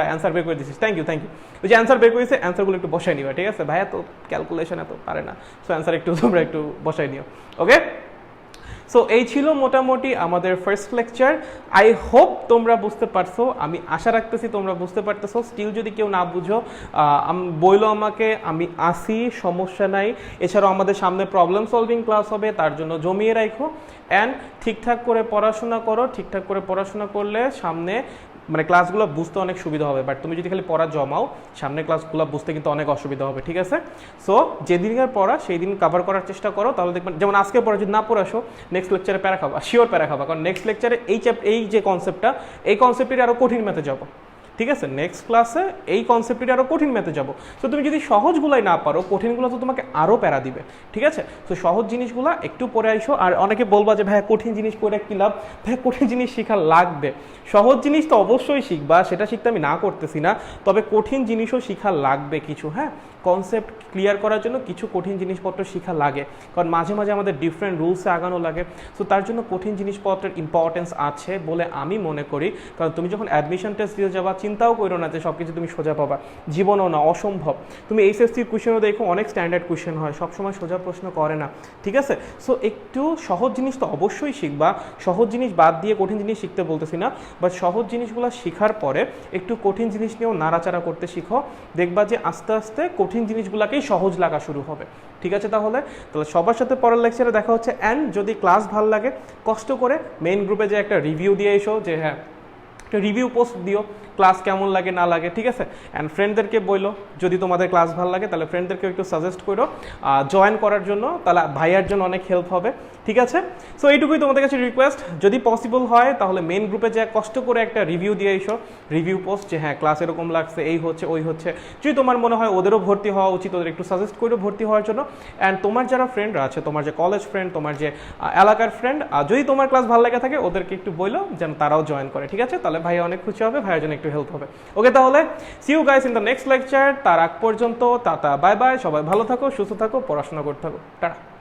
অ্যান্সার বের করে দিচ্ছিস, থ্যাংক ইউ থ্যাংক ইউ। ওই যে অ্যান্সার বের করেছে, অ্যান্সারগুলো একটু বসাই নিবা, ঠিক আছে। ভাইয়া তো ক্যালকুলেশন এত পারে না, সো অ্যান্সার একটু তোমরা একটু বসাই নিও, ওকে। সো এই ছিল মোটামুটি আমাদের ফার্স্ট লেকচার। আই হোপ তোমরা বুঝতে পারছো, আমি আশা রাখতেছি তোমরা বুঝতে পারতেছো। স্টিল যদি কেউ না বুঝো বইলো আমাকে, আমি আসি, সমস্যা নাই। এছাড়াও আমাদের সামনে প্রবলেম সলভিং ক্লাস হবে, তার জন্য জমিয়ে রাখো অ্যান্ড ঠিকঠাক করে পড়াশোনা করো। ঠিকঠাক করে পড়াশোনা করলে সামনে মানে ক্লাসগুলো বুঝতে অনেক সুবিধা হবে, বাট তুমি যদি খালি পড়া জমাও, সামনে ক্লাসগুলো বুঝতে কিন্তু অনেক অসুবিধা হবে, ঠিক আছে। সো যেদিনকার পড়া সেই দিন কভার করার চেষ্টা করো, তাহলে দেখবেন, যেমন আজকে পড়া যদি না পড়ে আসো, নেক্সট লেকচারে প্যারা খাবা, শিওর প্যারা খাবা, কারণ নেক্সট লেকচারে এই যে কনসেপ্টটা, এই কনসেপ্টের আরও কঠিন ম্যাথে যাবো, ঠিক আছে। নেক্সট ক্লাসে এই কনসেপ্টটি আরও কঠিন ম্যাথে যাবো। সো তুমি যদি সহজগুলাই না পারো, কঠিনগুলো তো তোমাকে আরও প্যারা দিবে, ঠিক আছে। তো সহজ জিনিসগুলো একটু পড়ে আইসো। আর অনেকে বলবা যে ভাই কঠিন জিনিস পড়ে কী লাভ, ভাই কঠিন জিনিস শেখা লাগবে। সহজ জিনিস তো অবশ্যই শিখবা, সেটা শিখতে আমি না করতেছি না, তবে কঠিন জিনিসও শেখা লাগবে কিছু, হ্যাঁ। কনসেপ্ট ক্লিয়ার করার জন্য কিছু কঠিন জিনিসপত্র শেখা লাগে, কারণ মাঝে মাঝে আমাদের ডিফারেন্ট রুলসে আগানো লাগে। সো তার জন্য কঠিন জিনিসপত্রের ইম্পর্টেন্স আছে বলে আমি মনে করি, কারণ তুমি যখন অ্যাডমিশন টেস্ট দিয়ে যাবা, চিন্তাও করো না যে সব কিছু তুমি সোজা পাবা, জীবনও না, অসম্ভব। তুমি এইচএসসির কোয়েশনও দেখো, অনেক স্ট্যান্ডার্ড কোয়েশন হয়, সবসময় সোজা প্রশ্ন করে না, ঠিক আছে। সো একটু সহজ জিনিস তো অবশ্যই শিখবা, সহজ জিনিস বাদ দিয়ে কঠিন জিনিস শিখতে বলতেছি না, বাট সহজ জিনিসগুলো শেখার পরে একটু কঠিন জিনিস নিয়েও নাড়াচাড়া করতে শিখো, দেখবা যে আস্তে আস্তে কঠিন জিনিসগুলোকেই সহজ লাগা শুরু হবে, ঠিক আছে। তাহলে সবার সাথে পরের লেকচারে দেখা হচ্ছে। অ্যান্ড যদি ক্লাস ভালো লাগে, কষ্ট করে মেইন গ্রুপে যে একটা রিভিউ দিয়ে এসো, যে হ্যাঁ একটা রিভিউ পোস্ট দিও, ক্লাস কেমন লাগে না লাগে, ঠিক আছে। অ্যান্ড ফ্রেন্ডদেরকে বললো যদি তোমাদের ক্লাস ভালো লাগে তাহলে ফ্রেন্ডদেরকেও একটু সাজেস্ট করো জয়েন করার জন্য, তাহলে ভাইয়ার জন্য অনেক হেল্প হবে, ঠিক আছে। সো এইটুকুই তোমাদের কাছে রিকোয়েস্ট, যদি পসিবল হয় তাহলে মেন গ্রুপে যা কষ্ট করে একটা রিভিউ দিয়ে এসো, রিভিউ পোস্ট যে হ্যাঁ ক্লাস এরকম লাগছে, এই হচ্ছে ওই হচ্ছে। যদি তোমার মনে হয় ওদেরও ভর্তি হওয়া উচিত, ওদের একটু সাজেস্ট করো ভর্তি হওয়ার জন্য। অ্যান্ড তোমার যারা ফ্রেন্ডরা আছে, তোমার যে কলেজ ফ্রেন্ড, তোমার যে এলাকার ফ্রেন্ড, যদি তোমার ক্লাস ভালো লাগে থাকে ওদেরকে একটু বললো যেন তারাও জয়েন করে, ঠিক আছে। তাহলে ভাইয়া অনেক খুশি হবে, ভাইয়ের জন্য একটু হেল্প হবে। ওকে, তাহলে see you guys in the next lecture. তার আগ পর্যন্ত টাটা, বাই বাই, সবাই ভালো থাকো, সুস্থ থাকো, পড়াশোনা করতে থাকো, টাটা।